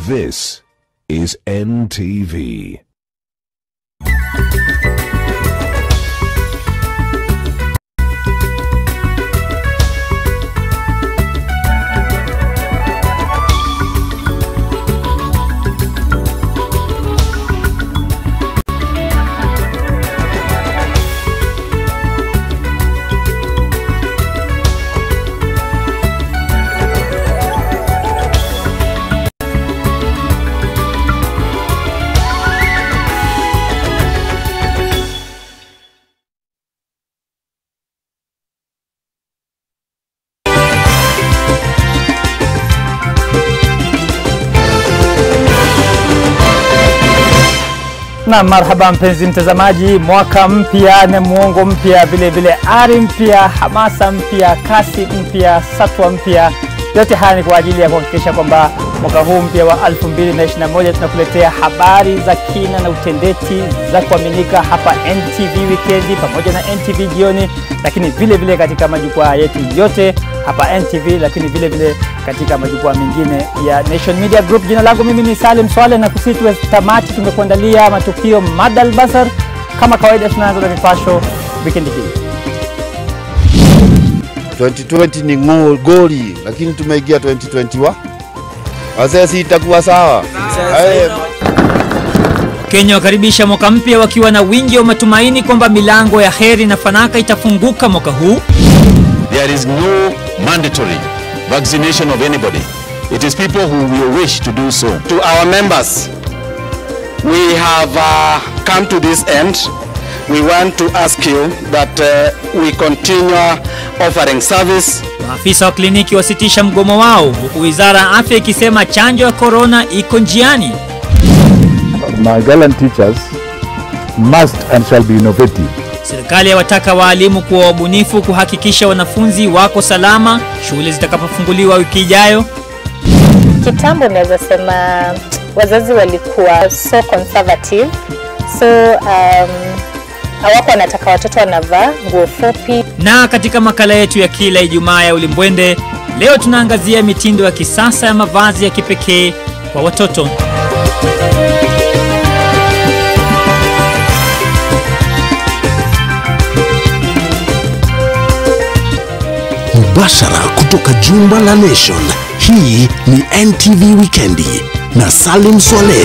This is NTV. Na marhaba mpenzi mtazamaji, mwaka mpya na muongo mpya, vile vile ari mpya, hamasa mpya, kasi mpya, satwa mpya. Yote haya ni kwa ajili ya kuhakikisha kwamba mwaka huu mpya wa 2021 tunakuletea habari za kina na utendeti za kuaminika hapa NTV Weekend pamoja na NTV Jioni, lakini vile vile katika majukwaa yetu yote hapa NTV, lakini vile vile katika majukwaa mengine ya Nation Media Group. Jina langu mimi ni Salim Swale na kusitwe tamati tumekuandalia matukio Madal Basar. Kama kawaida tunaanza na vipasho weekend hii. 2020 ni ngoli, lakini tumeingia 2021. Sasa itakuwa sawa. Kenya wakaribisha mwaka mpya wakiwa na wingi wa matumaini kwamba milango ya heri na fanaka itafunguka mwaka huu. There is no mandatory vaccination of anybody. It is people who will wish to do so. To our members, we have come to this end. We want to ask you that we continue offering service. Maafisa wa kliniki wasitisha mgomo wao huku wizara ya afya ikisema chanjo ya corona iko njiani. My gallant teachers must and shall be innovative. Serikali yawataka walimu kuwa wabunifu kuhakikisha wanafunzi wako salama shule zitakapofunguliwa wiki ijayo. Kitambo naweza sema wazazi walikuwa so conservative, so hawako wanataka watoto wanavaa nguo fupi. Na katika makala yetu ya kila Ijumaa ya Ulimbwende, leo tunaangazia mitindo ya kisasa ya mavazi ya kipekee kwa watoto. Mubashara kutoka jumba la Nation. Hii ni NTV Weekend na Salim Swale.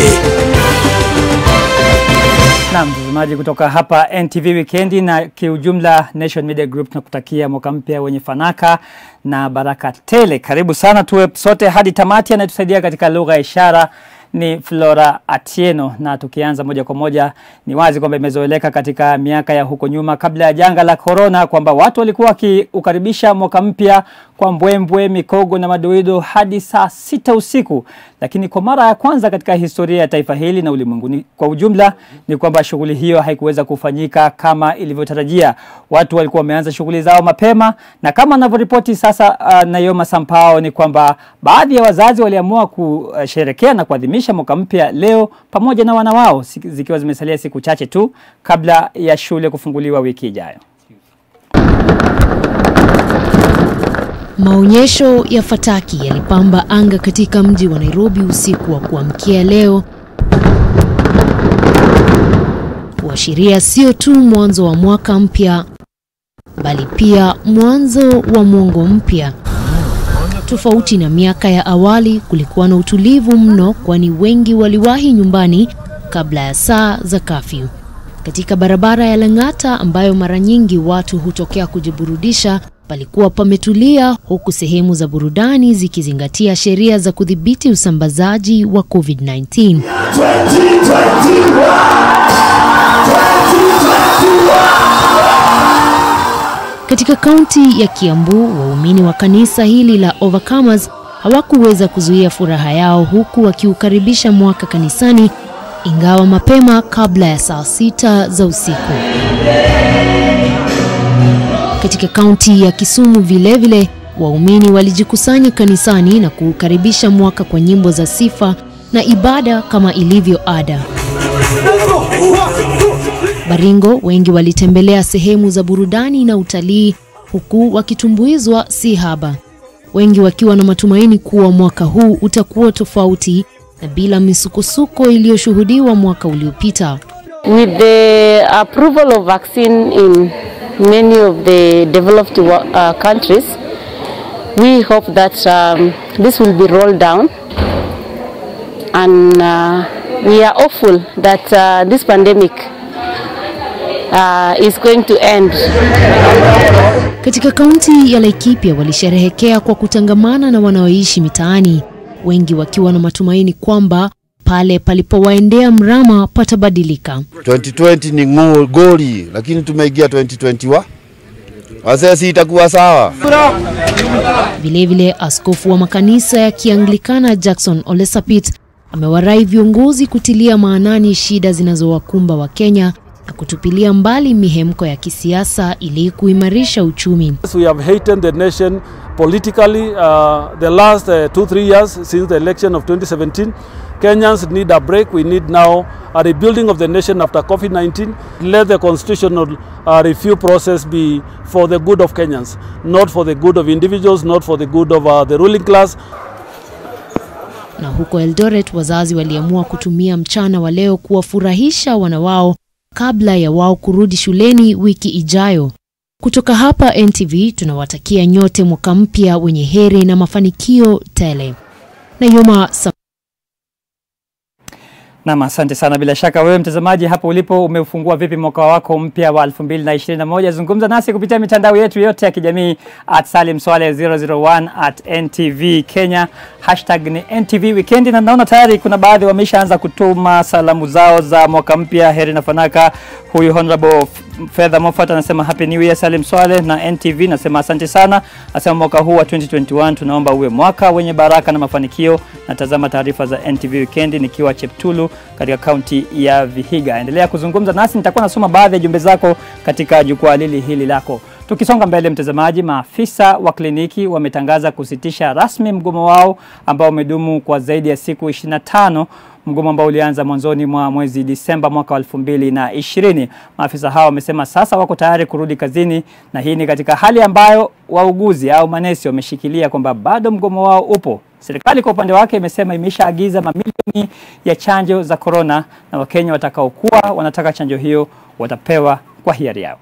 Na mtazamaji kutoka hapa NTV Weekend na kiujumla Nation Media Group tunakutakia mwaka mpya wenye fanaka na baraka tele. Karibu sana tuwe sote hadi tamati. Anayetusaidia katika lugha ya ishara ni Flora Atieno, na tukianza moja kwa moja ni wazi kwamba imezoeleka katika miaka ya huko nyuma kabla ya janga la corona kwamba watu walikuwa wakiukaribisha mwaka mpya kwa mbwembwe, mikogo na madoido hadi saa 6 usiku. Lakini kwa mara ya kwanza katika historia ya taifa hili na ulimwenguni kwa ujumla ni kwamba shughuli hiyo haikuweza kufanyika kama ilivyotarajia. Watu walikuwa wameanza shughuli zao mapema, na kama anavyoripoti sasa Nayoma Sampao ni kwamba baadhi ya wazazi waliamua kusherehekea na kuadhimisha mwaka mpya leo pamoja na wana wao, zikiwa zimesalia siku chache tu kabla ya shule kufunguliwa wiki ijayo. Maonyesho ya fataki yalipamba anga katika mji wa Nairobi usiku wa kuamkia leo, kuashiria sio tu mwanzo wa mwaka mpya bali pia mwanzo wa mwongo mpya. Tofauti na miaka ya awali, kulikuwa na utulivu mno kwani wengi waliwahi nyumbani kabla ya saa za curfew. Katika barabara ya Lang'ata ambayo mara nyingi watu hutokea kujiburudisha, palikuwa pametulia, huku sehemu za burudani zikizingatia sheria za kudhibiti usambazaji wa COVID-19. Katika kaunti ya Kiambu, waumini wa kanisa hili la Overcomers hawakuweza kuzuia furaha yao, huku wakiukaribisha mwaka kanisani ingawa mapema kabla ya saa 6 za usiku. Katika kaunti ya Kisumu vilevile, waumini walijikusanya kanisani na kuukaribisha mwaka kwa nyimbo za sifa na ibada kama ilivyo ada. Baringo, wengi walitembelea sehemu za burudani na utalii, huku wakitumbuizwa si haba. Wengi wakiwa na matumaini kuwa mwaka huu utakuwa tofauti na bila misukosuko iliyoshuhudiwa mwaka uliopita. With the approval of vaccine in many of the developed countries, we hope that this will be rolled down, and we are hopeful that this pandemic is going to end. Katika kaunti ya Laikipia walisherehekea kwa kutangamana na wanaoishi mitaani, wengi wakiwa na matumaini kwamba pale palipowaendea mrama patabadilika. 2020 ni goli, lakini tumeingia 2021. Sasa itakuwa sawa. Vilevile askofu wa makanisa ya Kianglikana Jackson Olesapit amewarai viongozi kutilia maanani shida zinazowakumba wa Kenya na kutupilia mbali mihemko ya kisiasa ili kuimarisha uchumi. We have hated the nation politically the last 2-3 years since the election of 2017. Kenyans need a break. We need now a rebuilding of the nation after COVID-19. Let the constitutional review process be for the good of Kenyans, not for the good of individuals, not for the good of the ruling class. Na huko Eldoret, wazazi waliamua kutumia mchana wa leo kuwafurahisha wana wao kabla ya wao kurudi shuleni wiki ijayo. Kutoka hapa NTV tunawatakia nyote mwaka mpya wenye heri na mafanikio tele. Na Naam, asante sana. Bila shaka wewe mtazamaji hapo ulipo umeufungua vipi mwaka wako mpya wa 2021? Zungumza nasi kupitia mitandao yetu yote ya kijamii @salimswale001 @NTV Kenya, hashtag ni NTV Weekend. Na naona tayari kuna baadhi wameshaanza kutuma salamu zao za mwaka mpya, heri na fanaka. Huyu Honorable Fedha Mofat anasema Happy New Year Salim Swale, na NTV nasema asante sana. Asema mwaka huu wa 2021 tunaomba uwe mwaka wenye baraka na mafanikio. Natazama taarifa za NTV Weekend nikiwa Cheptulu katika kaunti ya Vihiga. Endelea kuzungumza nasi, nitakuwa nasoma baadhi ya jumbe zako katika jukwaa hili lako. Tukisonga mbele mtazamaji, maafisa wa kliniki wametangaza kusitisha rasmi mgomo wao ambao umedumu kwa zaidi ya siku 25. Mgomo ambao ulianza mwanzoni mwa mwezi Disemba mwaka 2020. Maafisa hao wamesema sasa wako tayari kurudi kazini, na hii ni katika hali ambayo wauguzi au manesi wameshikilia kwamba bado mgomo wao upo. Serikali kwa upande wake imesema imeshaagiza mamilioni ya chanjo za corona, na Wakenya watakaokuwa wanataka chanjo hiyo watapewa kwa hiari yao.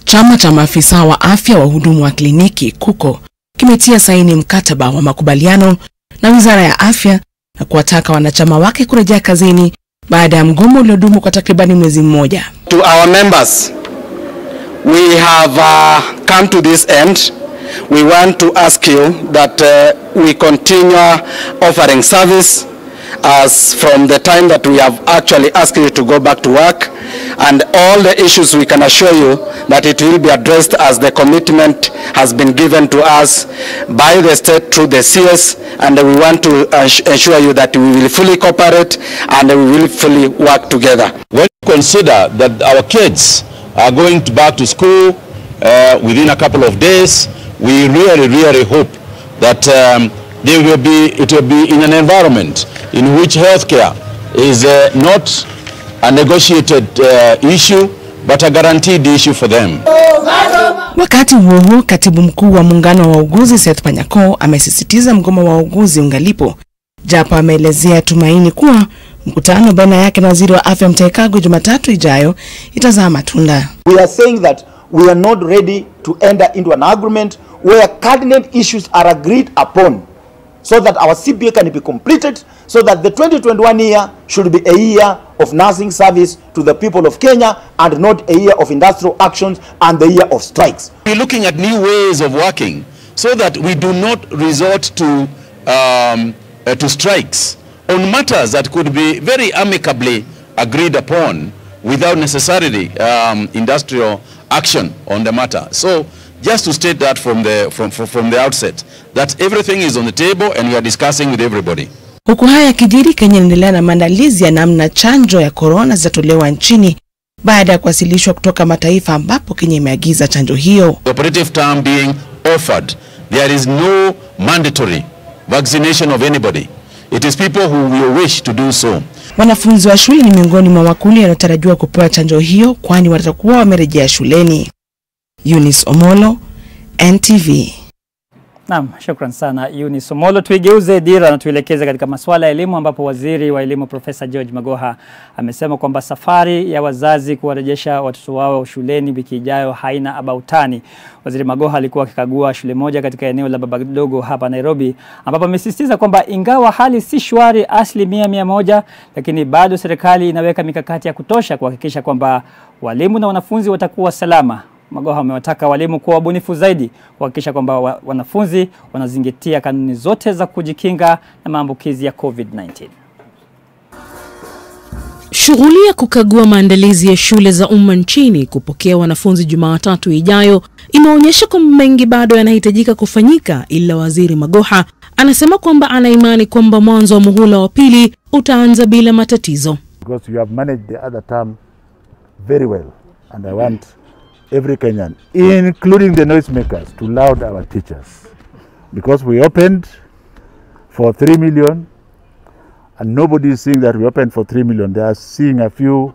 Chama cha maafisa wa afya wa hudumu wa kliniki KUKO kimetia saini mkataba wa makubaliano na Wizara ya Afya na kuwataka wanachama wake kurejea kazini baada ya mgomo uliodumu kwa takribani mwezi mmoja. To our members, we have come to this end. We want to ask you that we continue offering service as from the time that we have actually asked you to go back to work, and all the issues we can assure you that it will be addressed as the commitment has been given to us by the state through the CS, and we want to assure you that we will fully cooperate and we will fully work together. When you consider that our kids are going back to school within a couple of days, we really hope that it will be in an environment in which healthcare is not a negotiated issue but a guaranteed issue for them. Wakati huo katibu mkuu wa muungano wa wauguzi Seth Panyako amesisitiza mgomo wa wauguzi ungalipo, japo ameelezea tumaini kuwa mkutano baina yake na waziri wa afya Mutahi Kagwe Jumatatu ijayo itazaa matunda. We are saying that we are not ready to enter into an agreement where cardinal issues are agreed upon so that our CBA can be completed, so that the 2021 year should be a year of nursing service to the people of Kenya and not a year of industrial actions and the year of strikes. We're looking at new ways of working so that we do not resort to strikes on matters that could be very amicably agreed upon without necessarily industrial action on the matter. So just to state that from the outset, that everything is on the table and we are discussing with everybody. Huku haya yakijiri, Kenya inaendelea na maandalizi ya namna chanjo ya corona zitatolewa nchini baada ya kuwasilishwa kutoka mataifa ambapo Kenya imeagiza chanjo hiyo. The operative term being offered, there is no mandatory vaccination of anybody. It is people who will wish to do so. Wanafunzi wa shule ni miongoni mwa makundi yanayotarajiwa kupewa chanjo hiyo, kwani watakuwa wamerejea shuleni. Eunice Omolo, NTV. Naam, shukran sana Eunice Omolo. Tuigeuze dira na tuelekeze katika masuala ya elimu, ambapo waziri wa elimu Profesa George Magoha amesema kwamba safari ya wazazi kuwarejesha watoto wao shuleni wiki ijayo haina abautani. Waziri Magoha alikuwa akikagua shule moja katika eneo la Babadogo hapa Nairobi, ambapo amesisitiza kwamba ingawa hali si shwari 100%, lakini bado serikali inaweka mikakati ya kutosha kuhakikisha kwamba walimu na wanafunzi watakuwa salama. Magoha amewataka walimu kuwa wabunifu zaidi kuhakikisha kwamba wanafunzi wanazingatia kanuni zote za kujikinga na maambukizi ya COVID-19. Shughuli ya kukagua maandalizi ya shule za umma nchini kupokea wanafunzi Jumatatu ijayo inaonyesha kwamba mengi bado yanahitajika kufanyika, ila waziri Magoha anasema kwamba ana imani kwamba mwanzo wa muhula wa pili utaanza bila matatizo. Because you have managed the other term very well, and I want every Kenyan, including the noisemakers, to laud our teachers, because we opened for 3 million and nobody is seeing that we opened for 3 million. They are seeing a few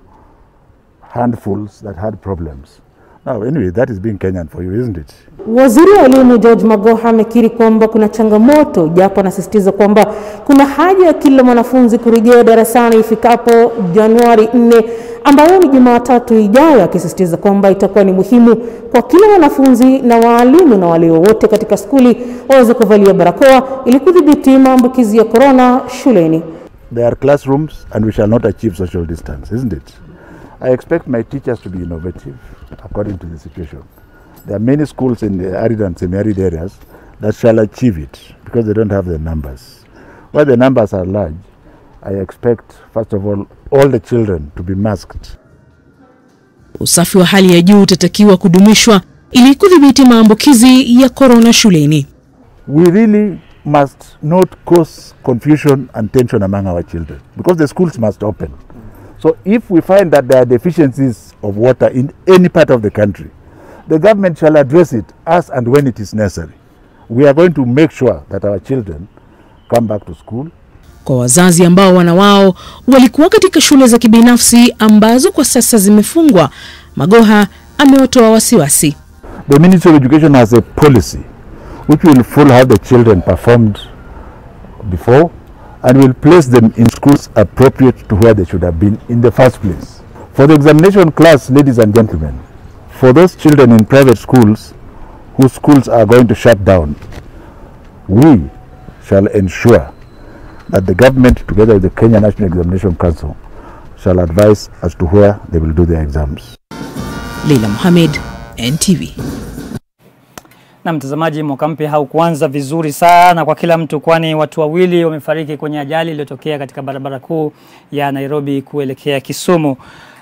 handfuls that had problems. Now anyway, that is being Kenyan for you, isn't it? Waziri wa elimu George Magoha amekiri kwamba kuna changamoto, japo anasisitiza kwamba kuna haja ya kila mwanafunzi kurejea darasani ifikapo Januari 4, ambayo ni Jumatatu ijayo, akisisitiza kwamba itakuwa ni muhimu kwa kila mwanafunzi na walimu na wale wote katika skuli waweze kuvalia barakoa ili kudhibiti maambukizi ya corona shuleni. There are classrooms and we shall not achieve social distance, isn't it? I expect my teachers to be innovative according to the situation. There are many schools in the arid and semi-arid areas that shall achieve it because they don't have the numbers. Where the numbers are large, I expect, first of all the children to be masked. Usafi wa hali ya juu utatakiwa kudumishwa ili kudhibiti maambukizi ya corona shuleni. We really must not cause confusion and tension among our children because the schools must open. So if we find that there are deficiencies of water in any part of the country, the government shall address it as and when it is necessary. We are going to make sure that our children come back to school. Kwa wazazi ambao wana wao walikuwa katika shule za kibinafsi ambazo kwa sasa zimefungwa, Magoha amewatoa wasiwasi. The Ministry of Education has a policy which will follow how the children performed before and will place them in schools appropriate to where they should have been in the first place. For the examination class, ladies and gentlemen, for those children in private schools whose schools are going to shut down, we shall ensure that the government, together with the Kenya National Examination Council, shall advise as to where they will do their exams. Leila Mohamed, NTV. Na mtazamaji, mwaka mpya haukuanza vizuri sana kwa kila mtu, kwani watu wawili wamefariki kwenye ajali iliyotokea katika barabara kuu ya Nairobi kuelekea Kisumu.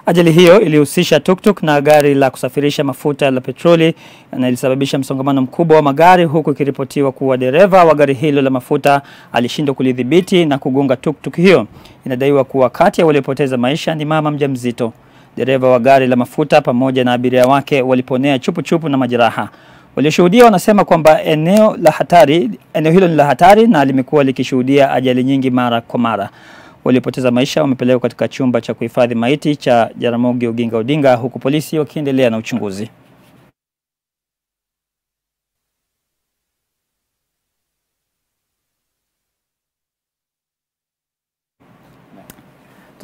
Ajali hiyo ilihusisha tuktuk na gari la kusafirisha mafuta la petroli na ilisababisha msongamano mkubwa wa magari, huku ikiripotiwa kuwa dereva wa gari hilo la mafuta alishindwa kulidhibiti na kugonga tuktuk hiyo. Inadaiwa kuwa kati ya waliopoteza maisha ni mama mjamzito. Dereva wa gari la mafuta pamoja na abiria wake waliponea chupu na majeraha. Walioshuhudia wanasema kwamba eneo hilo ni la hatari na limekuwa likishuhudia ajali nyingi mara kwa mara. Waliopoteza maisha wamepelekwa katika chumba cha kuhifadhi maiti cha Jaramogi Oginga Odinga, huku polisi wakiendelea na uchunguzi.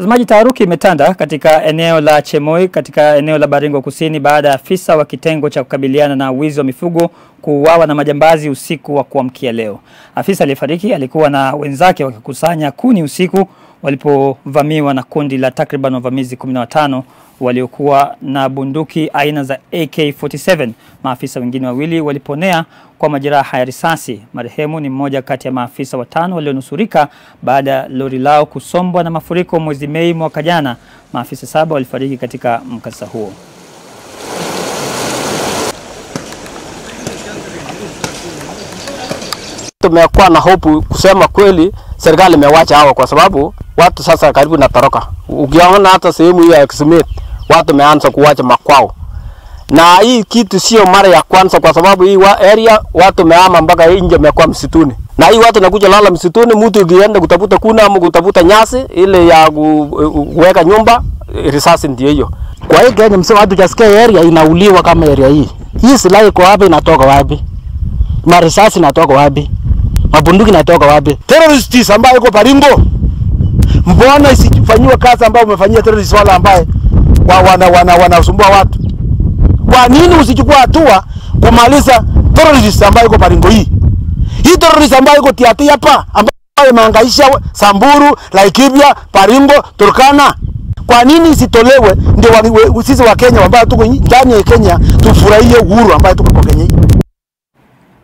Mtazamaji, taharuki imetanda katika eneo la Chemoi katika eneo la Baringo Kusini baada ya afisa wa kitengo cha kukabiliana na wizi wa mifugo kuuawa na majambazi usiku wa kuamkia leo. Afisa aliyefariki alikuwa na wenzake wakikusanya kuni usiku walipovamiwa na kundi la takriban wavamizi 15 waliokuwa na bunduki aina za AK-47. Maafisa wengine wawili waliponea kwa majeraha ya risasi. Marehemu ni mmoja kati ya maafisa 5 walionusurika baada ya lori lao kusombwa na mafuriko mwezi Mei mwaka jana. Maafisa 7 walifariki katika mkasa huo. Tumekuwa na hope kusema kweli serikali imewacha hao kwa sababu watu sasa karibu na toroka. Ukiona hata sehemu hii ya Kisumit watu wameanza kuwacha makwao. Na hii kitu sio mara ya kwanza kwa sababu hii area watu wamehama mpaka nje imekuwa msituni. Na hii watu nakuja lala msituni, mtu ukienda kutafuta kuna ama kutafuta nyasi ile ya kuweka nyumba, risasi ndio hiyo. Kwa hiyo Kenya msema watu jasikia area inauliwa kama area hii. Hii silaha iko wapi, inatoka wapi? Marisasi inatoka wapi? Mabunduki inatoka wapi? Terrorists ambao iko Baringo, mbona isifanywe kazi ambao umefanyia terrorists wala ambaye wanasumbua watu? Kwa nini usichukua hatua kumaliza terrorists ambao iko Baringo hii? Hii terrorists ambao iko Tiaty hapa ambao imehangaisha Samburu, Laikipia, Baringo, Turkana. Kwa nini isitolewe ndio sisi wa Kenya ambao tuko ndani ya Kenya tufurahie uhuru ambao tuko kwa Kenya hii?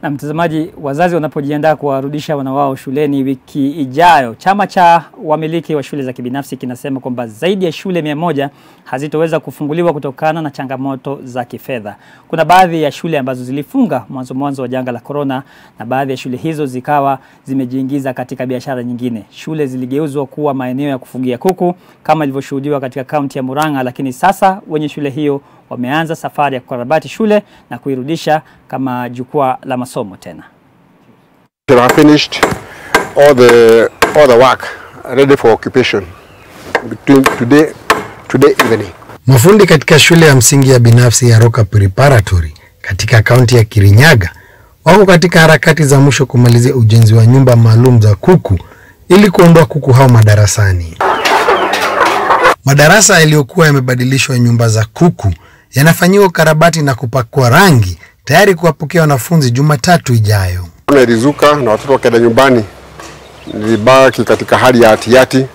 Na mtazamaji, wazazi wanapojiandaa kuwarudisha wana wao shuleni wiki ijayo, chama cha wamiliki wa shule za kibinafsi kinasema kwamba zaidi ya shule 100 hazitoweza kufunguliwa kutokana na changamoto za kifedha. Kuna baadhi ya shule ambazo zilifunga mwanzo wa janga la corona na baadhi ya shule hizo zikawa zimejiingiza katika biashara nyingine. Shule ziligeuzwa kuwa maeneo ya kufugia kuku kama ilivyoshuhudiwa katika kaunti ya Murang'a, lakini sasa wenye shule hiyo wameanza safari ya kukarabati shule na kuirudisha kama jukwaa la masomo tena. They have finished all the work ready for occupation between today evening. Mafundi katika shule ya msingi ya binafsi ya Roka Preparatory katika kaunti ya Kirinyaga wako katika harakati za mwisho kumalizia ujenzi wa nyumba maalum za kuku ili kuondoa kuku hao madarasani. Madarasa yaliyokuwa yamebadilishwa nyumba za kuku yanafanyiwa ukarabati na kupakwa rangi tayari kuwapokea wanafunzi Jumatatu ijayo. Nilizuka na watoto wakaenda nyumbani, nilibaki katika hali ya hatiyati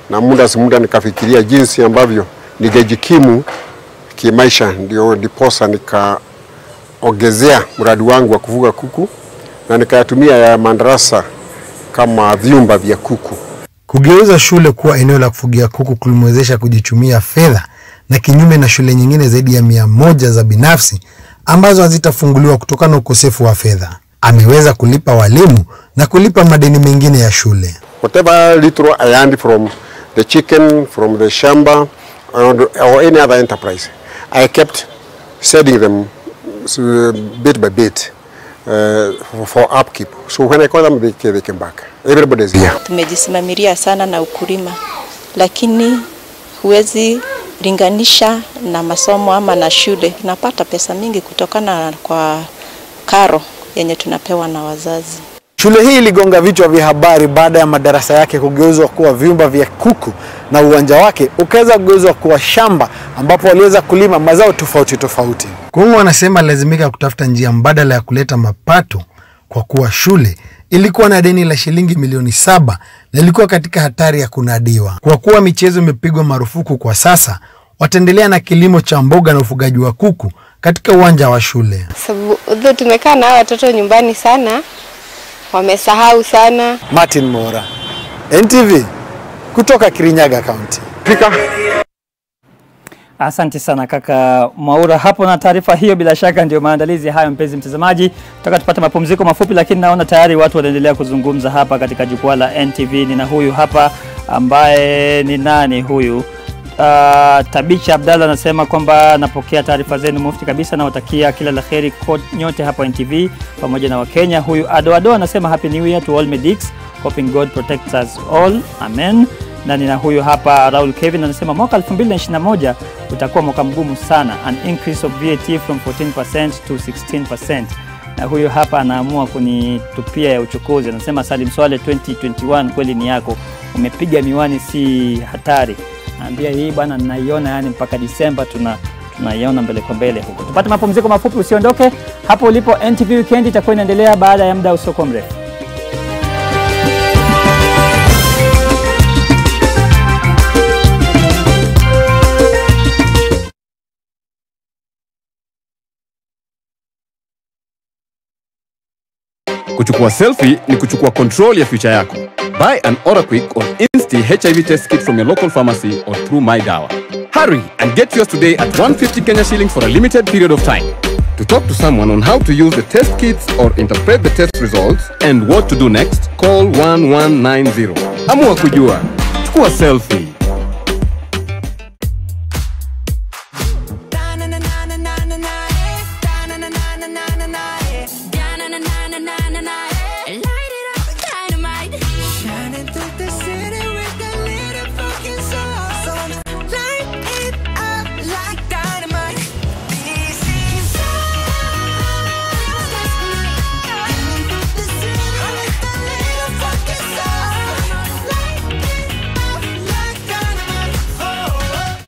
na muda nikafikiria jinsi ambavyo ningejikimu kimaisha, ndio ndiposa nikaongezea mradi wangu wa kufuga kuku na nikayatumia ya madarasa kama vyumba vya kuku. Kugeuza shule kuwa eneo la kufugia kuku kulimwezesha kujichumia fedha na kinyume na shule nyingine zaidi ya 100 za binafsi ambazo hazitafunguliwa kutokana na ukosefu wa fedha. Ameweza kulipa walimu na kulipa madeni mengine ya shule. Whatever little I earned from the chicken, from the shamba or any other enterprise, I kept sending them bit by bit for upkeep. So when I call them, they came back. Everybody is here. Tumejisimamilia sana na ukulima, lakini huwezi linganisha na masomo ama na shule. Tunapata pesa mingi kutokana kwa karo yenye tunapewa na wazazi. Shule hii iligonga vichwa vya habari baada ya madarasa yake kugeuzwa kuwa vyumba vya kuku na uwanja wake ukaweza kugeuzwa kuwa shamba ambapo waliweza kulima mazao tofauti. Kungu wanasema lazimika kutafuta njia mbadala ya kuleta mapato kwa kuwa shule ilikuwa na deni la shilingi milioni 7 na ilikuwa katika hatari ya kunadiwa. Kwa kuwa michezo imepigwa marufuku kwa sasa, wataendelea na kilimo cha mboga na ufugaji wa kuku katika uwanja wa shule. Sababu tumekaa na watoto nyumbani sana, wamesahau sana. Martin Mora, NTV, kutoka Kirinyaga County. Asante sana kaka Mwaura hapo na taarifa hiyo. Bila shaka ndio maandalizi hayo, mpenzi mtazamaji. Tutaka tupate mapumziko mafupi, lakini naona tayari watu wanaendelea kuzungumza hapa katika jukwaa la NTV. Nina huyu hapa ambaye ni nani huyu? Tabicha Abdalla anasema kwamba napokea taarifa zenu mufti kabisa na watakia kila la kheri nyote hapa NTV pamoja na Wakenya. Huyu Ado anasema happy new year to all medics, hoping God protects us all, amen. Na nina huyu hapa Raul Kevin anasema mwaka 2021 utakuwa mwaka mgumu sana, an increase of VAT from 14% to 16%. Na huyu hapa anaamua kunitupia ya uchokozi, anasema Salim Swale 2021 kweli ni yako. umepiga miwani si hatari. Naambia hii bwana ninaiona yani mpaka Disemba tunaiona mbele kwa mbele huko. Tupate mapumziko mafupi, usiondoke. Hapo ulipo NTV Weekend itakuwa inaendelea baada ya muda usio mrefu. Kuchukua selfie ni kuchukua control ya future yako. Buy an Quick or Insti HIV test kit from your local pharmacy or through My Dawa. Hurry and get yours today at 150 Kenya shillings for a limited period of time. To talk to someone on how to use the test kits or interpret the test results and what to do next, call 1190. Amua kujua. Chukua selfie.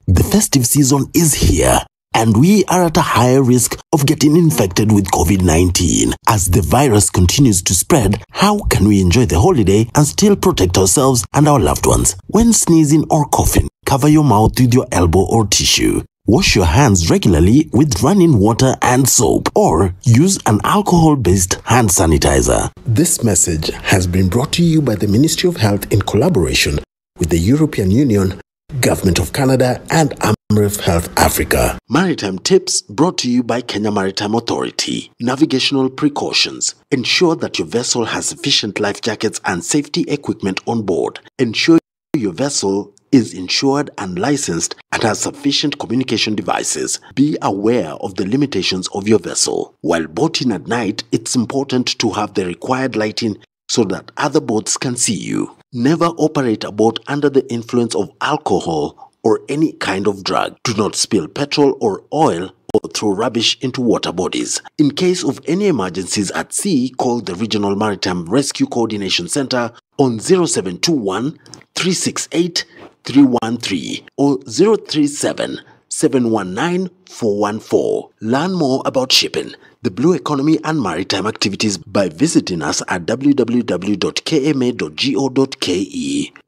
The festive season is here, and we are at a higher risk of getting infected with COVID-19. As the virus continues to spread, how can we enjoy the holiday and still protect ourselves and our loved ones? When sneezing or coughing, cover your mouth with your elbow or tissue. Wash your hands regularly with running water and soap, or use an alcohol-based hand sanitizer. This message has been brought to you by the Ministry of Health in collaboration with the European Union, Government of Canada, and Amref Health Africa. Maritime tips brought to you by Kenya Maritime Authority. Navigational precautions. Ensure that your vessel has sufficient life jackets and safety equipment on board. Ensure your vessel is insured and licensed and has sufficient communication devices. Be aware of the limitations of your vessel. While boating at night, it's important to have the required lighting so that other boats can see you. Never operate a boat under the influence of alcohol or any kind of drug. Do not spill petrol or oil or throw rubbish into water bodies. In case of any emergencies at sea, call the Regional Maritime Rescue Coordination Center on 0721 368 313 or 037 719 414. Learn more about shipping, the blue economy and maritime activities by visiting us at www.kma.go.ke.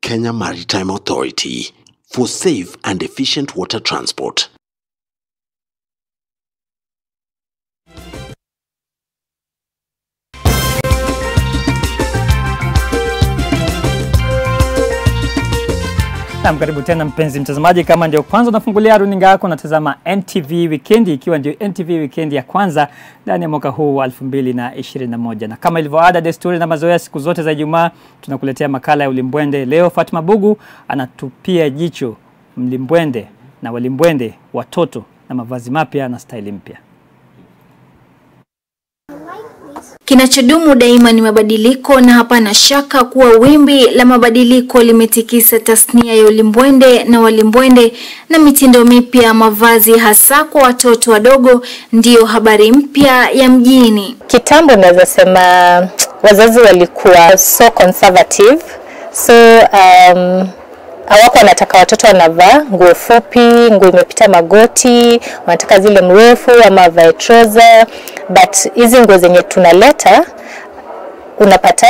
Kenya Maritime Authority, for safe and efficient water transport. Na karibu tena mpenzi mtazamaji, kama ndio kwanza unafungulia runinga yako unatazama NTV Weekend, ikiwa ndio NTV Weekend ya kwanza ndani ya mwaka huu wa 2021. Na kama ilivyo ada, desturi na mazoea, siku zote za Ijumaa tunakuletea makala ya ulimbwende. Leo Fatma Bugu anatupia jicho mlimbwende na walimbwende, watoto na mavazi mapya na style mpya. Kinachodumu daima ni mabadiliko, na hapana shaka kuwa wimbi la mabadiliko limetikisa tasnia ya ulimbwende na walimbwende, na mitindo mipya ya mavazi hasa kwa watoto wadogo ndiyo habari mpya ya mjini. Kitambo naweza sema wazazi walikuwa so conservative, so hawako wanataka watoto wanavaa nguo fupi, nguo imepita magoti, wanataka zile mrefu ama vae trouser. But hizi nguo zenye tunaleta unapata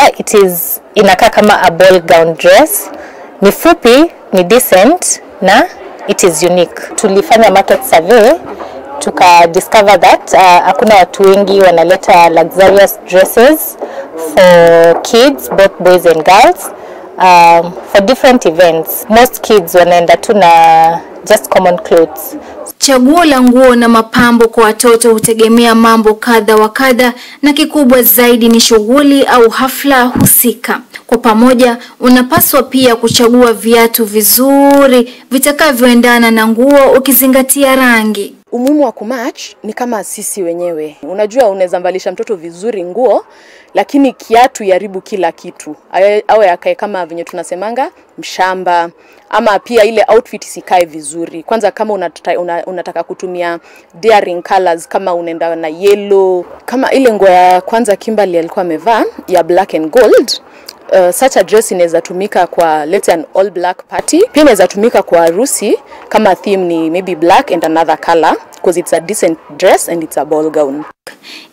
inakaa kama a ball gown dress, ni fupi, ni decent na it is unique. Tulifanya market survey tuka discover that hakuna watu wengi wanaleta luxurious dresses for kids, both boys and girls. For different events. Most kids wanaenda tu na just common clothes. Chaguo la nguo na mapambo kwa watoto hutegemea mambo kadha wa kadha, na kikubwa zaidi ni shughuli au hafla husika. Kwa pamoja, unapaswa pia kuchagua viatu vizuri vitakavyoendana na nguo ukizingatia rangi. Umuhimu wa kumatch ni kama sisi wenyewe. Unajua unaweza mbalisha mtoto vizuri nguo, lakini kiatu yaribu kila kitu. Awe yakae kama venye tunasemanga mshamba, ama pia ile outfit isikae vizuri. Kwanza kama unataka kutumia daring colors, kama unaenda na yellow, kama ile nguo ya kwanza Kimberly alikuwa amevaa ya black and gold, Such a dress inaweza tumika kwa let's say an all black party. Pia inaweza tumika kwa harusi kama theme ni maybe black and another color because it's a decent dress and it's a ball gown.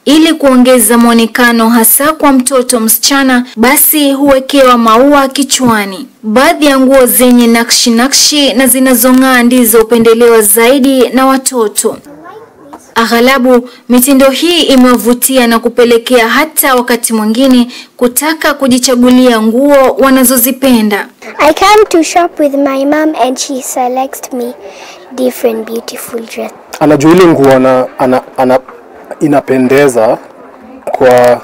Ili kuongeza muonekano hasa kwa mtoto msichana, basi huwekewa maua kichwani. Baadhi ya nguo zenye nakshi na zinazong'aa ndizo hupendelewa zaidi na watoto. Aghalabu mitindo hii imewavutia na kupelekea hata wakati mwingine kutaka kujichagulia nguo wanazozipenda. I come to shop with my mom and she selects me different beautiful dress. Anajua ile nguo inapendeza kwa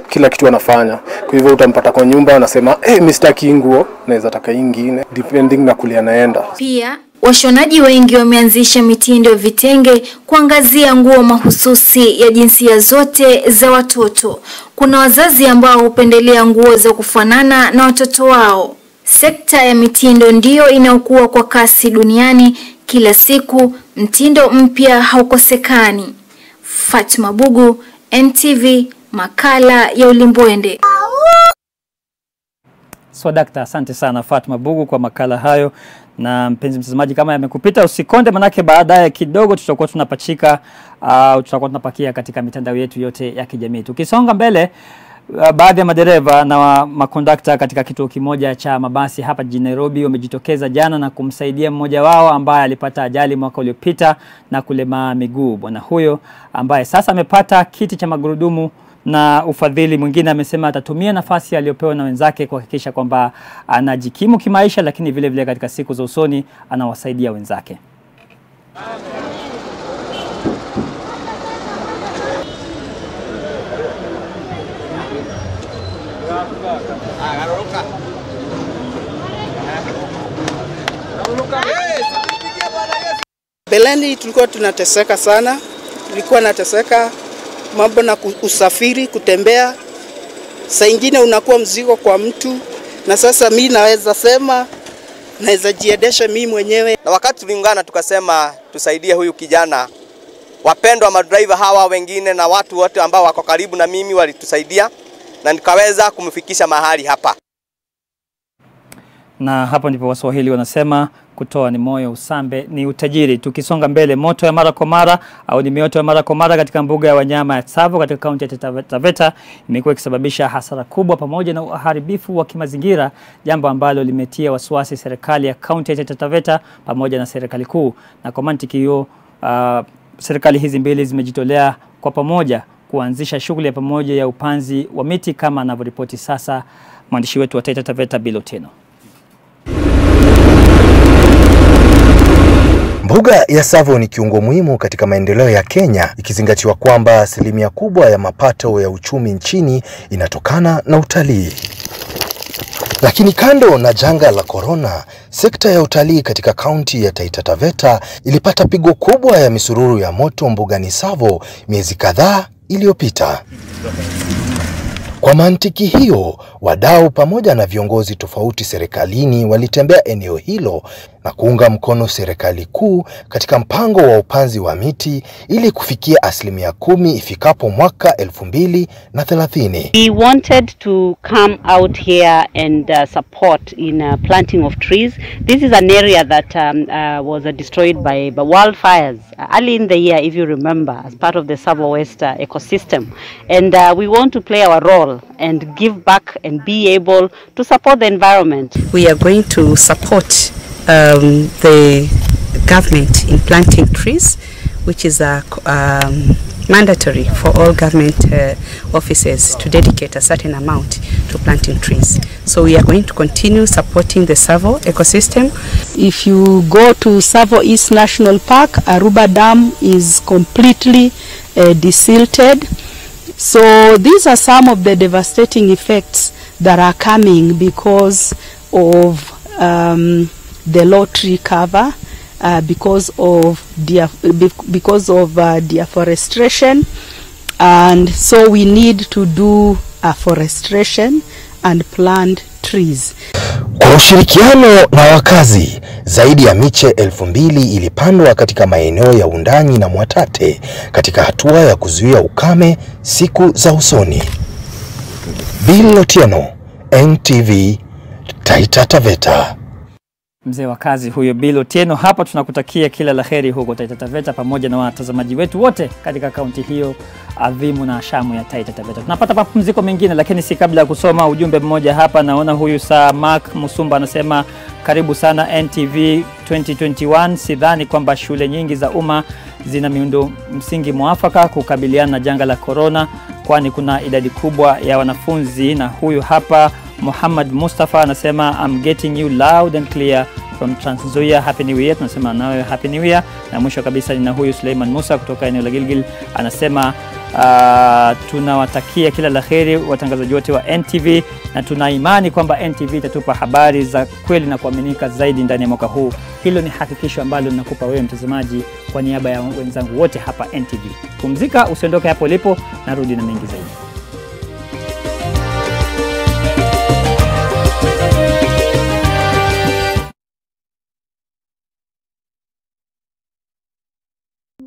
kila kitu anafanya. Kwa hivyo utampata kwa nyumba anasema, mimi sitaki nguo, naweza taka nyingine depending na kule anaenda. Pia washonaji wengi wameanzisha mitindo ya vitenge kuangazia nguo mahususi ya jinsia zote za watoto. Kuna wazazi ambao hupendelea nguo za kufanana na watoto wao. Sekta ya mitindo ndiyo inaokua kwa kasi duniani. Kila siku mtindo mpya haukosekani. Fatma Bugu, NTV, makala ya Ulimbwende. Dakta, asante sana Fatma Bugu kwa makala hayo. Na mpenzi mtazamaji, kama yamekupita usikonde, manake baadaye kidogo tutakuwa tunapachika tutakuwa tunapakia katika mitandao yetu yote ya kijamii. Tukisonga mbele, baadhi ya madereva na makondakta katika kituo kimoja cha mabasi hapa jijini Nairobi wamejitokeza jana na kumsaidia mmoja wao ambaye alipata ajali mwaka uliopita na kulemaa miguu. Bwana huyo ambaye sasa amepata kiti cha magurudumu na ufadhili mwingine, amesema atatumia nafasi aliyopewa na wenzake kuhakikisha kwamba anajikimu kimaisha, lakini vile vile katika siku za usoni anawasaidia wenzake. Beleni tulikuwa tunateseka sana, tulikuwa nateseka mambo na usafiri, kutembea. Saa nyingine unakuwa mzigo kwa mtu, na sasa mimi naweza jiendesha mimi mwenyewe. Na wakati tuliungana tukasema tusaidie huyu kijana, wapendwa madriver hawa wengine na watu wote ambao wako karibu na mimi walitusaidia na nikaweza kumfikisha mahali hapa. Na hapo ndipo Waswahili wanasema kutoa ni moyo, usambe ni utajiri. Tukisonga mbele, moto ya mara kwa mara au ni mioto ya mara kwa mara katika mbuga ya wanyama ya Tsavo katika kaunti ya Taveta imekuwa ikisababisha hasara kubwa pamoja na uharibifu wa kimazingira, jambo ambalo limetia wasiwasi serikali ya kaunti ya Taveta pamoja na serikali kuu. Na kwa mantiki hiyo, serikali hizi mbili zimejitolea kwa pamoja kuanzisha shughuli ya pamoja ya upanzi wa miti, kama anavyoripoti sasa mwandishi wetu wa Taita Taveta Biloteno. Mbuga ya Tsavo ni kiungo muhimu katika maendeleo ya Kenya, ikizingatiwa kwamba asilimia kubwa ya mapato ya uchumi nchini inatokana na utalii. Lakini kando na janga la corona, sekta ya utalii katika kaunti ya Taita Taveta ilipata pigo kubwa ya misururu ya moto mbugani Tsavo miezi kadhaa iliyopita. Kwa mantiki hiyo, wadau pamoja na viongozi tofauti serikalini walitembea eneo hilo na kuunga mkono serikali kuu katika mpango wa upanzi wa miti ili kufikia 10% ifikapo mwaka 2030. We wanted to come out here and support in planting of trees. This is an area that was destroyed by wildfires early in the year, if you remember, as part of the Tsavo West ecosystem. And we want to play our role and give back and be able to support the environment. We are going to support the government in planting trees, which is mandatory for all government offices to dedicate a certain amount to planting trees. So we are going to continue supporting the Tsavo ecosystem. If you go to Tsavo East National Park, Aruba Dam is completely desilted. So these are some of the devastating effects that are coming because of the low tree cover, because of deforestation, and so we need to do afforestation and plant trees. Kwa ushirikiano na wakazi, zaidi ya miche 2000 ilipandwa katika maeneo ya Undanyi na Mwatate katika hatua ya kuzuia ukame siku za usoni. Biloteno, NTV, Taita Taveta. Mzee wa kazi huyo Bilo Tieno hapa, tunakutakia kila laheri huko Taita Taveta pamoja na watazamaji wetu wote katika kaunti hiyo adhimu na shamu ya Taita Taveta. Tunapata mapumziko mengine, lakini si kabla ya kusoma ujumbe mmoja hapa. Naona huyu Sir Mark Musumba anasema karibu sana NTV 2021. Sidhani kwamba shule nyingi za umma zina miundo msingi mwafaka kukabiliana na janga la corona, kwani kuna idadi kubwa ya wanafunzi. Na huyu hapa Muhammad Mustafa anasema I'm getting you loud and clear from Trans-Nzoia. Happy New Year. Tunasema nawe Happy New Year. Na mwisho kabisa nina huyu Suleiman Musa kutoka eneo la Gilgil anasema tunawatakia kila laheri watangazaji wote wa NTV na tuna imani kwamba NTV itatupa habari za kweli na kuaminika zaidi ndani ya mwaka huu. Hilo ni hakikisho ambalo ninakupa wewe mtazamaji kwa niaba ya wenzangu wote hapa NTV. Pumzika, usiondoke hapo ulipo, narudi na mengi zaidi.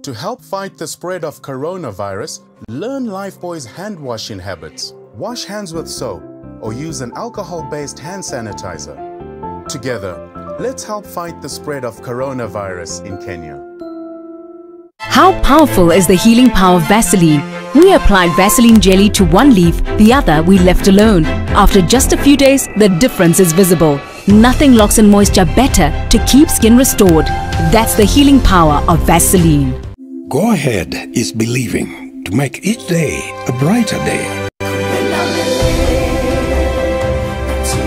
To help fight the spread of coronavirus, learn Lifebuoy's hand washing habits. Wash hands with soap or use an alcohol-based hand sanitizer. Together, let's help fight the spread of coronavirus in Kenya. How powerful is the healing power of Vaseline? We applied Vaseline jelly to one leaf, the other we left alone. After just a few days, the difference is visible. Nothing locks in moisture better to keep skin restored. That's the healing power of Vaseline. Go Ahead is believing to make each day a brighter day.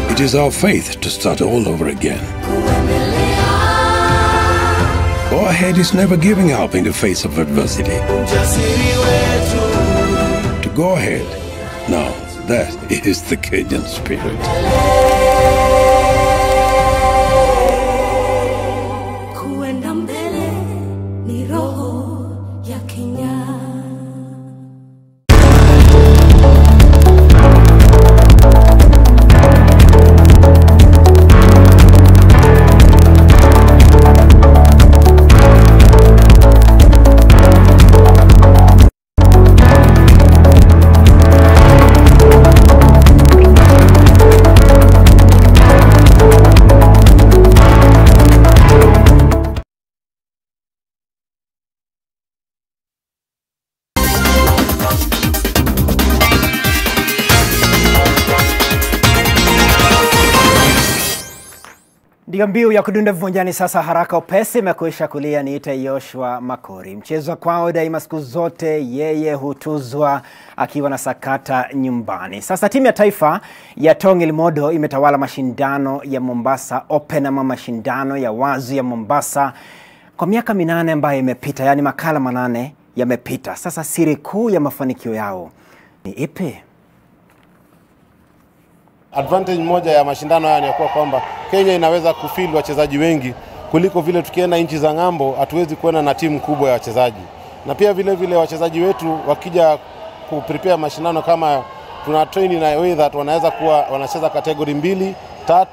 It is our faith to start all over again. Go Ahead is never giving up in the face of adversity. To go ahead, now that is the Kenyan spirit. Ndiyo mbiu ya kudunda viwanjani sasa, haraka upesi imekwisha kulia. Niite Yoshua Makori. Mchezo kwao daima siku zote yeye hutuzwa akiwa na sakata nyumbani. Sasa timu ya taifa ya Tongil Modo imetawala mashindano ya Mombasa Open ama mashindano ya wazi ya Mombasa kwa miaka 8 ambayo imepita, yani makala 8 yamepita. Sasa siri kuu ya mafanikio yao ni ipi? Advantage moja ya mashindano haya ni kwa kwamba Kenya inaweza kufili wachezaji wengi kuliko vile tukienda nchi za ngambo hatuwezi kuenda na timu kubwa ya wachezaji. Na pia vile vile wachezaji wetu wakija kuprepare mashindano kama tuna train na way that wanaweza kuwa wanacheza kategori 2, 3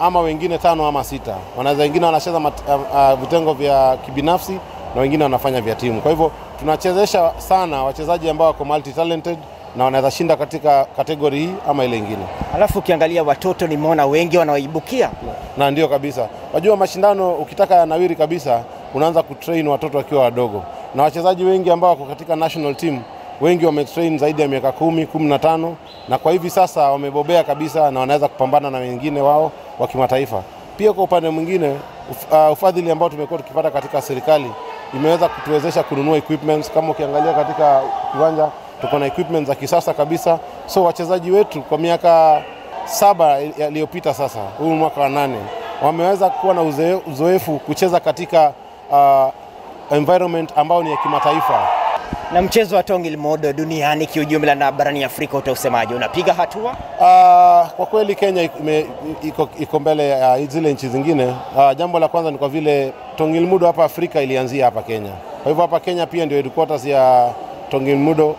ama wengine 5 ama 6. Wanaweza wengine wanacheza vitengo vya kibinafsi na wengine wanafanya vya timu. Kwa hivyo tunachezesha sana wachezaji ambao wako multi talented na wanaweza shinda katika kategori hii ama ile nyingine. Alafu ukiangalia watoto nimeona wengi wanawaibukia. Na ndio kabisa. Wajua mashindano ukitaka yanawiri kabisa unaanza kutrain watoto wakiwa wadogo. Na wachezaji wengi ambao wako katika national team wengi wametrain zaidi ya miaka 10, 15 na kwa hivi sasa wamebobea kabisa na wanaweza kupambana na wengine wao wa kimataifa. Pia kwa upande mwingine ufadhili ambao tumekuwa tukipata katika serikali imeweza kutuwezesha kununua equipments. Kama ukiangalia katika kiwanja tuko na equipment za kisasa kabisa. So wachezaji wetu kwa miaka 7 iliyopita sasa, huu mwaka wa 8, wameweza kuwa na uzoefu kucheza katika environment ambao ni ya kimataifa. Na mchezo wa Tongil Modo duniani kiujumla na barani Afrika utausemaje? Unapiga hatua? Kwa kweli Kenya iko mbele ya zile nchi zingine. Jambo la kwanza ni kwa vile Tongil Modo hapa Afrika ilianzia hapa Kenya. Kwa hivyo hapa Kenya pia ndio headquarters ya Tongil Modo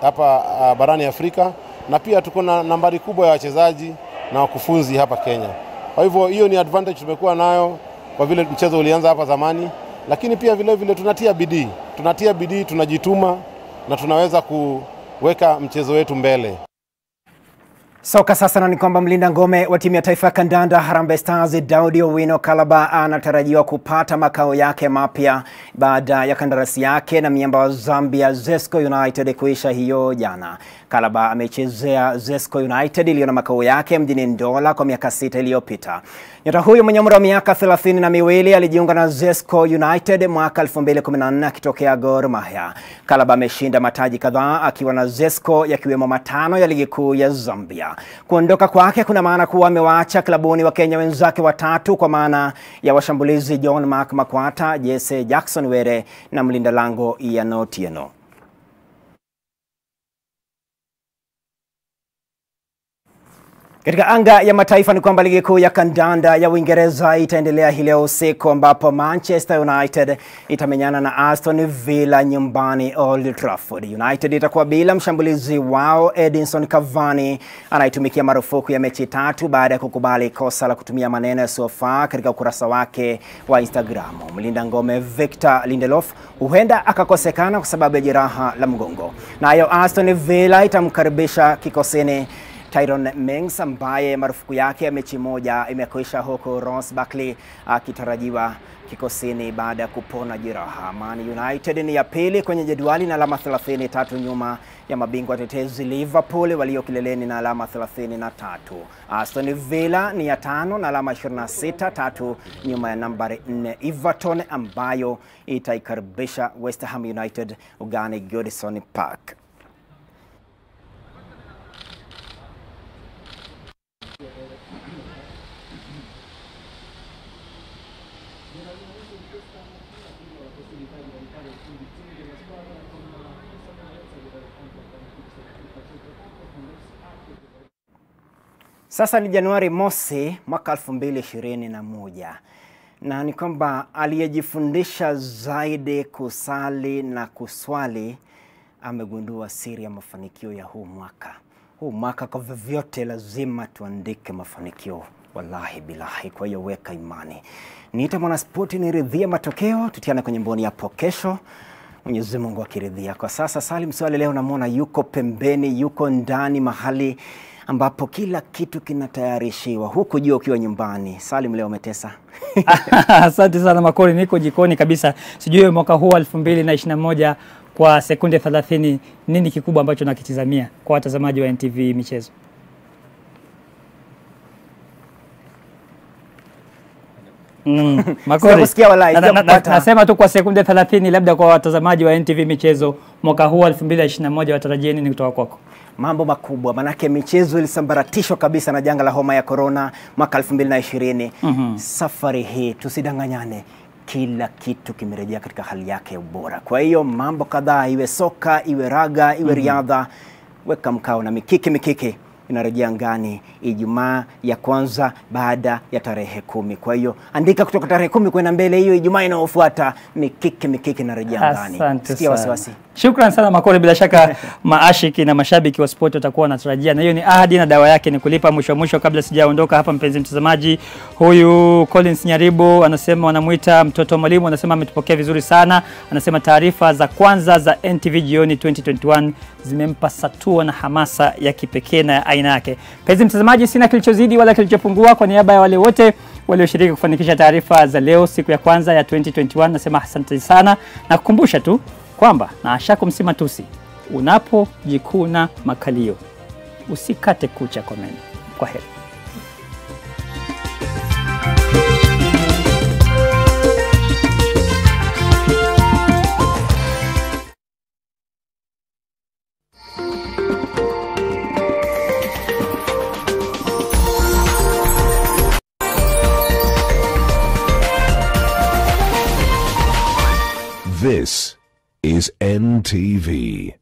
hapa barani Afrika, na pia tuko na nambari kubwa ya wachezaji na wakufunzi hapa Kenya. Kwa hivyo hiyo ni advantage tumekuwa nayo kwa vile mchezo ulianza hapa zamani, lakini pia vile vile tunatia bidii, tunajituma na tunaweza kuweka mchezo wetu mbele. Soka sasa na ni kwamba mlinda ngome wa timu ya taifa ya kandanda Harambee Stars Daudi Owino Kalaba anatarajiwa kupata makao yake mapya baada ya kandarasi yake na miamba wa Zambia Zesco United kuisha hiyo jana. Kalaba amechezea Zesco United iliyo na makao yake mjini Ndola kwa miaka 6 iliyopita. Nyota huyo mwenye umri wa miaka 32 alijiunga na Zesco United mwaka 2014 akitokea Gor Mahia. Kalaba ameshinda mataji kadhaa akiwa na Zesco yakiwemo 5 ya ligi kuu ya Zambia. Kuondoka kwake kuna maana kuwa amewaacha klabuni wa Kenya wenzake watatu kwa maana ya washambulizi John Mark Makwata, Jesse Jackson Were na mlinda lango Ian Otieno. Katika anga ya mataifa ni kwamba ligi kuu ya kandanda ya Uingereza itaendelea hii leo usiku ambapo Manchester United itamenyana na Aston Villa nyumbani Old Trafford. United itakuwa bila mshambulizi wao Edinson Cavani anaitumikia marufuku ya mechi 3 baada ya kukubali kosa la kutumia maneno yasiyofaa katika ukurasa wake wa Instagram. Mlinda ngome Victor Lindelof huenda akakosekana kwa sababu ya jeraha la mgongo. Nayo Aston Villa itamkaribisha kikosini Tyrone Mings ambaye marufuku ya mechi moja imekwisha, huko Ross Barkley akitarajiwa kikosini baada ya kupona jeraha. Man United ni ya pili kwenye jedwali na alama 33 nyuma ya mabingwa tetezi Liverpool walio kileleni na alama 33. Aston Villa ni ya 5 na alama 26, 3 nyuma ya nambari 4 Everton ambayo itaikaribisha West Ham United ugani Goodison Park. Sasa ni Januari mosi mwaka 2021 na ni kwamba aliyejifundisha zaidi kusali na kuswali amegundua siri ya mafanikio ya huu mwaka. Huu mwaka kwa vyovyote lazima tuandike mafanikio, wallahi bilahi, kwa hiyo weka imani. Niita mwanaspoti niridhia matokeo, tutiana kwenye mboni hapo kesho. Mwenyezi Mungu akiridhia. Kwa sasa Salim Swale leo namuona yuko pembeni, yuko ndani mahali ambapo kila kitu kinatayarishiwa, huko juu ukiwa nyumbani. Salim leo umetesa. Asante sana Makori, niko jikoni kabisa. Sijui mwaka huu 2021 kwa sekunde 30 nini kikubwa ambacho nakitizamia kwa watazamaji wa NTV michezo? Makori, nasema tu kwa sekunde 30 labda kwa watazamaji wa NTV michezo mwaka huu 2021 watarajie nini kutoka kwako? Mambo makubwa, manake michezo ilisambaratishwa kabisa na janga la homa ya corona mwaka 2020. Safari hii tusidanganyane, kila kitu kimerejea katika hali yake ya ubora. Kwa hiyo mambo kadhaa, iwe soka, iwe raga, iwe riadha, weka mkao na mikiki inarejea ngani Ijumaa ya kwanza baada ya tarehe 10. Kwa hiyo andika kutoka tarehe 10 kwenda mbele, hiyo Ijumaa inayofuata mikiki inarejea ngani. Sikia wasiwasi. Shukran sana Makori, bila shaka maashiki na mashabiki wa sport watakuwa wanatarajia, na hiyo ni ahadi na dawa yake ni kulipa mwisho. Kabla sijaondoka hapa, mpenzi mtazamaji, huyu Collins Nyaribo anasema wanamuita mtoto mwalimu, anasema ametupokea vizuri sana. Anasema taarifa za kwanza za NTV jioni 2021 zimempa satua na hamasa ya kipekee na aina yake. Mpenzi mtazamaji, sina kilichozidi wala kilichopungua. Kwa niaba ya wale wote walioshiriki kufanikisha taarifa za leo siku ya kwanza ya 2021, nasema asante sana na kukumbusha tu kwamba na ashako msimatusi, unapojikuna makalio usikate kucha kwa meno. Kwa heri. This is NTV.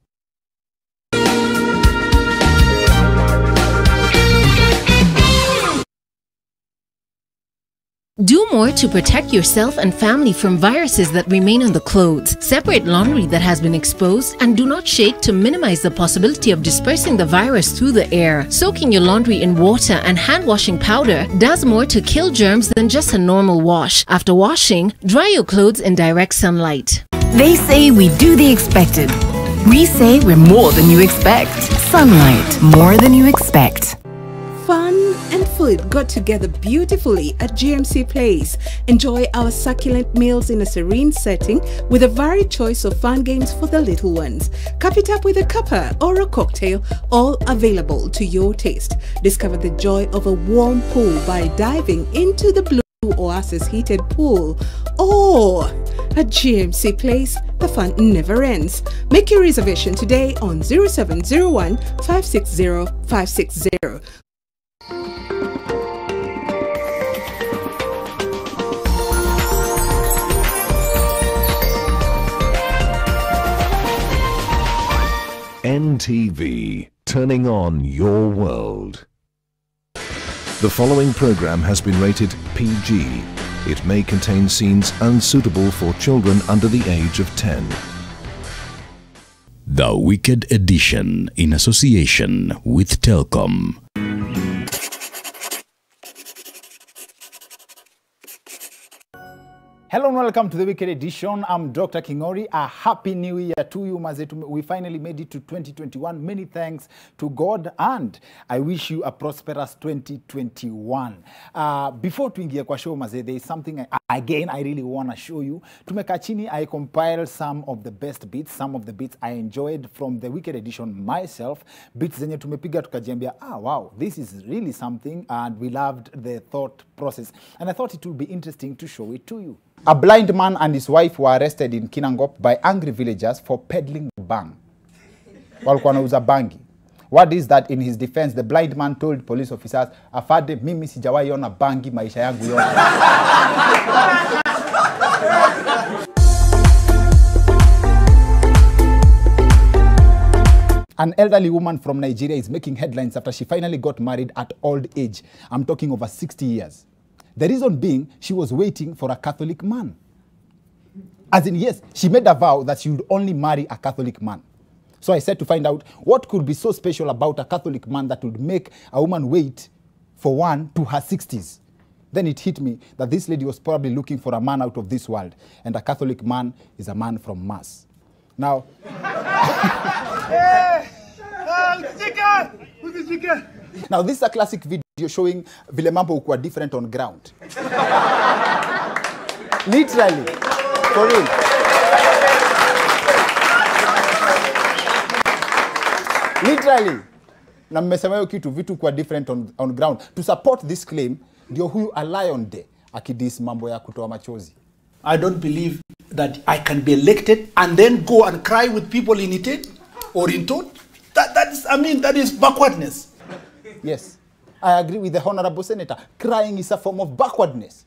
Do more to protect yourself and family from viruses that remain on the clothes. Separate laundry that has been exposed and do not shake to minimize the possibility of dispersing the virus through the air. Soaking your laundry in water and hand washing powder does more to kill germs than just a normal wash. After washing, dry your clothes in direct sunlight. They say we do the expected. We say we're more than you expect. Sunlight, more than you expect. Fun and food go together beautifully at GMC Place. Enjoy our succulent meals in a serene setting with a varied choice of fun games for the little ones. Cup it up with a cuppa or a cocktail, all available to your taste. Discover the joy of a warm pool by diving into the Blue Oasis heated pool. Or at GMC Place, the fun never ends. Make your reservation today on 0701 560 560. NTV, turning on your world. The following program has been rated PG. It may contain scenes unsuitable for children under the age of 10. The Wicked Edition in association with Telcom. Hello and welcome to the Wicked Edition. I'm Dr. Kingori. A happy new year to you, Mazetu. We finally made it to 2021. Many thanks to God, and I wish you a prosperous 2021. Before tuingie kwa show, Maze, there is something I really want to show you. Tumeka chini, I compiled some of the best beats, some of the beats I enjoyed from the Wicked Edition myself. Beats zenye tumepiga tukajiambia, wow, this is really something, and we loved the thought process. And I thought it would be interesting to show it to you. A blind man and his wife were arrested in Kinangop by angry villagers for peddling bang. Walikuwa wanauza bangi. What is that? In his defense, the blind man told police officers, "Afade, mimi sijawahi ona bangi maisha yangu yote." An elderly woman from Nigeria is making headlines after she finally got married at old age. I'm talking over 60 years. The reason being, she was waiting for a Catholic man. As in, yes, she made a vow that she would only marry a Catholic man. So I said to find out what could be so special about a Catholic man that would make a woman wait for one to her 60s. Then it hit me that this lady was probably looking for a man out of this world, and a Catholic man is a man from Mars. Now, now this is a classic video showing vile mambo ukuwa different on ground. Literally, for real. Literally. Na mmesema hiyo kitu vitu kuwa different on ground. To support this claim, ndio huyu a lion day akidis mambo ya kutoa machozi. I don't believe that I can be elected and then go and cry with people in Iten or in Tot. That is backwardness. Yes, I agree with the Honorable Senator. Crying is a form of backwardness.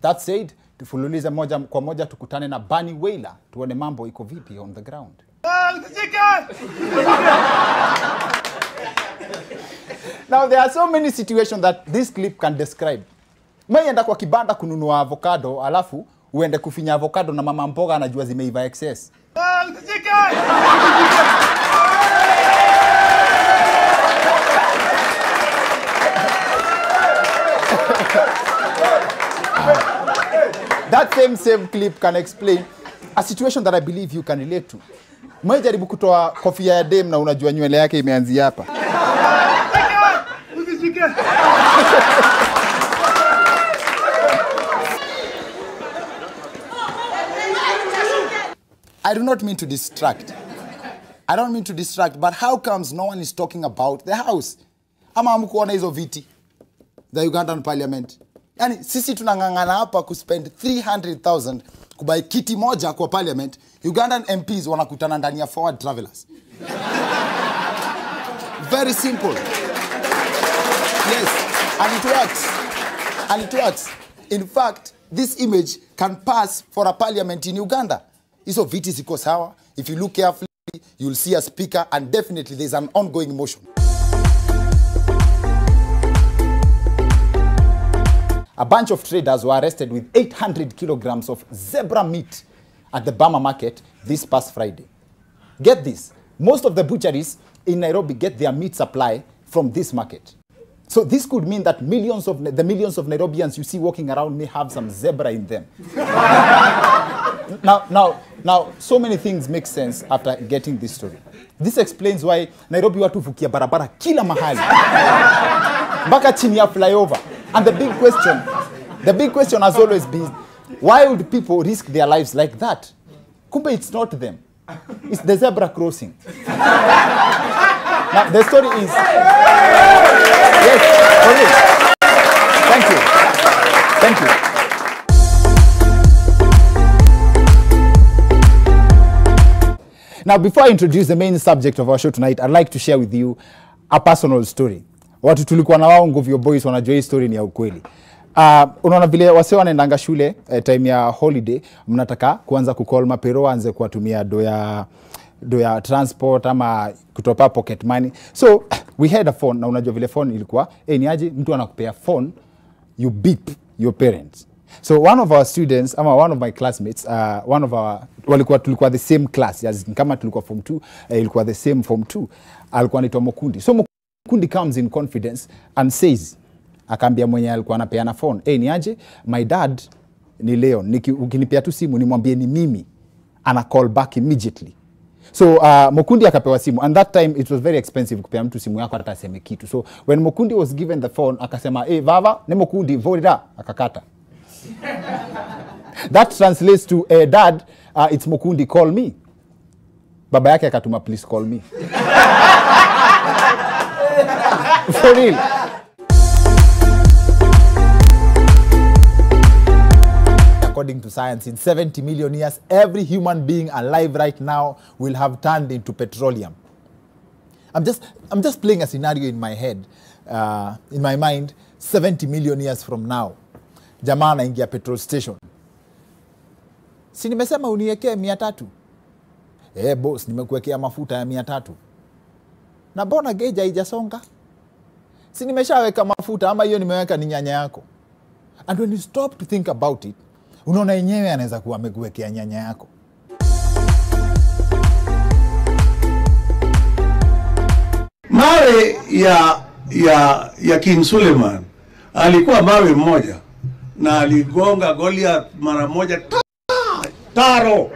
That said, tufululize moja kwa moja tukutane na Bunny Wailer tuone mambo iko vipi on the ground. Now there are so many situations that this clip can describe. Mayenda kwa kibanda kununua avocado, alafu uende kufinya avocado na mama mboga anajua zimeiva excess. That same clip can explain a situation that I believe you can relate to. Mjaribu kutoa kofia ya dem na unajua nywele yake imeanzia hapa. I do not mean to distract. I don't mean to distract, but how comes no one is talking about the house? Ama hamkuona hizo viti? The Ugandan parliament. Yani sisi tunangangana hapa kuspend 300,000 kubai kiti moja kwa parliament. Ugandan MPs wanakutana ndani ya forward travelers. Very simple. Yes, and it works. And it works. In fact, this image can pass for a parliament in Uganda. Hizo viti ziko sawa. If you look carefully, you'll see a speaker, and definitely there's an ongoing motion. A bunch of traders were arrested with 800 kilograms of zebra meat at the Bama market this past Friday. Get this, most of the butcheries in Nairobi get their meat supply from this market. So this could mean that millions of Nairobians you see walking around may have some zebra in them. Now, so many things make sense after getting this story. This explains why Nairobi watu vukia barabara kila mahali. mpaka chini ya flyover. And the big question has always been, why would people risk their lives like that? Kumbe, it's not them. It's the zebra crossing. Now, the story is... Yes, thank you. Thank you. Now, before I introduce the main subject of our show tonight, I'd like to share with you a personal story. Watu tulikuwa na wao Nguvio Boys wanajua hii story ni ya ukweli. Unaona vile wase wanaendanga shule time ya holiday, mnataka kuanza kucall mapero anze kuwatumia do ya transport ama kutopa pocket money. So we had a phone, na unajua vile phone ilikuwa ni aje mtu anakupea phone, you beep your parents. So one of our students, one of my classmates, tulikuwa the same class, kama tulikuwa form 2, ilikuwa the same form 2, alikuwa anaitwa Mokundi. So Mokundi comes in confidence and says, akaambia mwenye alikuwa anapeana phone, ni aje, my dad ni Leon, ukinipea tu simu nimwambie ni mimi, ana call back immediately. So Mokundi akapewa simu, and that time it was very expensive kupea mtu simu yako hata aseme kitu. So when Mokundi was given the phone, akasema, vava, ni Mokundi, vorida, akakata. That translates to, dad, it's Mokundi, call me. Baba yake akatuma, please call me. For real. According to science, in 70 million years, every human being alive right now will have turned into petroleum. I'm just playing a scenario in my head, in my mind, 70 million years from now. Jamaa anaingia petrol station. Si nimesema uniwekee 300? Boss, nimekuwekea mafuta ya 300. Na mbona geja haijasonga? Si nimeshaweka mafuta ama hiyo nimeweka ni nyanya yako? And when you stop to think about it, unaona yenyewe anaweza kuwa amekuwekea nyanya yako. Mawe ya King Suleiman alikuwa mawe mmoja na aligonga Goliath mara moja taro.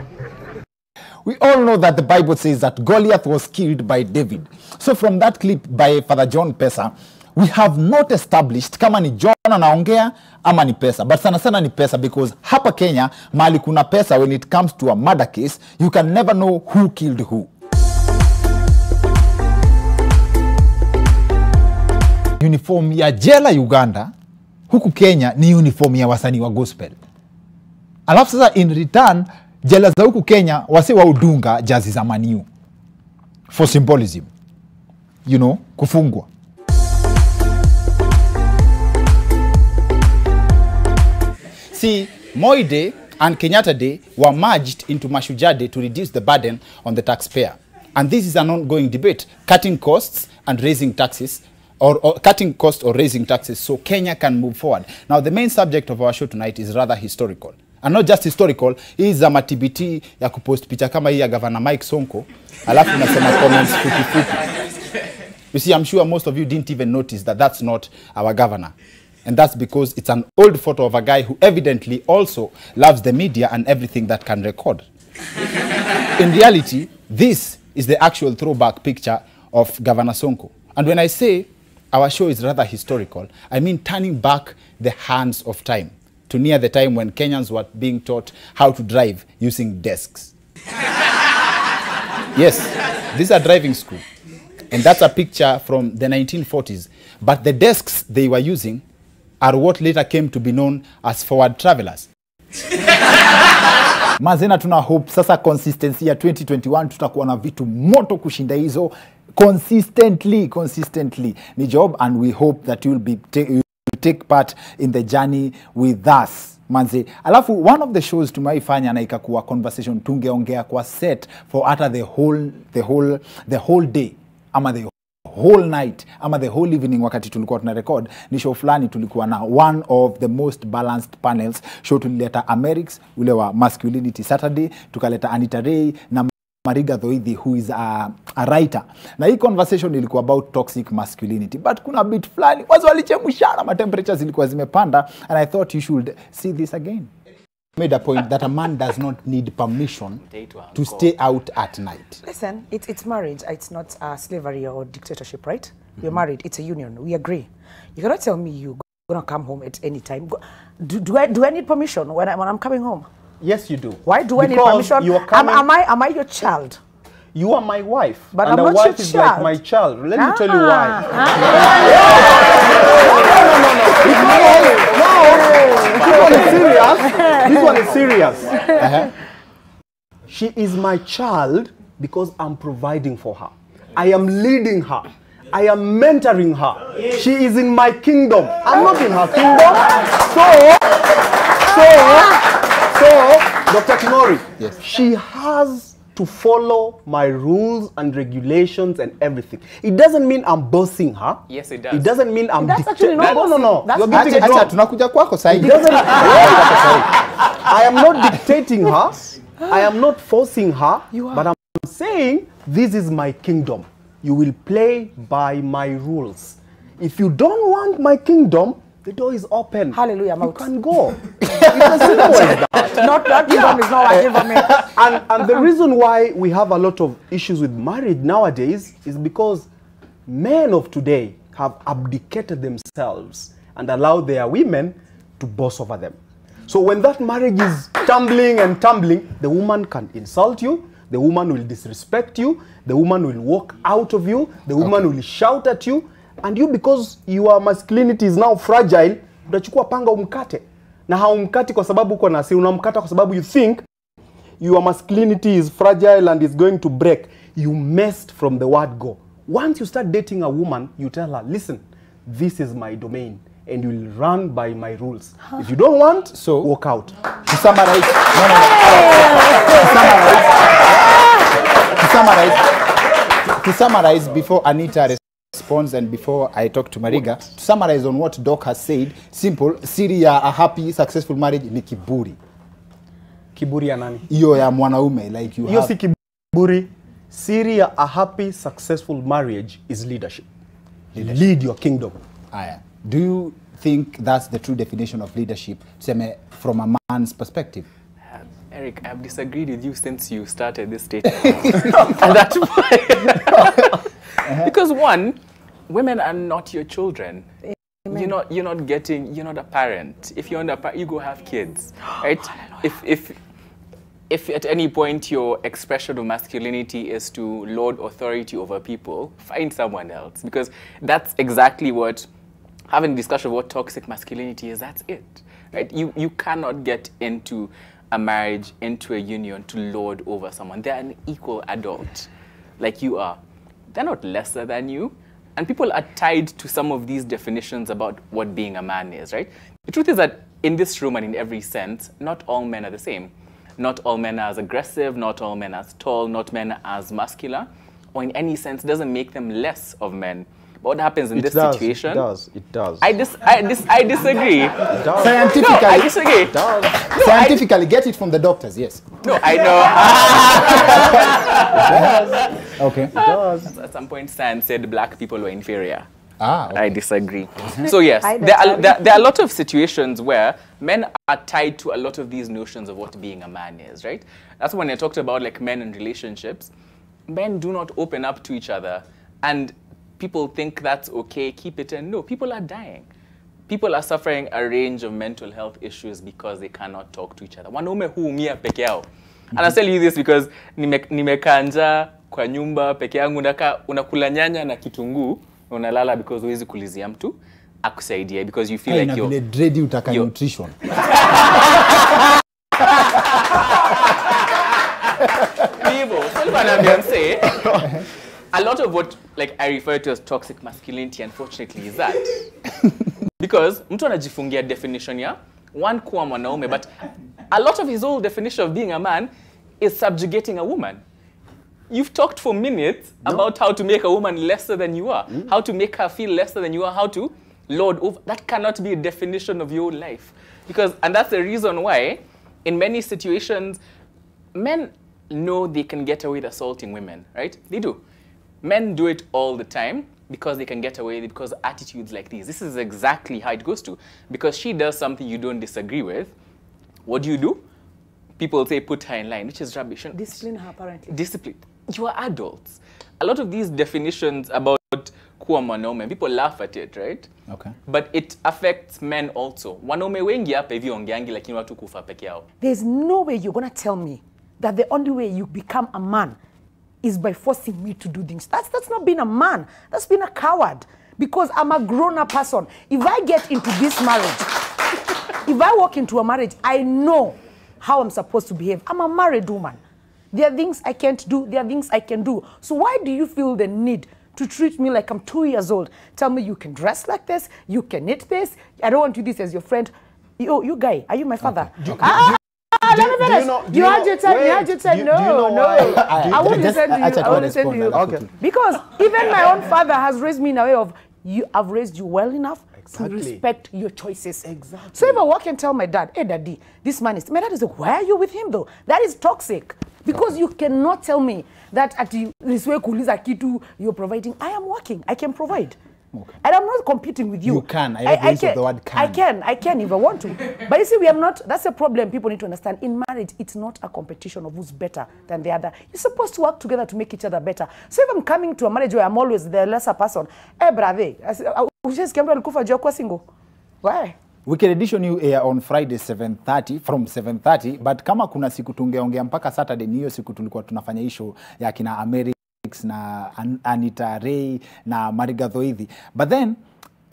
We all know that the Bible says that Goliath was killed by David. So from that clip by Father John Pesa, we have not established kama ni John anaongea ama ni Pesa. But sana sana ni Pesa, because hapa Kenya, mali kuna pesa, when it comes to a murder case, you can never know who killed who. Uniform ya jela Uganda, huku Kenya ni uniform ya wasanii wa gospel. Alafu sasa in return, jela za huku Kenya wasi wa udunga jazi za maniu. For symbolism. You know, kufungwa. See, Moi Day and Kenyatta Day were merged into Mashujaa Day to reduce the burden on the taxpayer. And this is an ongoing debate, cutting costs and raising taxes, or cutting costs or raising taxes so Kenya can move forward. Now, the main subject of our show tonight is rather historical. And not just historical, hii is a matibiti ya kupost picha kama hii ya Governor Mike Sonko, alafu nasema comments fupi. You see, I'm sure most of you didn't even notice that that's not our governor. And that's because it's an old photo of a guy who evidently also loves the media and everything that can record. In reality, this is the actual throwback picture of Governor Sonko. And when I say our show is rather historical, I mean turning back the hands of time to near the time when Kenyans were being taught how to drive using desks. Yes, these are driving school. And that's a picture from the 1940s. But the desks they were using are what later came to be known as forward travelers. Mazena tuna hope sasa consistency ya 2021 tutakuwa na vitu moto kushinda hizo consistently ni job, and we hope that you will take part in the journey with us. Manze, alafu one of the shows tumaifanya na ikakuwa conversation tungeongea kwa set for utter the whole day ama the whole night ama the whole evening wakati tulikuwa tuna record ni show fulani tulikuwa na one of the most balanced panels. Show tulileta Amerix ule wa Masculinity Saturday, tukaleta Anita Ray na Mariga Thoithi who is a writer. Na hii conversation ilikuwa about toxic masculinity, but kuna bit fulani wazo walichemushana, ma temperatures zilikuwa zimepanda, and I thought you should see this again. Made a point that a man does not need permission to stay out at night. Listen, it's marriage. It's not slavery or dictatorship, right? You're married. It's a union. We agree. You cannot tell me you're going to come home at any time. Do I need permission when I'm coming home? Yes, you do. Why do I need permission? You are coming, am I your child? You are my wife. But and I'm a not wife your is child. like my child. Let me tell you why. This one is serious. She is my child because I'm providing for her. I am leading her. I am mentoring her. She is in my kingdom. I'm not in her kingdom. So, Dr. Kinori, yes. She has to follow my rules and regulations and everything. It doesn't mean I'm bossing her. Yes, it does. It doesn't mean I'm That's actually not No. That's You're getting it wrong. I am not dictating her. I am not forcing her. But I'm saying this is my kingdom. You will play by my rules. If you don't want my kingdom, the door is open. Hallelujah. You can go. It's as simple as that. Not that kingdom is not working for me. And the reason why we have a lot of issues with marriage nowadays is because men of today have abdicated themselves and allowed their women to boss over them. So when that marriage is tumbling and tumbling, the woman can insult you, the woman will disrespect you, the woman will walk out of you, the woman will shout at you, and you, because your masculinity is now fragile, utachukua panga umkate. Na haumkati kwa sababu uko na hasira, unamkata kwa sababu you think your masculinity is fragile and is going to break. You messed from the word go. Once you start dating a woman, you tell her, listen, this is my domain and you will run by my rules. If you don't want, so walk out. To summarize, to summarize before Anita responds and before I talk to Mariga, to summarize on what Doc has said, simple, Syria, a happy, successful marriage ni kiburi. Kiburi ya nani? Iyo ya mwanaume, like you have. Iyo si kiburi. Syria, a happy, successful marriage is leadership. Lead your kingdom. Aya. Do you think that's the true definition of leadership, from a man's perspective? Eric, I've disagreed with you since you started this statement. And that's why. Because one, women are not your children. Amen. You're not a parent. If you're not a parent, you go have kids, right? If at any point your expression of masculinity is to lord authority over people, find someone else, because that's exactly what, having a discussion of what toxic masculinity is, that's it, right? You cannot get into a marriage, into a union to lord over someone. They're an equal adult, like you are. They're not lesser than you. And people are tied to some of these definitions about what being a man is, right? The truth is that in this room and in every sense, not all men are the same. Not all men are as aggressive, not all men are as tall, not men are as muscular, or in any sense doesn't make them less of men. But what happens in this situation? It does. I disagree. It does. Scientifically. No, I disagree. It does. No, Scientifically, get it from the doctors, yes. No, I know. It does. Okay. It does. At some point, science said black people were inferior. Okay. I disagree. So yes, there are a lot of situations where men are tied to a lot of these notions of what being a man is, right? That's when I talked about like men and relationships. Men do not open up to each other, and people think that's okay, keep it in. No, people are dying. People are suffering a range of mental health issues because they cannot talk to each other. Wanaume huumia peke yao. And I'll tell you this because nimekanja kwa nyumba peke yangu, unakula nyanya na kitunguu, unalala because huwezi kulizia mtu akusaidia, because you feel like you're dread utaka nutrition. A lot of what I refer to as toxic masculinity, unfortunately, is that because mtu anajifungia definition ya one kuwa mwanaume, but a lot of his whole definition of being a man is subjugating a woman. You've talked for minutes about how to make a woman lesser than you are, how to make her feel lesser than you are, how to lord over. That cannot be a definition of your life. And that's the reason why, in many situations, men know they can get away with assaulting women, right? They do. Men do it all the time because they can get away with it because of attitudes like these. This is exactly how it goes to. Because she does something you don't disagree with, what do? People say put her in line, which is rubbish. Discipline her, apparently. Discipline. You are adults. A lot of these definitions about kuwa mwanaume. People laugh at it, right? Okay. But it affects men also. Wanaume wengi hapa hivi ongeangi lakini watu kufa peke yao. There's no way you're going to tell me that the only way you become a man is by forcing me to do things. That's not being a man. That's being a coward. Because I'm a grown-up person. If I get into this marriage, if I walk into a marriage, I know how I'm supposed to behave. I'm a married woman. There are things I can't do. There are things I can do. So why do you feel the need to treat me like I'm 2 years old? Tell me you can dress like this. You can eat this. I don't want you this as your friend. You guy, are you my father? Okay. Let me finish. You had your time. No. I won't listen to you. I won't listen to you. Okay. Because even my own father has raised me in a way of, I've raised you well enough to respect your choices. Exactly. So if I walk and tell my dad, hey daddy, this man is, my dad is like, why are you with him though? That is toxic. Because you cannot tell me that at this way kuuliza kitu you're providing. I am working. I can provide. Okay. And I'm not competing with you. You can. I love the use of the word can. I can if I want to. But you see, we are not, that's a problem people need to understand. In marriage, it's not a competition of who's better than the other. You're supposed to work together to make each other better. So if I'm coming to a marriage where I'm always the lesser person, hey brother, why? Weekend edition you air on Friday 7:30 from 7:30, but kama kuna siku tungeongea mpaka Saturday, niyo siku tulikuwa tunafanya issue ya kina America na Anita Ray na Marigathoithi. But then,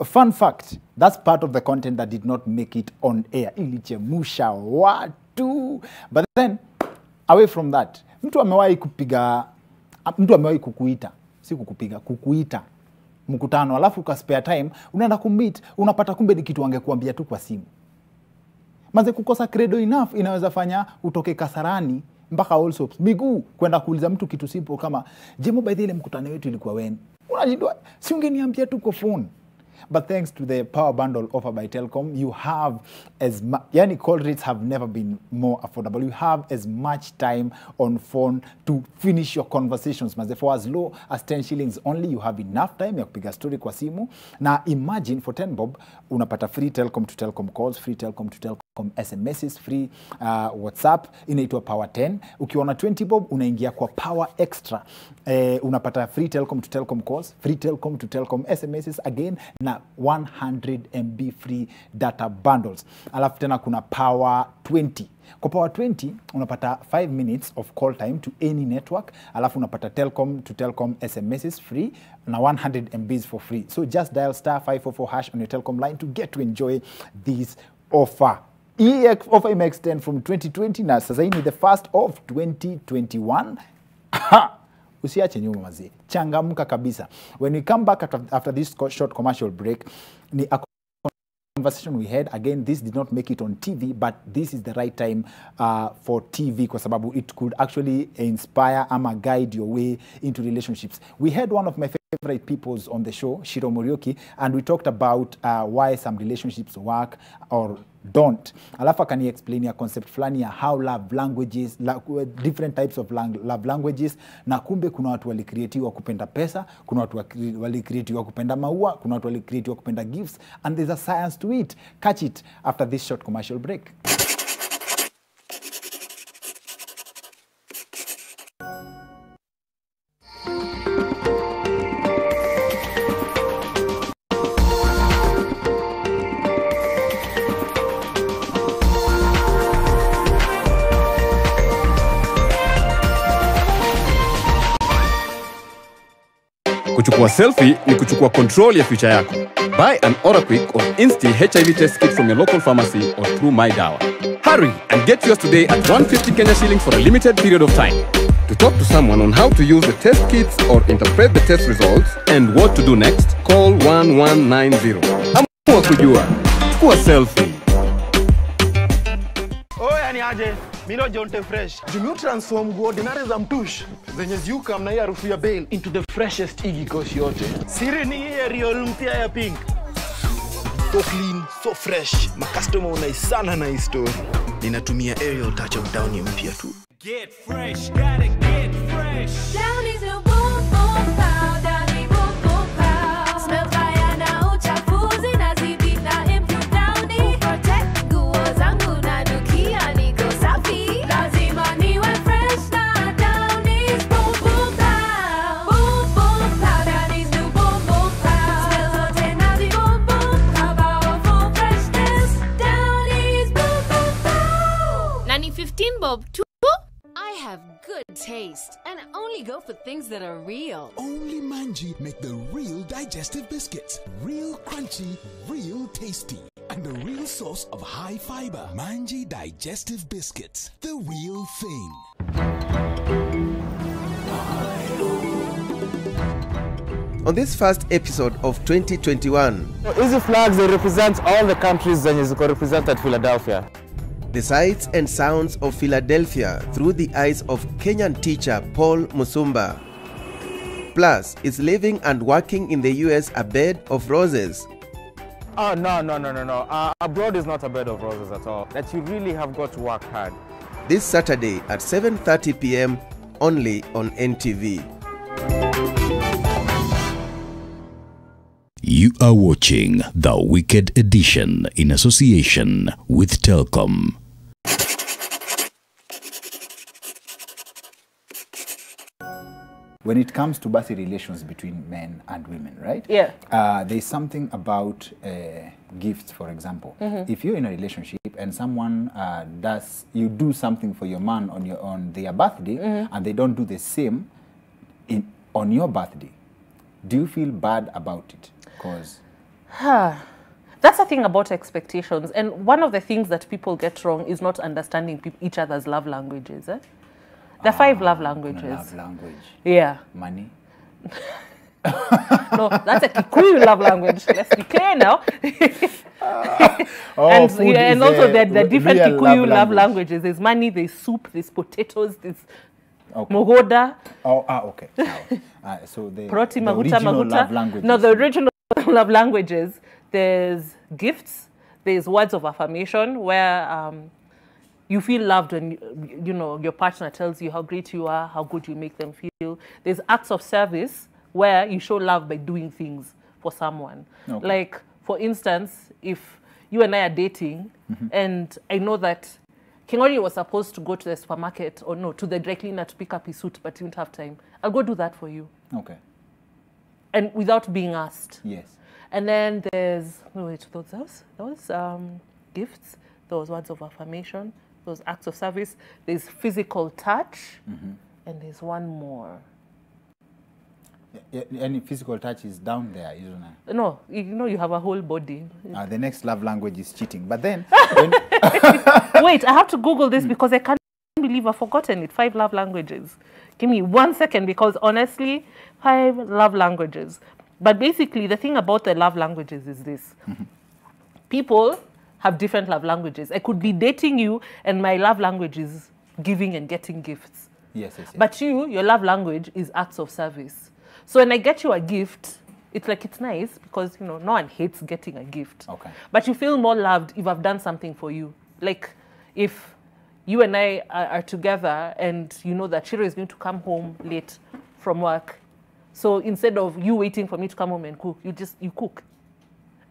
fun fact, that's part of the content that did not make it on air. Ilichemusha watu. But then, away from that, mtu amewahi kukuita, si kukupiga, kukuita mkutano, alafu ukaspare time, unaenda kummeet, unapata kumbe ni kitu angekuambia tu kwa simu. Manze kukosa credo enough inaweza fanya utoke Kasarani mpaka also miguu kwenda kuuliza mtu kitu simple kama jemo by the ile mkutano wetu ilikuwa when. Unajidwa si ungeniambia tu kwa phone. But thanks to the power bundle offered by Telkom, you have yani call rates have never been more affordable. You have as much time on phone to finish your conversations. For as low as 10 shillings only, you have enough time ya kupiga story kwa simu. Na imagine for 10 bob, unapata free Telkom to Telkom calls, free Telkom to Telkom SMSs, free WhatsApp, inaitwa Power 10. Ukiona 20 bob, unaingia kwa Power Extra. Unapata free Telkom to Telkom calls, free Telkom to Telkom SMSs again, na 100 MB free data bundles. Alafu tena kuna Power 20. Kwa Power 20, unapata 5 minutes of call time to any network. Alafu unapata Telkom to Telkom SMSs free na 100 MBs for free. So just dial *544# on your Telkom line to get to enjoy this offer. Offer may extend from 2020 na sasa hii ni the first of 2021. Usiache nyuma mazee. Changamka kabisa. When we come back after this short commercial break, ni a conversation we had. Again, this did not make it on TV, but this is the right time for TV kwa sababu it could actually inspire ama guide your way into relationships. We had one of my favorite peoples on the show, Shiro Morioki, and we talked about why some relationships work or don't. Alafu akani explain ya concept fulani ya how love languages, different types of love languages, na kumbe kuna watu walikreatiwa kupenda pesa, kuna watu walikreatiwa kupenda maua, kuna watu walikreatiwa kupenda gifts, and there's a science to it. Catch it after this short commercial break. Kuchukua selfie ni kuchukua control ya future yako. Buy an Oraquick or Insti HIV test kit from your local pharmacy or through My Dawa. Hurry and get yours today at 150 Kenya shillings for a limited period of time. To talk to someone on how to use the test kits or interpret the test results and what to do next, call 1190. Amua kujua. Chukua selfie. Oya ni aje, mino Jonte Fresh. Jumio transform ordinary za mtush zenye ziuka mna hii harufu ya bail into the freshest igi koshi yote. Siri ni hii Ariel mpya ya pink. So clean, so fresh. Ma customer unaisana na hii story. Ninatumia Ariel touch of down mpya tu. Get fresh, gotta get fresh. Down is a boom boom pow, down is boom boom pow. Smell fire na uchafuzi na zidi na improve downy. Protect nguo zangu na nukia niko safi. Lazima niwe fresh na down is boom boom pow. Boom boom pow, down is new boom boom pow. good taste. And only go for things that are real. Only Manji make the real digestive biscuits. Real crunchy, real tasty. And the real source of high fiber. Manji digestive biscuits. The real thing. On this first episode of 2021, Easy flags, they represent all the countries that is represented Philadelphia. The sights and sounds of Philadelphia through the eyes of Kenyan teacher Paul Musumba. Plus, is living and working in the US a bed of roses? Oh, no. Abroad is not a bed of roses at all. That you really have got to work hard. This Saturday at 7:30 p.m. only on NTV. You are watching The Wicked Edition in association with Telkom. When it comes to birthday relations between men and women, right? Yeah. There's something about gifts, for example. If you're in a relationship and someone you do something for your man on their birthday, and they don't do the same on your birthday, do you feel bad about it? Because that's the thing about expectations. And one of the things that people get wrong is not understanding each other's love languages. There are 5 love languages. Love language. Yeah. Money. No, that's a Kikuyu love language. Let's be clear now. And also the different Kikuyu love languages. There's money, there's soup, there's potatoes, there's mogoda. Okay. So the Proti, maguta, original maguta. love languages. No, the original love languages. There's gifts. There's words of affirmation where you feel loved when your partner tells you how great you are, how good you make them feel. There's acts of service where you show love by doing things for someone. Okay. Like, for instance, if you and I are dating, and I know that Kingori was supposed to go to the supermarket, or no, to the dry cleaner to pick up his suit, but he didn't have time, I'll go do that for you. Okay. And without being asked. Yes. And then there's, those gifts, those words of affirmation, those acts of service. There's physical touch, and there's one more. Any physical touch is down there, isn't it? No, you have a whole body. The next love language is cheating. But then... Wait, I have to Google this because I can't believe I've forgotten it. 5 love languages. Give me 1 second, because honestly, 5 love languages. But basically, the thing about the love languages is this. People have different love languages. I could be dating you, and my love language is giving and getting gifts. Yes. But your love language is acts of service. So when I get you a gift, it's like, it's nice because, no one hates getting a gift. Okay. But you feel more loved if I've done something for you. Like, if you and I are together and you know that Shiro is going to come home late from work. So instead of you waiting for me to come home and cook, you cook.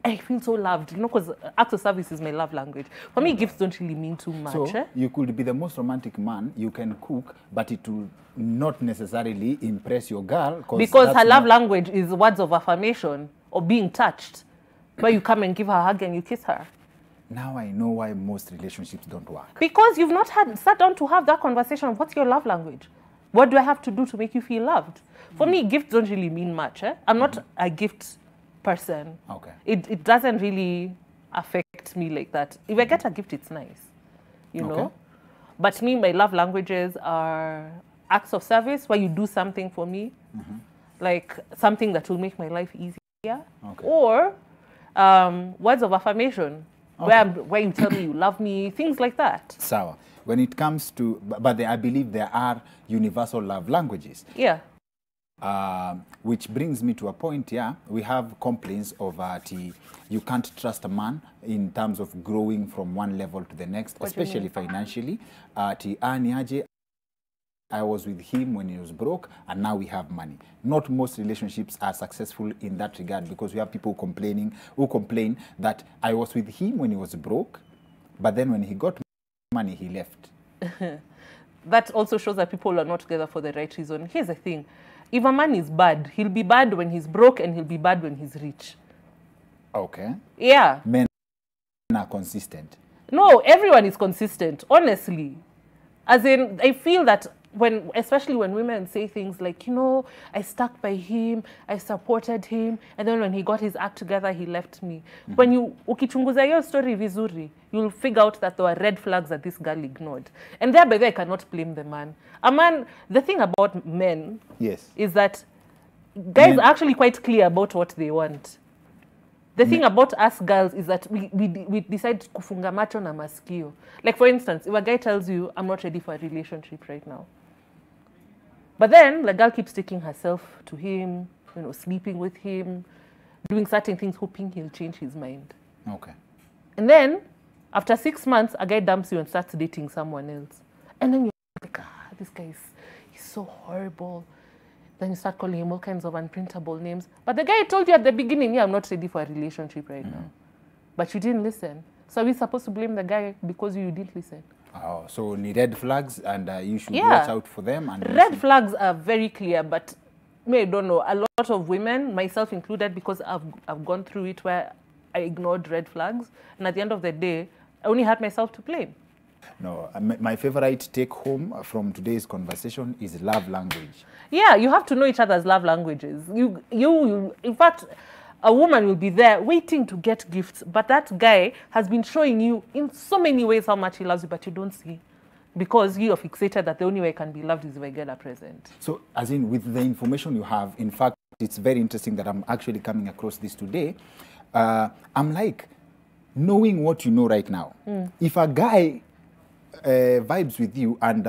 I feel so loved, because acts of service is my love language. For me, gifts don't really mean too much. So you could be the most romantic man, you can cook, but it will not necessarily impress your girl. Because her love language is words of affirmation or being touched, where you come and give her a hug and you kiss her. Now I know why most relationships don't work. Because you've not sat down to have that conversation of what's your love language? What do I have to do to make you feel loved? For me, gifts don't really mean much. I'm not a gift person. Okay. It doesn't really affect me like that. If I get a gift, it's nice, know. But me, my love languages are acts of service, where you do something for me, like something that will make my life easier, or words of affirmation, where you tell me you love me, things like that. Sawa. When it comes to, but I believe there are universal love languages. Yeah. Which brings me to a point, we have complaints of you can't trust a man in terms of growing from one level to the next, especially financially. I was with him when he was broke, and now we have money. Not most relationships are successful in that regard, because we have people who complain that I was with him when he was broke, but then when he got money, he left. That also shows that people are not together for the right reason. Here's the thing. If a man is bad, he'll be bad when he's broke, and he'll be bad when he's rich. Okay. Yeah. Men are consistent. No, everyone is consistent, honestly. As in, I feel that especially when women say things like, you know, I stuck by him, I supported him, and then when he got his act together, he left me. When you ukichunguza your story vizuri, you'll figure out that there were red flags that this girl ignored. And thereby I cannot blame the man. A man, the thing about men is that guys are actually quite clear about what they want. The thing about us girls is that we decide kufunga macho na masikio. Like for instance, if a guy tells you, I'm not ready for a relationship right now. But then the girl keeps taking herself to him, you know, sleeping with him, doing certain things, hoping he'll change his mind. Okay. And then after 6 months, a guy dumps you and starts dating someone else. And then you're like, this guy he's so horrible. Then you start calling him all kinds of unprintable names. But the guy told you at the beginning, yeah, I'm not ready for a relationship right now. But you didn't listen. So are we supposed to blame the guy because you didn't listen? Oh, so need red flags and you should watch out for them. And red flags are very clear, but I don't know. A lot of women, myself included, because I've gone through it where I ignored red flags. And at the end of the day, I only had myself to blame. No, my favorite take home from today's conversation is love language. Yeah, you have to know each other's love languages. In fact, a woman will be there waiting to get gifts, but that guy has been showing you in so many ways how much he loves you, but you don't see. Because you are fixated that the only way I can be loved is if I get a present. So, as in, with the information you have, in fact, it's very interesting that I'm actually coming across this today. I'm like, knowing what you know right now, if a guy vibes with you and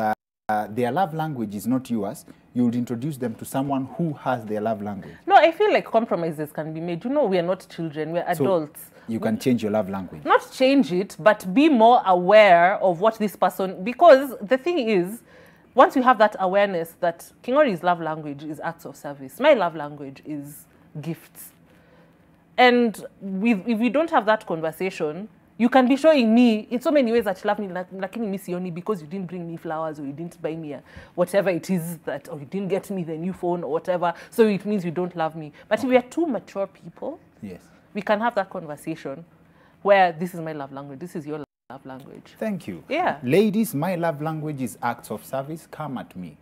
their love language is not yours, you would introduce them to someone who has their love language. No, I feel like compromises can be made. You know, we are not children, we're adults. You can change your love language. Not change it, but be more aware of what this person... Because the thing is, once you have that awareness that Kingori's love language is acts of service, my love language is gifts. And if we don't have that conversation, you can be showing me in so many ways that you love me, like me only because you didn't bring me flowers or you didn't buy me whatever it is that, or you didn't get me the new phone or whatever, so it means you don't love me. But if we are two mature people, we can have that conversation where this is my love language, this is your love language. Thank you. Yeah. Ladies, my love language is acts of service. Come at me.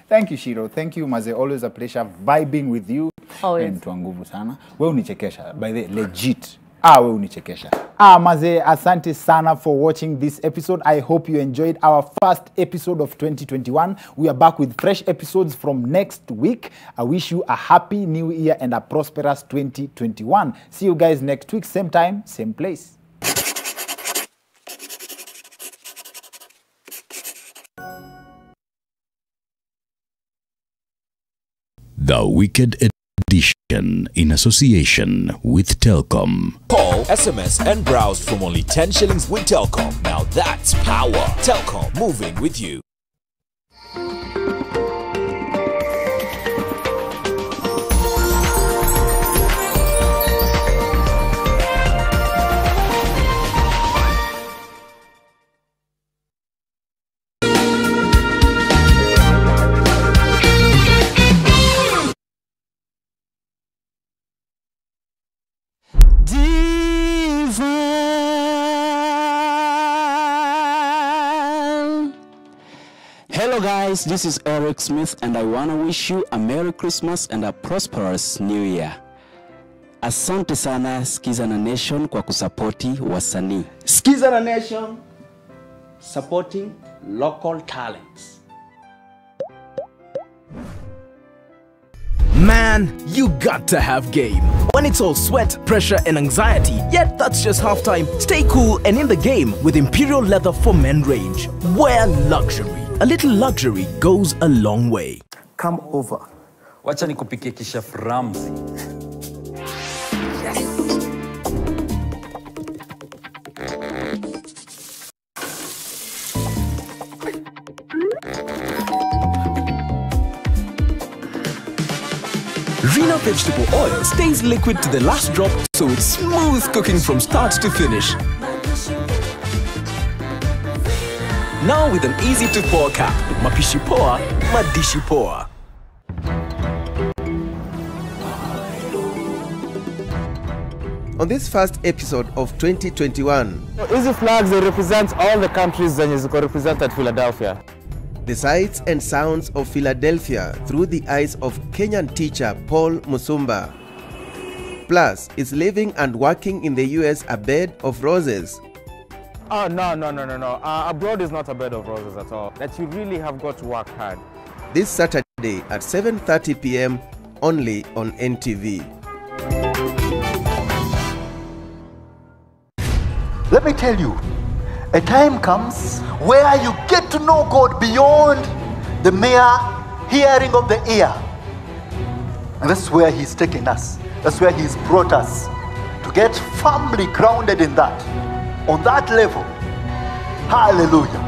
Thank you, Shiro. Thank you, Maze. Always a pleasure vibing with you. Always. And nguvu sana. Wewe unichekesha. By the legit. Wewe unichekesha. Maze, asante sana for watching this episode. I hope you enjoyed our first episode of 2021. We are back with fresh episodes from next week. I wish you a happy new year and a prosperous 2021. See you guys next week, same time, same place. The Wicked Edition in association with Telkom. Call, SMS and browse from only 10 shillings with Telkom. Now that's power. Telkom, moving with you. Hello guys, this is Eric Smith and I want to wish you a Merry Christmas and a prosperous New Year. Asante sana Skiza na Nation kwa kusapoti wasanii. Skiza na Nation, supporting local talents. Man, you got to have game. When it's all sweat, pressure and anxiety, yet that's just halftime. Stay cool and in the game with Imperial Leather for Men range. Wear luxury. A little luxury goes a long way. Come over. Wacha nikupikie kishef Ramsey. Rena vegetable oil stays liquid to the last drop, so it's smooth cooking from start to finish. Now with an easy to pour cap. Mapishi poa, madishi poa. On this first episode of 2021, Hizi flags they represent all the countries zenye ziko represented Philadelphia. the sights and sounds of Philadelphia through the eyes of Kenyan teacher Paul Musumba. Plus, is living and working in the US a bed of roses? Oh, no. Abroad is not a bed of roses at all. That you really have got to work hard. This Saturday at 7:30 p.m. only on NTV. Let me tell you, a time comes where you get to know God beyond the mere hearing of the ear. And that's where He's taken us. That's where He's brought us to get firmly grounded in that, on that level. Hallelujah.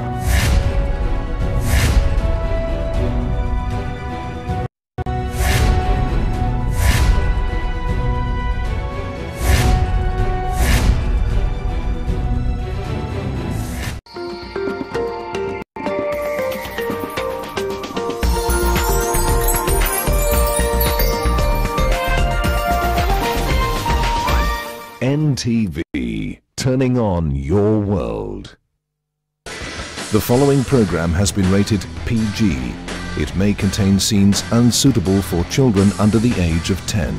NTV, turning on your world. The following program has been rated PG. It may contain scenes unsuitable for children under the age of 10.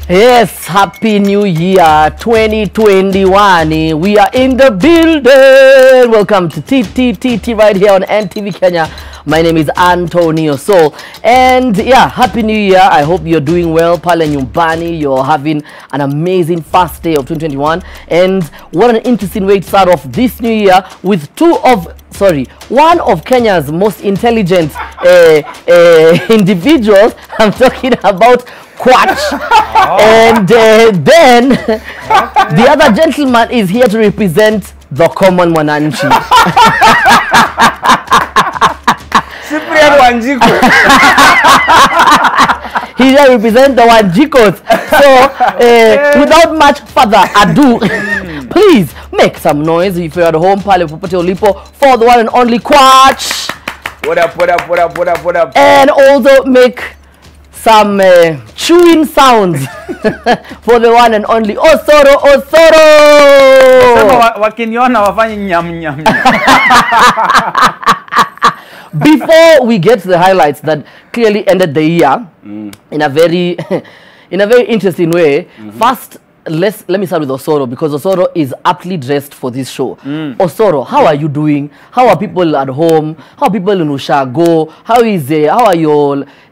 Yes, Happy New Year 2021. We are in the building. Welcome to TTTT right here on NTV Kenya. My name is Antonio Sol. And yeah, Happy New Year. I hope you're doing well. Pale nyumbani, you're having an amazing first day of 2021. And what an interesting way to start off this new year with one of Kenya's most intelligent individuals. I'm talking about Quach. And then the other gentleman is here to represent the common mwananchi. He here represent the Wanjikos. So without much further ado, please make some noise if you're at home, pale popote ulipo, for the one and only Quach. What up? And also make some chewing sounds for the one and only Osoro. Wakiniona wafanye nyam. Before we get to the highlights that clearly ended the year in a very interesting way, first let me start with Osoro, because Osoro is aptly dressed for this show. Osoro, how are you doing? How are people at home? How are people in Ushago? How are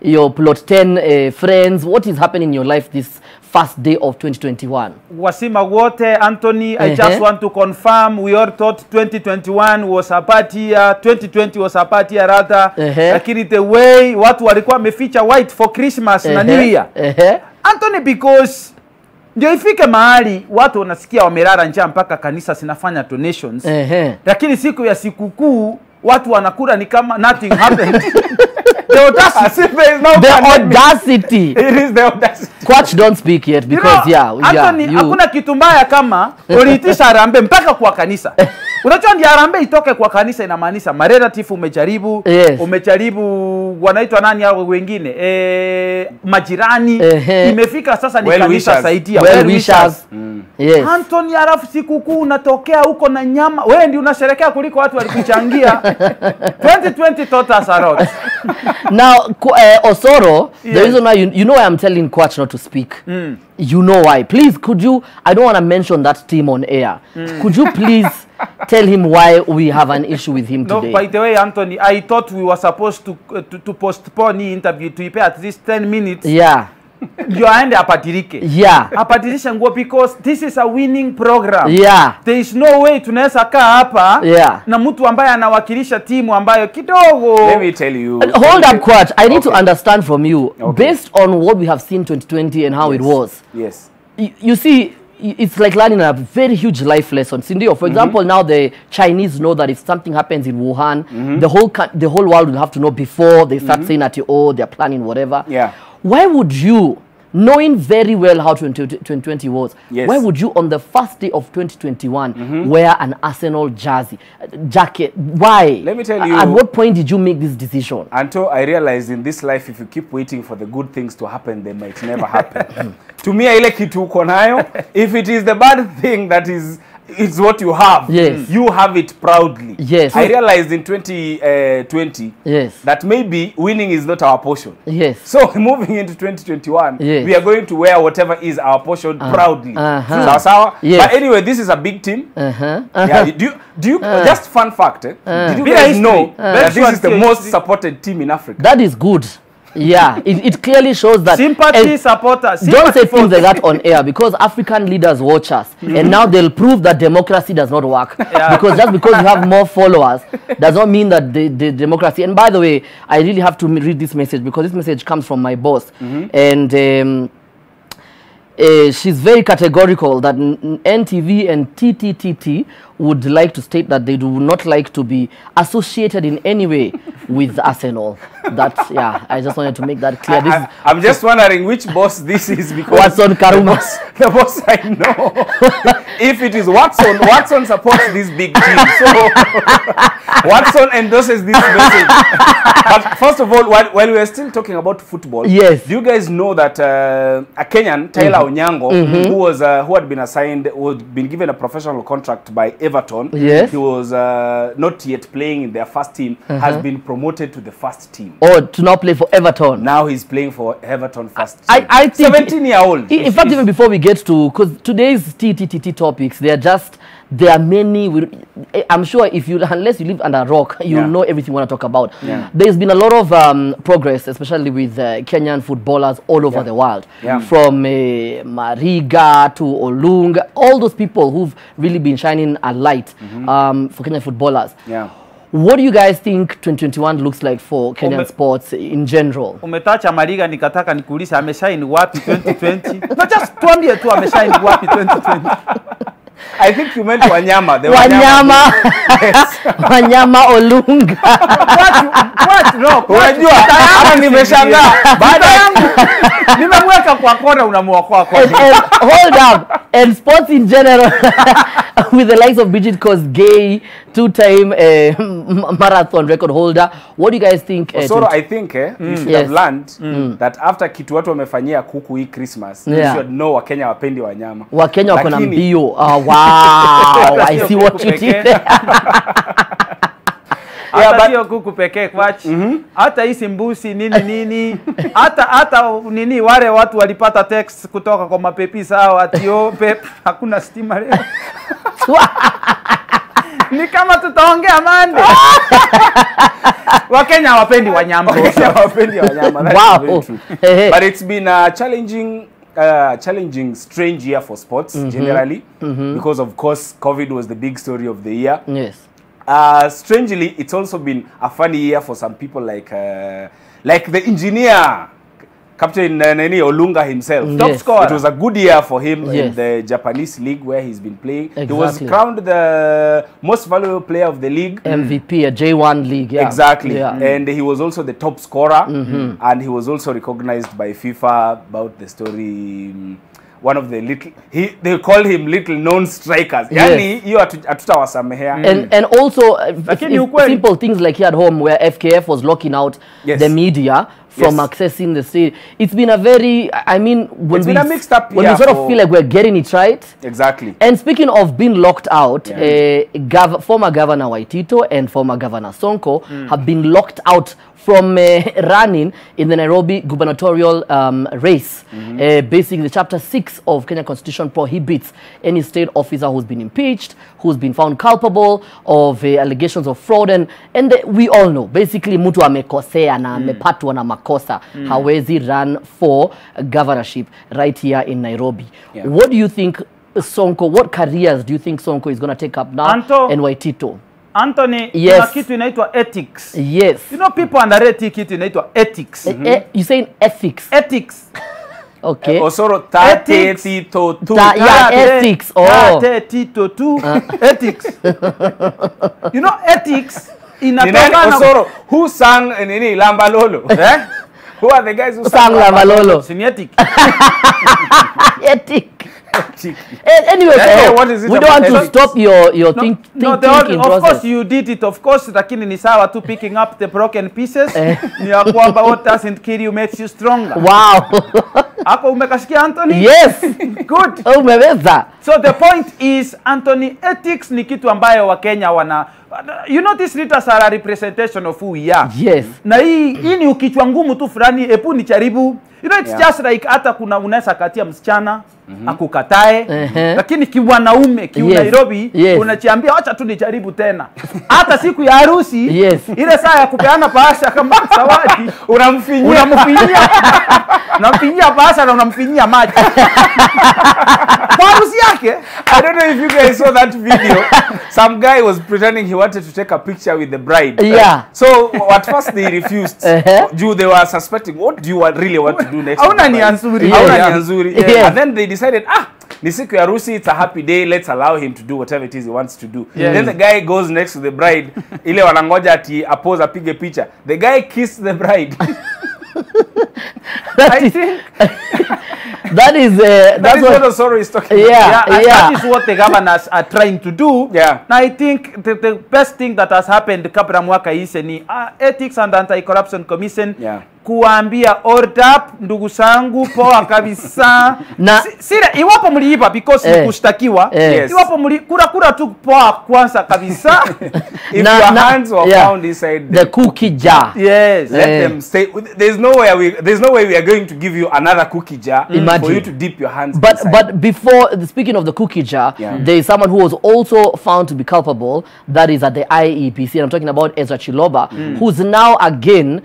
your plot 10 friends? What is happening in your life this first day of 2021? Wasima wote, Anthony, I just want to confirm, we all thought 2021 was a party year, 2020 was a party year rather. Lakini the way watu walikuwa meficha white for Christmas na New Year. Anthony, because ndio ifike mahali watu wanasikia wamelala njaa mpaka kanisa sinafanya donations. Lakini siku ya sikukuu watu wanakula ni kama nothing happened. The audacity. It is the audacity. Quach, don't speak yet because Anthony, hakuna kitu mbaya kama uliitisha harambee mpaka kwa kanisa. Unajua ndio harambee itoke kwa kanisa inamaanisha marelative umejaribu, umejaribu wanaitwa nani hao wengine? Majirani. Imefika sasa ni kanisa saidia. Well wishers. Yes. Anthony, alafu sikukuu unatokea huko na nyama. Wewe ndio unasherehekea kuliko watu walikuchangia. 2020 taught us a lot. Now, Osoro, the reason why you know why I'm telling Quach not to speak. You know why. Please, could you, I don't want to mention that team on air. Could you please tell him why we have an issue with him today? No, by the way, Anthony, I thought we were supposed to postpone the interview to prepare at least 10 minutes. Yeah. You aende apatirike. Yeah. Apatirisha nguo because this is a winning program. Yeah. There is no way tunaweza kaa hapa na mtu ambaye anawakilisha timu ambayo kidogo. Let me tell you. Hold up, Quach. I need to understand from you, based on what we have seen 2020 and how it was. Yes. You see, it's like learning a very huge life lesson. Sindio, for example, now the Chinese know that if something happens in Wuhan, the whole world will have to know before they start saying that they're planning whatever. Yeah. Why would you knowing very well how 2020 was, Yes. why would you on the first day of 2021 wear an Arsenal jacket? Why? Let me tell you. At what point did you make this decision? Until I realized in this life, if you keep waiting for the good things to happen, they might never happen. To me, ile kitu uko nayo, if it is the bad thing that is it's what you have, yes, you have it proudly. Yes. I realized in 2020 yes, that maybe winning is not our portion. Yes. So moving into 2021, yes, we are going to wear whatever is our portion proudly. Sawa sawa? Yes. But anyway, this is a big team. Yeah, do you just fun fact, did you Bit guys history. know that this is the most history. supported team in Africa? That is good. Yeah, it clearly shows that sympathy supporters. Don't say things like that on air, because African leaders watch us and now they'll prove that democracy does not work. Because just because you have more followers does not mean that the democracy. And by the way, I really have to read this message because this message comes from my boss, and she's very categorical that NTV and TTTT would like to state that they do not like to be associated in any way with Arsenal. That, yeah, I just wanted to make that clear. I'm just wondering which boss this is, because Watson Karuma. The boss I know. If it is Watson, Watson supports this big team. So Watson endorses this message. But first of all, while we are still talking about football, yes, do you guys know that a Kenyan, Tyler Onyango, who had been assigned, who had been given a professional contract by Everton, yes, he was not yet playing in their first team, has been promoted to the first team. Oh, to now play for Everton. Now he's playing for Everton first team. I think 17-year-old. In fact, even before we get to, because today's TTTT topics, there are many. I'm sure if you, unless you live under a rock, you'll know everything we want to talk about. There's been a lot of progress, especially with Kenyan footballers all over the world. From Mariga to Olunga, all those people who've really been shining a light for Kenyan footballers. What do you guys think 2021 looks like for Kenyan sports in general? Umetacha Mariga, nikataka nikuulize ameshine wapi 2020? No, just tuambie tu ameshine wapi 2020. I think you meant Wanyama. The Wanyama. Yes. Wanyama Olunga. What? No. Unajua hata nimeshangaa. Baada nimemweka kwa kona unamuokoa kwa. Hold up. And sports in general with the likes of Bridget Kosgei, two-time marathon record holder. What do you guys think? So I think you should have learned that after kitu watu wamefanyia kuku hii Christmas, you should know Wakenya wapendi wanyama. Wakenya wako na mbio. Wow, I see what you did there. Hata sio kuku pekee kwachi. Hata hii simbusi nini. Hata nini wale watu walipata text kutoka kwa mapepi sawa atio pep hakuna stima leo. Ni kama tutaongea mande. Wakenya hawapendi wanyama. Hawapendi wanyama. Wow. But it's been a challenging, strange year for sports generally, because of course COVID was the big story of the year. Yes. Strangely, it's also been a funny year for some people, like the engineer, Captain Olunga himself. Top scorer. It was a good year for him in the Japanese league where he's been playing. Exactly. He was crowned the most valuable player of the league. MVP, a J1 league. Yeah. Exactly. Yeah. And he was also the top scorer. And he was also recognized by FIFA about the story. One of the they call him little known strikers. Yani, hiyo hatutawasamehea. And also simple things like here at home where FKF was locking out the media from accessing the state. It's been a very, I mean, when it's been a mixed up when we sort of feel like we're getting it right. Exactly. And speaking of being locked out, former Governor Waitito and former Governor Sonko have been locked out from running in the Nairobi gubernatorial race. Basically, the Chapter 6 of Kenya Constitution prohibits any state officer who's been impeached, who's been found culpable of allegations of fraud, and we all know, basically, mtu amekosea na amepatwa na makosa, hawezi run for governorship right here in Nairobi. What do you think Sonko, what careers do you think Sonko is going to take up now and Waitito? Anthony, kuna kitu inaitwa ethics. Yes. You know, people underrate kitu inaitwa ethics. You saying ethics? Ethics. Okay. Osoro ethics. Ethics. Oh. Ethics. You know, ethics inatokana. Osoro, who sang nini Lamba Lolo? Who are the guys who sang La Malolo? Synetic. Ethic. Anyway, what is it we don't want to ethics? stop your thinking Of process. course you did it, of course, lakini ni sawa tu picking up the broken pieces. Ni ya kwamba what doesn't kill you makes you stronger. Wow. Hapo umekasikia Anthony? Yes. Good. Umeweza. So the point is, Anthony, ethics ni kitu ambayo Wakenya wana, you know, these leaders are a representation of who we are. Yes. Na hii ni ukichwa ngumu tu fulani, epu ni jaribu. You know, it's just like hata kuna unaweza katia msichana akukatae, lakini kiwanaume Nairobi unachiambia acha tu nijaribu tena. Hata siku ya harusi ile saa ya kupeana bahasha kama zawadi unamfinyia bahasha na unamfinyia maji. Kwa harusi yake. I don't know if you guys saw that video. Some guy was pretending he wanted to take a picture with the bride. Yeah. So at first they refused. They were suspecting, what do you really want to do next? Hauna nia nzuri. And then they decided, ni siku ya harusi, it's a happy day, let's allow him to do whatever it is he wants to do. Then the guy goes next to the bride, ile wanangoja ati apose apige picha. The guy kissed the bride. I think that is what the story is talking about. That is what the governors are trying to do. Now I think the best thing that has happened kabla mwaka hii ni Ethics and Anti-Corruption Commission kuambia order up, ndugu zangu, poa kabisa. Sire iwapo mliiba because ni kushtakiwa, iwapo kura tu poa kwanza kabisa. If your hands were found inside the cookie jar, let them stay. There's no way we are going to give you another cookie jar for you to dip your hands inside. But before, speaking of the cookie jar, there is someone who was also found to be culpable. That is at the IEPC, and I'm talking about Ezra Chiloba, who's now again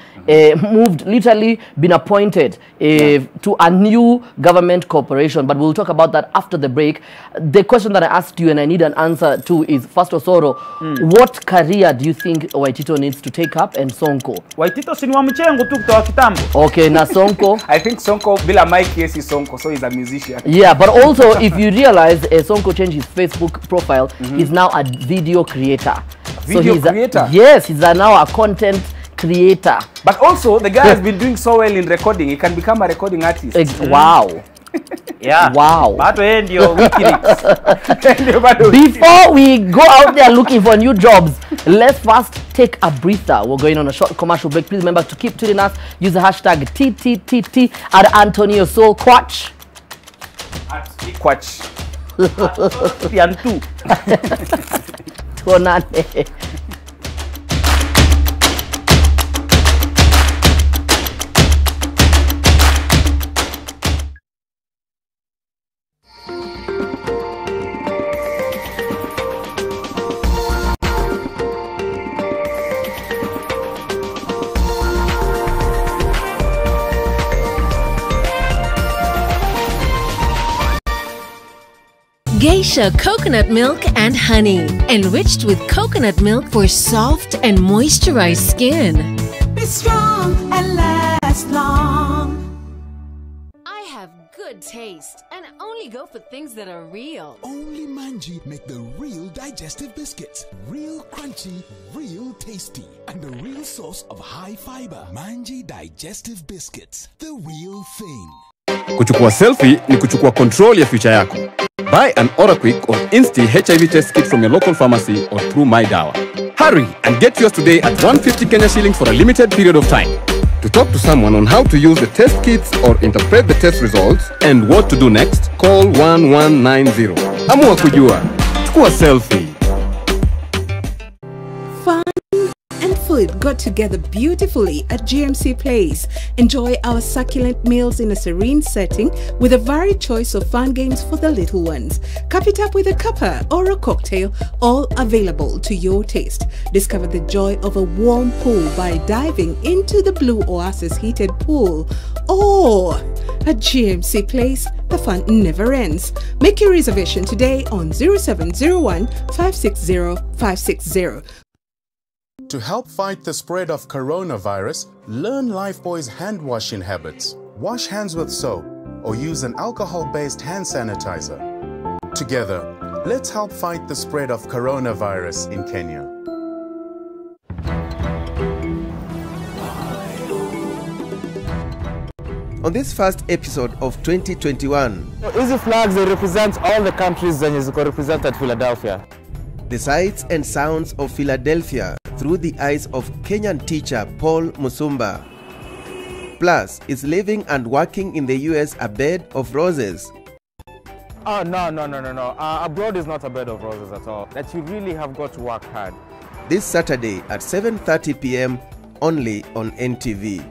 literally been appointed to a new government corporation. But we'll talk about that after the break. The question that I asked you and I need an answer to is, first of all, what career do you think Waitito needs to take up, and Sonko? Waitito si wa mchengo tu kutoka kitambo. Okay, na Sonko? I think Sonko, bila Mike is Sonko, so he's a musician. Yeah, but also if you realize Sonko changed his Facebook profile, he's now a video creator. Creator? Yes, he's now a content creator. But also, the guy has been doing so well in recording. He can become a recording artist. Wow. Wow. Before we go out there looking for new jobs, let's first take a breather. We're going on a short commercial break. Please remember to keep tuning us. Use the hashtag TTTT at Antonio Soul Quatch. At Quatch. Tuonane. Geisha coconut milk and honey, enriched with coconut milk for soft and moisturized skin. Be strong and last long. I have good taste and only go for things that are real. Only Manji make the real digestive biscuits. Real crunchy, real tasty, and the real source of high fiber. Manji digestive biscuits. The real thing. Kuchukua selfie ni kuchukua control ya future yako. Buy an Oraquick or Insti HIV test kit from your local pharmacy or through My Dawa. Hurry and get yours today at 150 Kenya shillings for a limited period of time. To talk to someone on how to use the test kits or interpret the test results and what to do next, call 1190. Amua kujua. Chukua selfie. Food got together beautifully at GMC Place. Enjoy our succulent meals in a serene setting with a varied choice of fun games for the little ones. Cup it up with a cuppa or a cocktail, all available to your taste. Discover the joy of a warm pool by diving into the Blue Oasis heated pool. Or at GMC Place, the fun never ends. Make your reservation today on 0701 560 560. To help fight the spread of coronavirus, learn Lifebuoy's hand washing habits. Wash hands with soap or use an alcohol-based hand sanitizer. Together, let's help fight the spread of coronavirus in Kenya. on this first episode of 2021. Easy flags, they represent all the countries that is represented Philadelphia. The sights and sounds of Philadelphia through the eyes of Kenyan teacher Paul Musumba. Plus, is living and working in the US a bed of roses? Oh, no. Abroad is not a bed of roses at all. That you really have got to work hard. This Saturday at 7:30 p.m. only on NTV.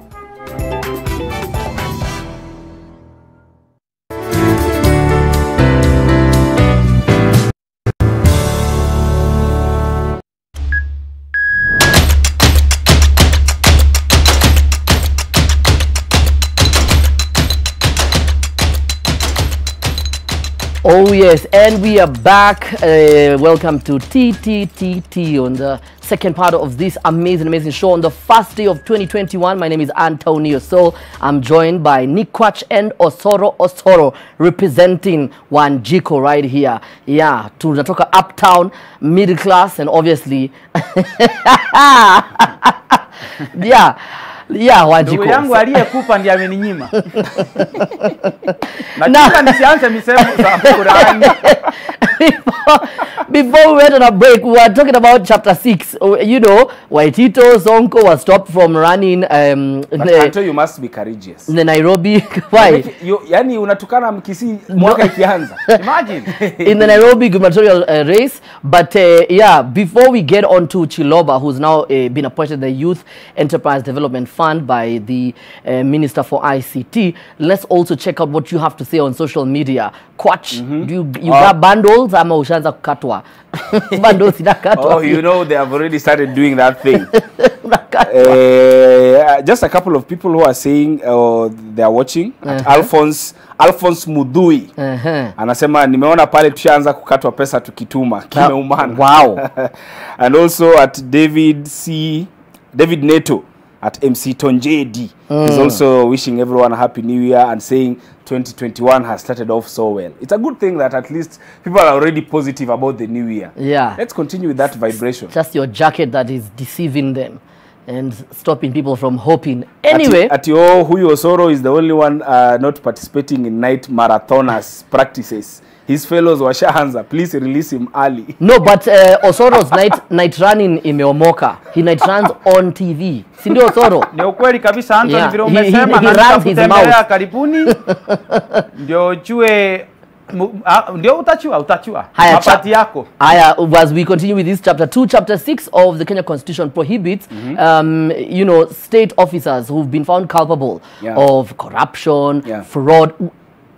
Oh yes, and we are back. Welcome to TTTT on the second part of this amazing show on the first day of 2021. My name is Antonio Sol. I'm joined by Nikwach and Osoro representing Wanjiko right here. Yeah, tunatoka uptown, middle class, and obviously Wanjiko. Ndugu yangu aliyekupa ndiye ameninyima. Na nisianze misemo za Qur'ani. Before we went on a break, we were talking about chapter 6. You know, Waitito Sonko was stopped from running. But you must be courageous. In the Nairobi, why? Yani unatukana mkisi mwaka ikianza. Imagine. In the Nairobi gubernatorial race. But yeah, before we get on to Chiloba, who's now been appointed the Youth Enterprise Development Fund by the Minister for ICT, let's also check out what you have to say on social media. Quatch, do you got bundles? Ama ushaanza kukatwa? Bundles inakatwa. Oh, you know, they have already started doing that thing. Just a couple of people who are saying they are watching. Alphonse Mudui. Anasema nimeona pale tushaanza kukatwa pesa tukituma kimeumana. Wow. And also at David Neto at MC Tonjedi. He's also wishing everyone a happy new year and saying 2021 has started off so well. It's a good thing that at least people are already positive about the new year. Yeah. Let's continue with that vibration. Just your jacket that is deceiving them and stopping people from hoping. Anyway. Huyo Osoro is the only one not participating in night marathoners practices. His fellows washaanza. Please release him early. No, but Osoro's night running imeomoka. He night runs on TV. Si ndio Osoro? Ni ukweli kabisa Anthony, vile umesema na kutembea karibuni. Ndio chue ndio utachua mapati yako. Haya, as we continue with this chapter 2, chapter 6 of the Kenya Constitution prohibits you know, state officers who've been found culpable of corruption, fraud,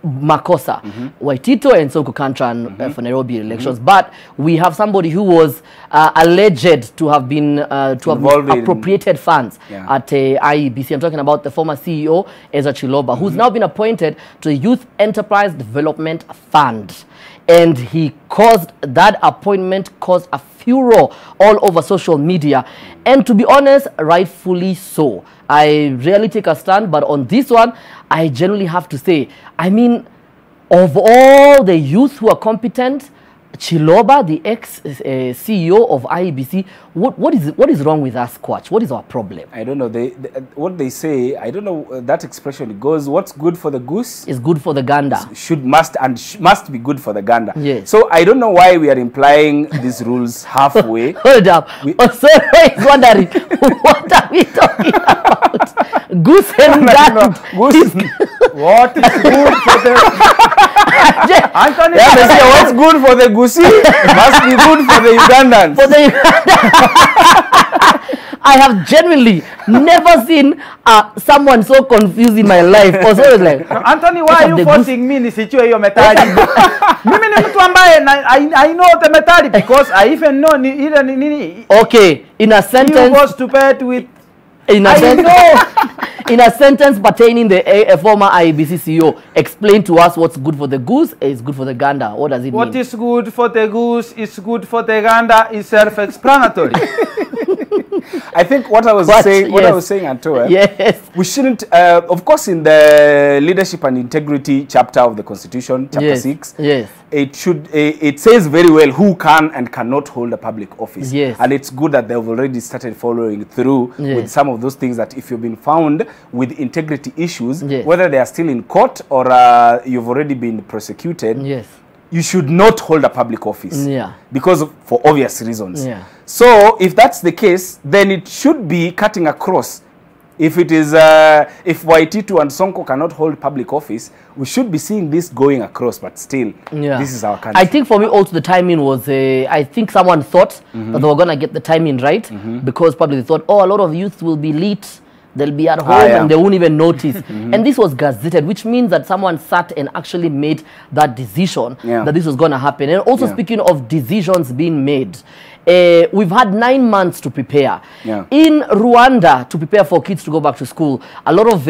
makosa. Waitito and Sonko can't run for Nairobi elections, but we have somebody who was alleged to have been appropriated funds at IEBC. I'm talking about the former CEO Ezra Chiloba, who's now been appointed to the Youth Enterprise Development Fund. And that appointment caused a furor all over social media. And to be honest, rightfully so. I rarely take a stand, but on this one, I generally have to say, I mean, of all the youth who are competent, Chiloba, the ex-CEO of IEBC, what is wrong with us, Quatch? What is our problem? I don't know. What they say, I don't know that expression. It goes, what's good for the goose is good for the gander. Must be good for the gander. Yes. So I don't know why we are implying these rules halfway. Hold up. Osoro is wondering, what are we talking about? Goose and gander. What is good for the... Anthony, what's good for the goosey must be good for the Ugandans. For the I have genuinely never seen someone so confused in my life. Also, like, Anthony, why are you forcing me nisichue hiyo metali? Mimi ni mtu ambaye I know the metali because I even know ile nini. Okay, in a sentence. You was to bed with. In a sentence pertaining the former IEBC CEO, explain to us what's good for the goose is good for the gander. What does it mean? What is good for the goose is good for the gander is self-explanatory. I think what I was saying, Anto, yes, we shouldn't. Of course, in the leadership and integrity chapter of the Constitution, chapter 6, it should. It says very well who can and cannot hold a public office. Yes, and it's good that they've already started following through with some of those things. That if you've been found with integrity issues, whether they are still in court or you've already been prosecuted, you should not hold a public office. Because for obvious reasons. So if that's the case, then it should be cutting across. If it is, if Waititu and Sonko cannot hold public office, we should be seeing this going across. But still, this is our country. I think for me also the timing was, I think someone thought that they were going to get the timing right, because probably they thought, oh, a lot of youth will be lit, they'll be at home and they won't even notice. And this was gazetted, which means that someone sat and actually made that decision that this was going to happen. And also speaking of decisions being made, we've had 9 months to prepare. In Rwanda, to prepare for kids to go back to school, a lot of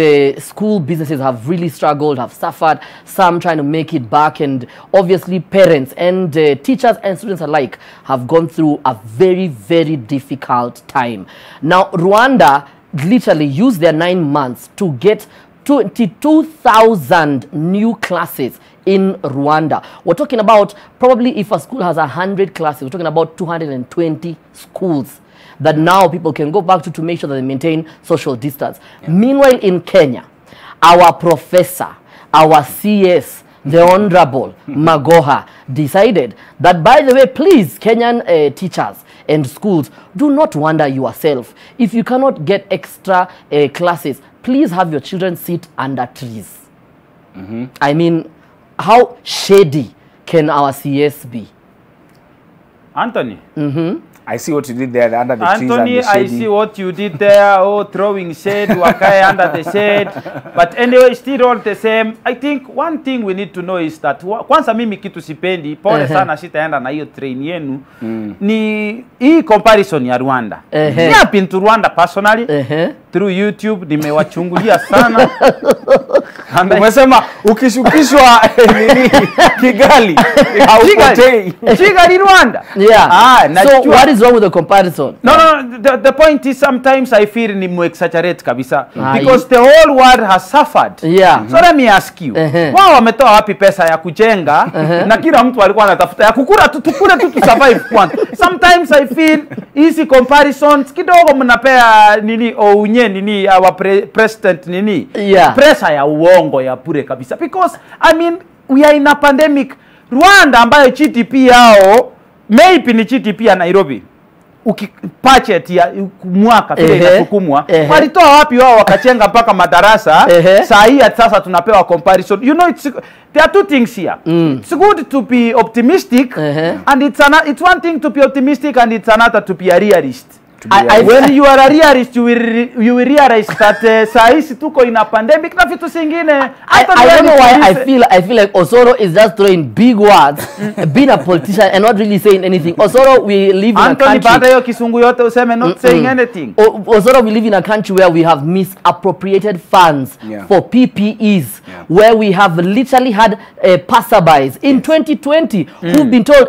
school businesses have really struggled, have suffered, some trying to make it back, and obviously parents and teachers and students alike have gone through a very, very difficult time. Now, Rwanda literally used their 9 months to get 22,000 new classes in Rwanda. We're talking about, probably if a school has 100 classes, we're talking about 220 schools that now people can go back to make sure that they maintain social distance. Meanwhile, in Kenya, our professor, our CS, the Honorable Magoha, decided that, by the way, please, Kenyan teachers and schools, do not wonder yourself. If you cannot get extra classes, please have your children sit under trees. I mean, how shady can our CS be? Anthony. I see what you did there under the trees. Anthony, and the I see what you did there. Oh, throwing shade, wakai under the shade. But anyway, still all the same. I think one thing we need to know is that kwanza mimi kitu sipendi, pole sana sitaenda na hiyo train yenu, ni hii comparison ya Rwanda. Me have been to Rwanda personally through YouTube, nimewachungulia sana. Umesema ukishukishwa nini Kigali haupotei. Kigali Rwanda. So what is wrong with the comparison? No, the point is sometimes I feel ni mu-exaggerate kabisa. Because the whole world has suffered. So let me ask you. Wao wametoa wapi pesa ya kujenga na kila mtu alikuwa anatafuta ya kukula tukule tu to survive kwanza. Sometimes I feel easy comparisons kidogo mnapea nini ounye nini our president nini pressure ya uongo ya pure kabisa. Because I mean we are in a pandemic. Rwanda ambayo GDP yao maybe ni GDP ya Nairobi, budget ya mwaka vile inasukumwa, walitoa wapi wao wakachenga mpaka madarasa? Saa hii sasa tunapewa comparison. You know, there are two things here. It's good to be optimistic, and it's one thing to be optimistic, and it's another to be a realist. When you are a realist, you will realize that saa hii tuko in a pandemic na vitu singine. I don't know why I feel like Osoro is just throwing big words, being a politician and not really saying anything. Osoro, we live in a country. Baada hiyo kisungu yote useme not saying anything. Osoro, we live in a country where we have misappropriated funds for PPEs, where we have literally had passerbys in 2020 who've been told,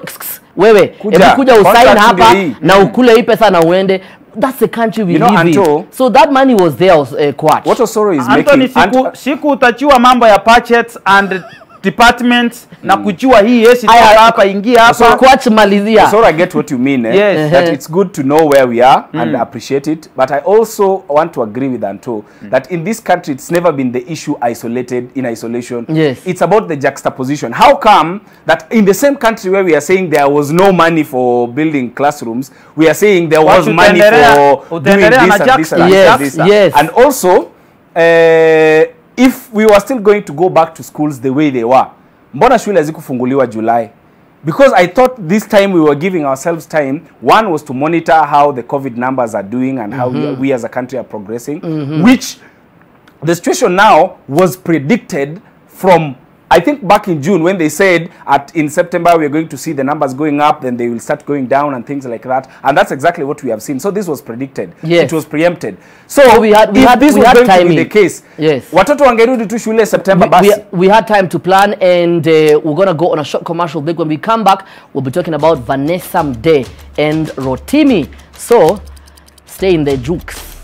wewe, kuja usaini hapa na ukule hii pesa na uende. That's the country we live in. So that money was there quite. What Osoro is Anthony, siku utachua mambo ya budgets and departments na kujua hii yesi hapa ingia hapa quite malizia. So I get what you mean. That it's good to know where we are and appreciate it. But I also want to agree with Anto that in this country it's never been the issue isolated in isolation. It's about the juxtaposition. How come that in the same country where we are saying there was no money for building classrooms, we are saying there was money for doing this and this and this. And also if we were still going to go back to schools the way they were, mbona shule hazikufunguliwa July? Because I thought this time we were giving ourselves time. One was to monitor how the COVID numbers are doing and how we as a country are progressing, which the situation now was predicted from, I think, back in June when they said in September we're going to see the numbers going up, then they will start going down and things like that. And that's exactly what we have seen. So this was predicted. It was preempted. So we had this was going timing. to be the case. Watoto wangerudi tu shule September basi. We had time to plan, and we're going to go on a short commercial break. When we come back, we'll be talking about Vanessa Mdee and Rotimi. So stay in the jukes.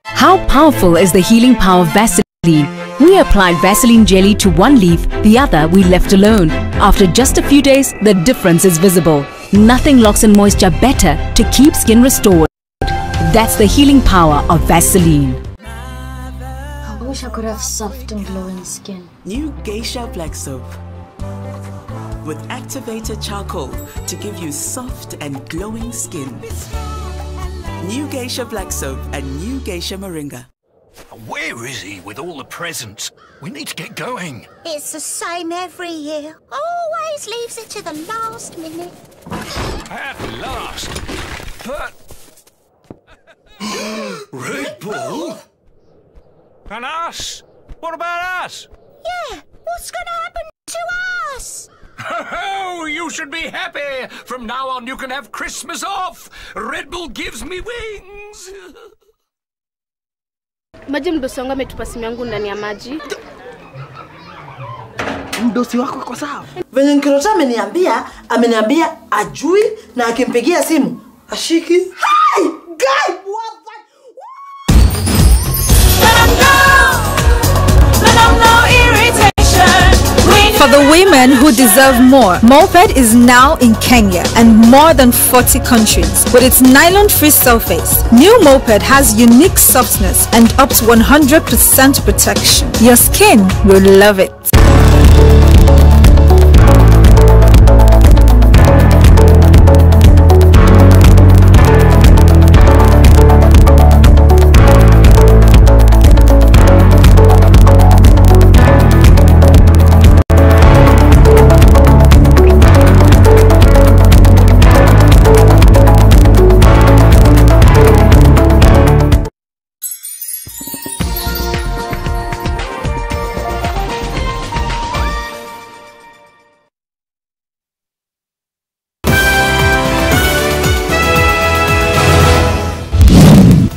How powerful is the healing power of Vaseline? We applied Vaseline jelly to one leaf, the other we left alone. After just a few days, the difference is visible. Nothing locks in moisture better to keep skin restored. That's the healing power of Vaseline. I wish I could have soft and glowing skin. New Geisha Black Soap with activated charcoal to give you soft and glowing skin. New Geisha Black Soap and New Geisha Moringa. Where is he with all the presents? We need to get going. It's the same every year. Always leaves it to the last minute. At last. But... Red Bull? And us? What about us? Yeah, what's going to happen to us? Oh, you should be happy. From now on, you can have Christmas off. Red Bull gives me wings. Maji mdosi wangu ametupa simu yangu ndani ya maji. Mdosi wako kwa sawa? Venye Nkirota ameniambia ajui na akimpigia simu ashiki. Hey, guy, what the... For the women who deserve more, Moped is now in Kenya and more than 40 countries. With its nylon-free surface, new Moped has unique softness and up to 100% protection. Your skin will love it.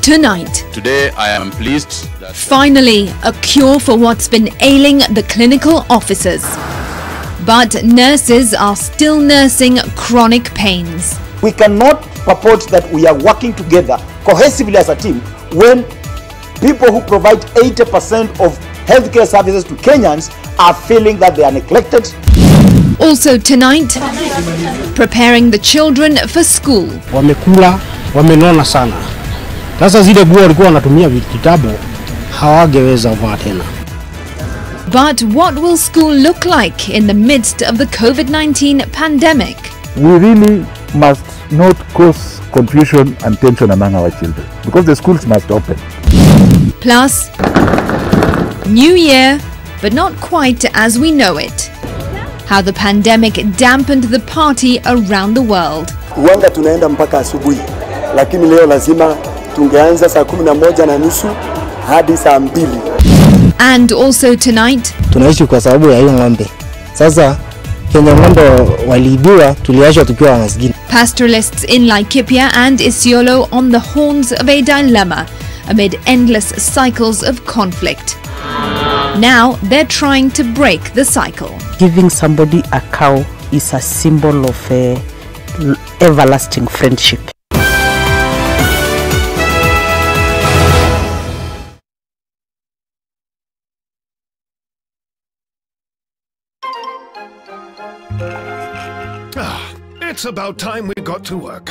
Tonight, Today I am pleased that finally, a cure for what's been ailing the clinical officers. But nurses are still nursing chronic pains. We cannot purport that we are working together cohesively as a team when people who provide 80% of healthcare services to Kenyans are feeling that they are neglected. Also tonight, preparing the children for school. Wamekula, wamenona sana. Sasa zile nguo walikuwa wanatumia vitabu hawangeweza vaa tena. But what will school look like in the midst of the COVID-19 pandemic? We really must not cause confusion and tension among our children because the schools must open. Plus, New Year, but not quite as we know it. How the pandemic dampened the party around the world. Huanga tunaenda mpaka asubuhi, lakini leo lazima tungeanza saa 11:30 hadi saa 2. And also tonight, Tunaishi kwa sababu ya hiyo ng'ombe. Sasa Kenya ng'ombe waliibiwa, tuliachwa tukiwa maskini. pastoralists in Laikipia and Isiolo on the horns of a dilemma amid endless cycles of conflict. Now they're trying to break the cycle. Giving somebody a cow is a symbol of everlasting friendship. It's about time we got to work.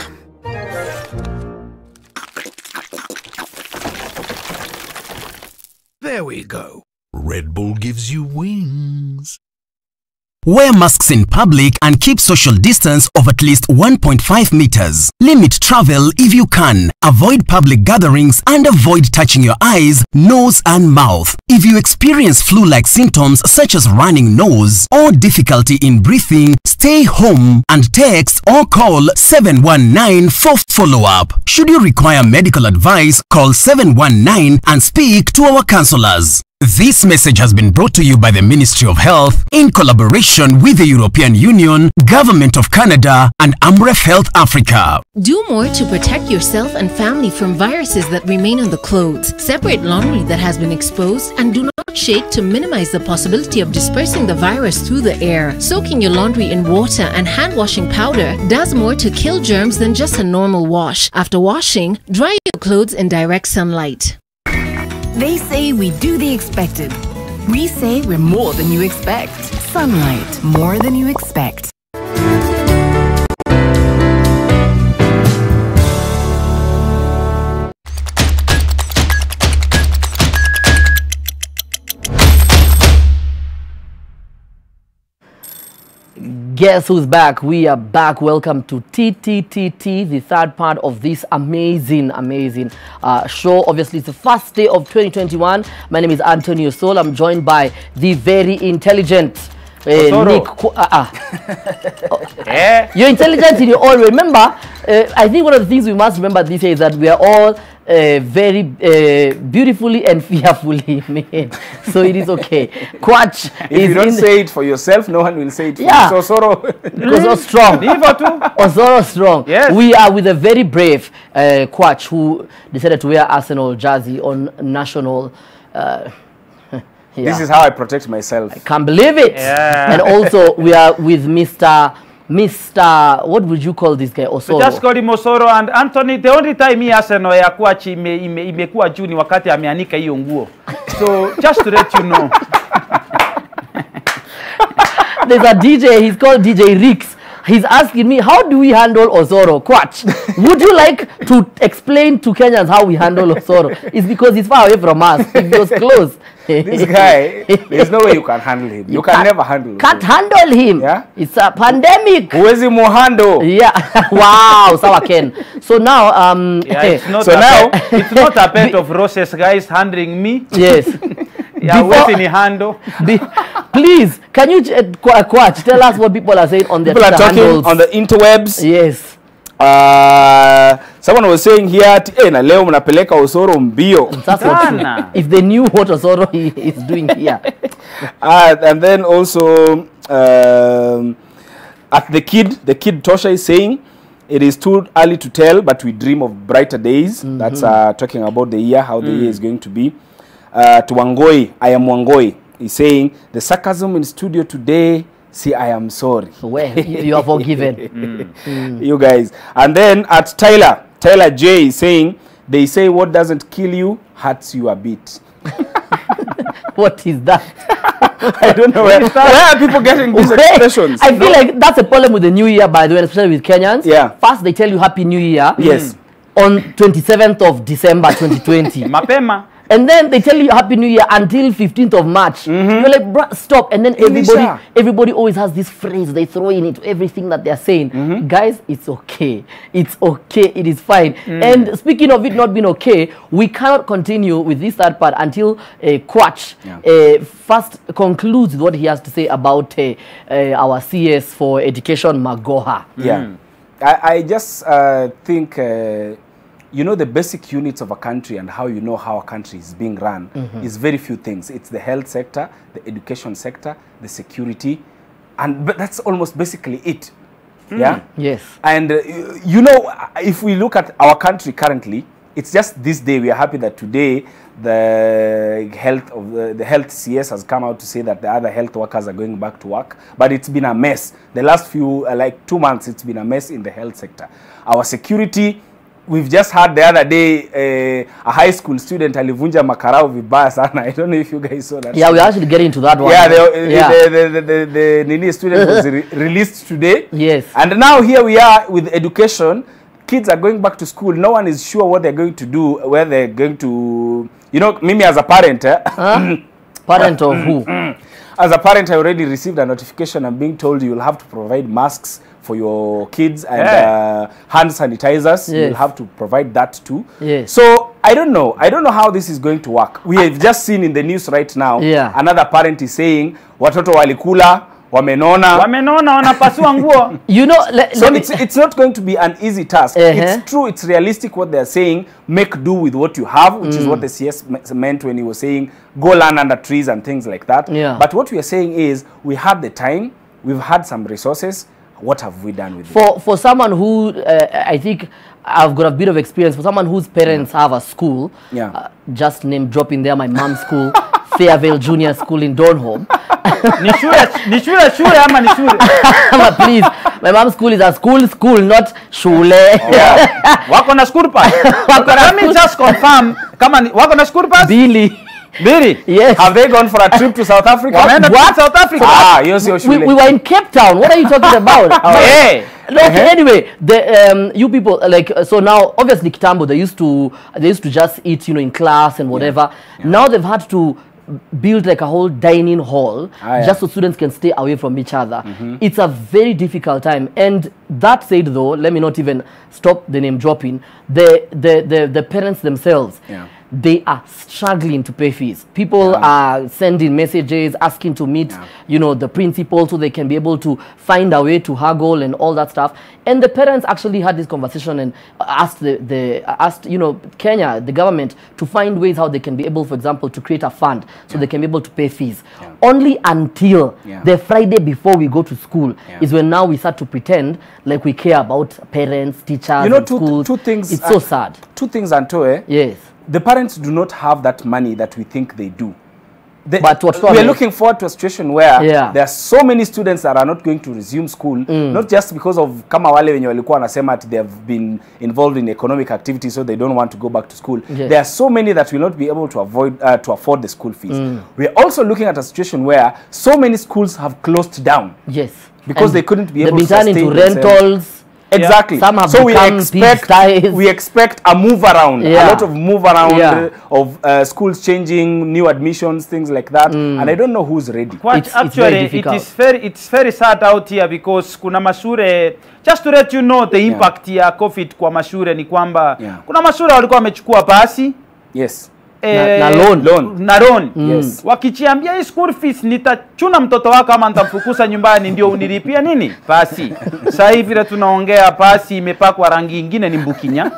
There we go. Red Bull gives you wings. Wear masks in public and keep social distance of at least 1.5 meters. Limit travel if you can. Avoid public gatherings and avoid touching your eyes, nose and mouth. If you experience flu-like symptoms such as running nose or difficulty in breathing, stay home and text or call 719 for follow-up. Should you require medical advice, call 719 and speak to our counselors. This message has been brought to you by the Ministry of Health in collaboration with the European Union, Government of Canada, and Amref Health Africa. Do more to protect yourself and family from viruses that remain on the clothes. Separate laundry that has been exposed and do not shake to minimize the possibility of dispersing the virus through the air. Soaking your laundry in water and hand washing powder does more to kill germs than just a normal wash. After washing, dry your clothes in direct sunlight. They say we do the expected. We say we're more than you expect. Sunlight, more than you expect. Guess who's back? We are back. Welcome to TTTT, the third part of this amazing show. Obviously, it's the first day of 2021. My name is Antonio Sol. I'm joined by the very intelligent Nick. You're intelligent in your own way. Remember, I think one of the things we must remember this year is that we are all very beautifully and fearfully made, so it is okay. Quach, if you don't say it for yourself, no one will say it for you. So Osoro, Osoro strong. Osoro strong. Yes. We are with a very brave Quach who decided to wear Arsenal jersey on national. This is how I protect myself. I can't believe it. Yeah. And also we are with Mr. What would you call this guy? Osoro. We just call him Osoro. And Anthony, the only time he Arsenal ya kuachi imekuwa juu ni wakati ameanika hiyo nguo. So just to let you know. There's a DJ, he's called DJ Rix. He's asking me, how do we handle Osoro? Quach, would you like to explain to Kenyans how we handle Osoro? It's because he's far away from us. If he was close. This guy, there's no way you can handle him. You can never handle him. Can't handle him. Yeah? It's a pandemic. Huwezi muhandle. Yeah. Wow. Sawa Ken. So now, yeah, it's not it's not a bed of roses, guys, handling me. Yes. Yeah, waiting in handle. Please, can you Quach, tell us what people are saying on their Twitter handles? People are talking on the interwebs. Yes. Someone was saying here, na leo mnapeleka Osoro mbio. That's what if they knew what Osoro is doing here. And then also at the kid Tosha is saying, it is too early to tell, but we dream of brighter days. That's talking about the year, how the year is going to be. To Wangoi, I am Wangoi. He's saying, the sarcasm in studio today, see, I am sorry. Well, you are forgiven. You guys. And then at Tyler J is saying, they say what doesn't kill you hurts you a bit. What is that? I don't know where are people getting these expressions? I feel like that's a problem with the new year, by the way, especially with Kenyans. Yeah. First, they tell you Happy New Year. Yes. On 27th of December 2020. Mapema. And then they tell you Happy New Year until 15th of March. You're like, bruh, stop. And then everybody always has this phrase they throw in into everything that they're saying. Guys, it's okay. It's okay. It is fine. And speaking of it not being okay, we cannot continue with this third part until Quach first concludes what he has to say about our CS for Education, Magoha. Yeah. I just think... you know, the basic units of a country and how you know how a country is being run is very few things. It's the health sector, the education sector, the security, but that's almost basically it. Yeah? Yes. And, you know, if we look at our country currently, it's just this day, we are happy that today the health CS has come out to say that the other health workers are going back to work, but it's been a mess. The last few, like 2 months, it's been a mess in the health sector. Our security, we've just had the other day a high school student alivunja makarao vibaya sana. I don't know if you guys saw that. Yeah, we actually get into that one. Yeah, the Nini student was released today. Yes. And now here we are with education. Kids are going back to school. No one is sure what they're going to do, where they're going to... You know, Mimi as a parent... Parent of who? As a parent, I already received a notification. I'm being told you'll have to provide masks for your kids and hand sanitizers. You'll have to provide that too. So I don't know how this is going to work. We have just seen in the news right now, another parent is saying watoto walikula wamenona wanapasua nguo. You know, it's not going to be an easy task. It's true, it's realistic what they're saying, make do with what you have, which is what the CS meant when he was saying go learn under trees and things like that. But what we are saying is we had the time, we've had some resources. What have we done with it? For someone who I think I've got a bit of experience, for someone whose parents have a school, just name dropping there, my mom's school, Fairvale Junior School in Donholm. Nishure ama nishure? Please, my mom's school is a school, not shule. Wako na school pass? Let me just confirm, wako na school pass? Billy. Yes. Have they gone for a trip to South Africa? What? South Africa? Yes, we were in Cape Town. What are you talking about? Okay, anyway, the you people like so now obviously Kitambo they used to just eat, you know, in class and whatever. Now they've had to build like a whole dining hall just so students can stay away from each other. It's a very difficult time. And that said though, let me not even stop the name dropping. The parents themselves, they are struggling to pay fees. People are sending messages asking to meet, you know, the principal so they can be able to find a way to haggle and all that stuff. And the parents actually had this conversation and asked asked, you know, Kenya, the government, to find ways how they can be able, for example, to create a fund so they can be able to pay fees. Only until the Friday before we go to school is when now we start to pretend like we care about parents, teachers, you know, schools. two things. It's so sad. Two things, Antoe. Yes. The parents do not have that money that we think they do. But we are looking forward to a situation where there are so many students that are not going to resume school, not just because of kama wale wenye walikuwa wanasema they have been involved in economic activity so they don't want to go back to school. There are so many that will not be able to afford the school fees. We are also looking at a situation where so many schools have closed down. Yes. Because they couldn't be able to sustain sustain into rentals. Exactly. Some have so become we expect a move around, a lot of move around of schools changing, new admissions, things like that. And I don't know who's ready. It's very sad out here because kuna mashure, just to let you know the impact ya COVID kwa mashure ni kwamba kuna mashure walikuwa wamechukua pasi. Yes. Na loan. Yes. Wakichiambia hii school fees nitachuna mtoto wako ama nitamfukuza nyumbani ndio unilipia nini? Pasi. Sasa hivi tunaongea pasi imepakwa rangi nyingine ni mbukinya.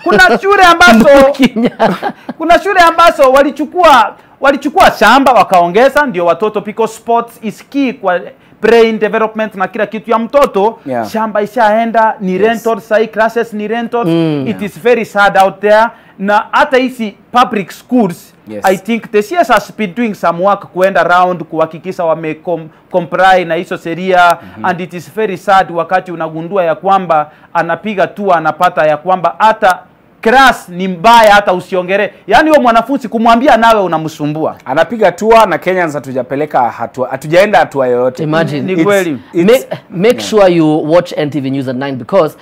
Kuna shule ambazo walichukua shamba wakaongeza ndio watoto because sports is key kwa brain development na kila kitu ya mtoto. Shamba ishaenda ni rental, sai classes ni rental. It is very sad out there. Na hata hizi public schools, I think the CS has been doing some work kuenda around kuhakikisha comply na hizo sheria, and it is very sad wakati unagundua ya kwamba anapiga tu anapata ya kwamba hata class ni mbaya hata usiongere. Yani wewe mwanafunzi kumwambia nawe unamsumbua. Anapiga tour na Kenyans hatujaenda hatua yoyote. Imagine. Ni kweli. Make sure you watch NTV News at 9 because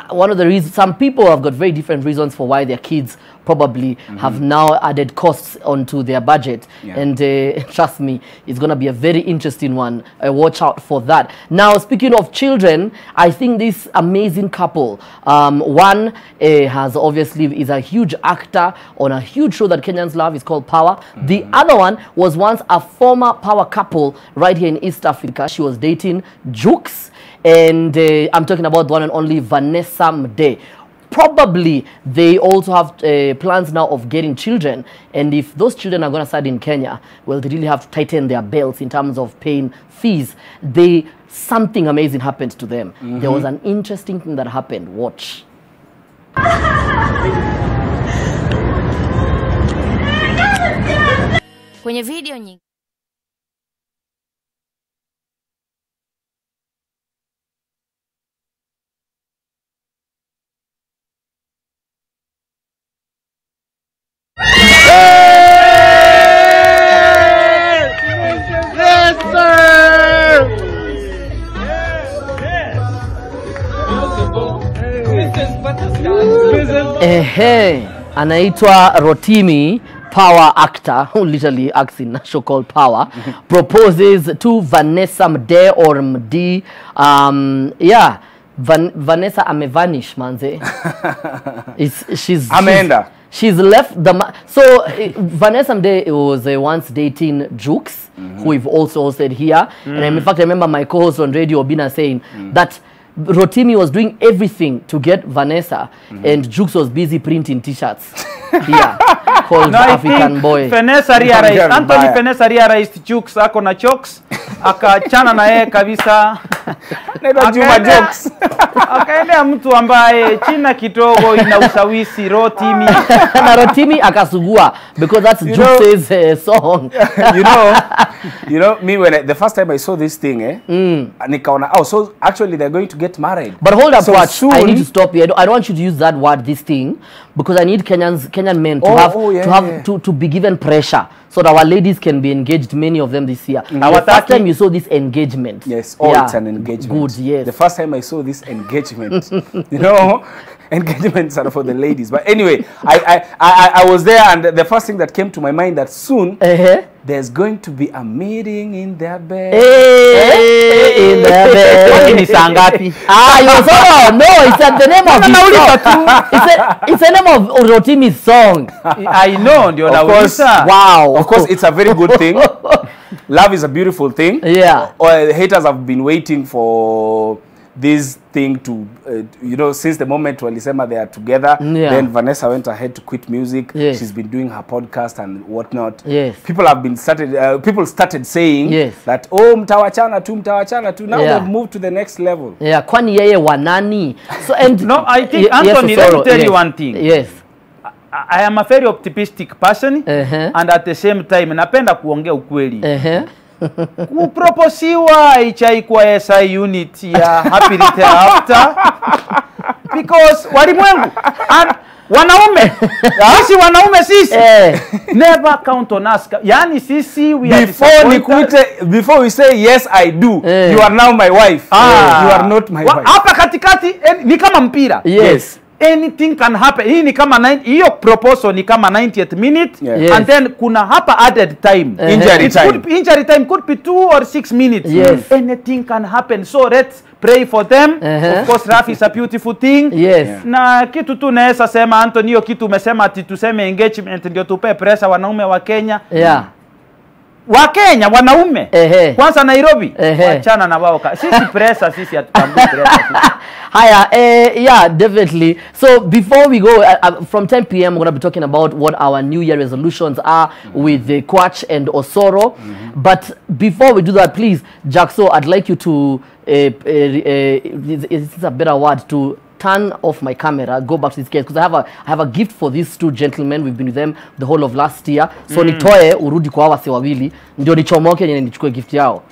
one of the reasons, some people have got very different reasons for why their kids probably have now added costs onto their budget. And trust me, it's going to be a very interesting one. Watch out for that. Now, speaking of children, I think this amazing couple, one has obviously is a huge actor on a huge show that Kenyans love. It's called Power. The other one was once a former Power couple right here in East Africa. She was dating Jukes, and I'm talking about the one and only Vanessa Mdee. Probably they also have plans now of getting children, and if those children are going to start in Kenya, well, they really have to tighten their belts in terms of paying fees. Something amazing happened to them. There was an interesting thing that happened. Watch. Kwenye video nyingi anaitwa Rotimi, Power actor, who literally acts in a show called Power, proposes to Vanessa Mdee or Mdee. Vanessa amevanish manze. She's ameenda. She's left the... So, Vanessa Mdee was once dating Jukes, who we've also said here. And in fact, I remember my co-host on Radio, Obina, saying that Rotimi was doing everything to get Vanessa, and Jukes was busy printing T-shirts here called African Boy. Vanessa realized, Anthony Vanessa realized Jukes ako na chokes, akachana na yeye kabisa. Nenda Juma Jokes. Akaendea mtu ambaye china kidogo ina usawisi Rotimi. Na Rotimi akasugua because that's Jukes' song. you know me when the first time I saw this thing, nikaona, oh, so actually they're going to get married. But hold up, so watch. Soon, I need to stop here. I don't want you to use that word, this thing, because I need Kenyan men to to be given pressure so that our ladies can be engaged, many of them this year. The first time you saw this engagement. Yes, it's an engagement. Good, yes. The first time I saw this engagement, you know, engagements are for the ladies. But anyway, I was there, and the first thing that came to my mind that soon there's going to be a meeting in their bed. In their bed. Ni sangapi? No, it's at the name of his song. It's the name of Rotimi's song. I know, of course. Wow. Of course, it's a very good thing. Love is a beautiful thing. Yeah. Haters have been waiting for this thing to, since the moment walisema they are together, then Vanessa went ahead to quit music. Yes. She's been doing her podcast and whatnot. Yes. People started saying that, oh, mtawachana tu. Now they've moved to the next level. Yeah, kwani yeye wanani. So, and no, I think, Anthony, let me tell you one thing. Yes. I am a very optimistic person, and at the same time, napenda kuongea ukweli. Kuproposiwa ichaikuwa SI unit ya Happy After because walimwengu and wanaume sisi wanaume sisi never count on us. Yani sisi we are before we say yes I do, you are now my wife. You are not my wife. Hapa katikati ni kama mpira. Yes. Anything can happen. Hii ni kama hiyo proposal ni kama 90th minute, and then kuna hapa added time. Injury time could be 2 or 6 minutes. Yes. Anything can happen. So let's pray for them. Of course, Raf is a beautiful thing. Yes. Na kitu tu naweza sema, Anthony, hiyo kitu umesema ati tuseme engagement ndio tupe pressure wanaume wa Kenya. Wa Kenya wanaume kwanza Nairobi wachana na wao sisi pressure sisi hatutambui pressure Haya, yeah, definitely. So before we go, from 10 p.m. we're going to be talking about what our New Year resolutions are with the Kwach and Osoro. But before we do that, please, Jackso, I'd like you to, is this a better word, to turn off my camera, go back to this case, because I have a gift for these two gentlemen. We've been with them the whole of last year. So nitoe urudi kwa wase wawili ndio nichomoke nye nichukue gift yao.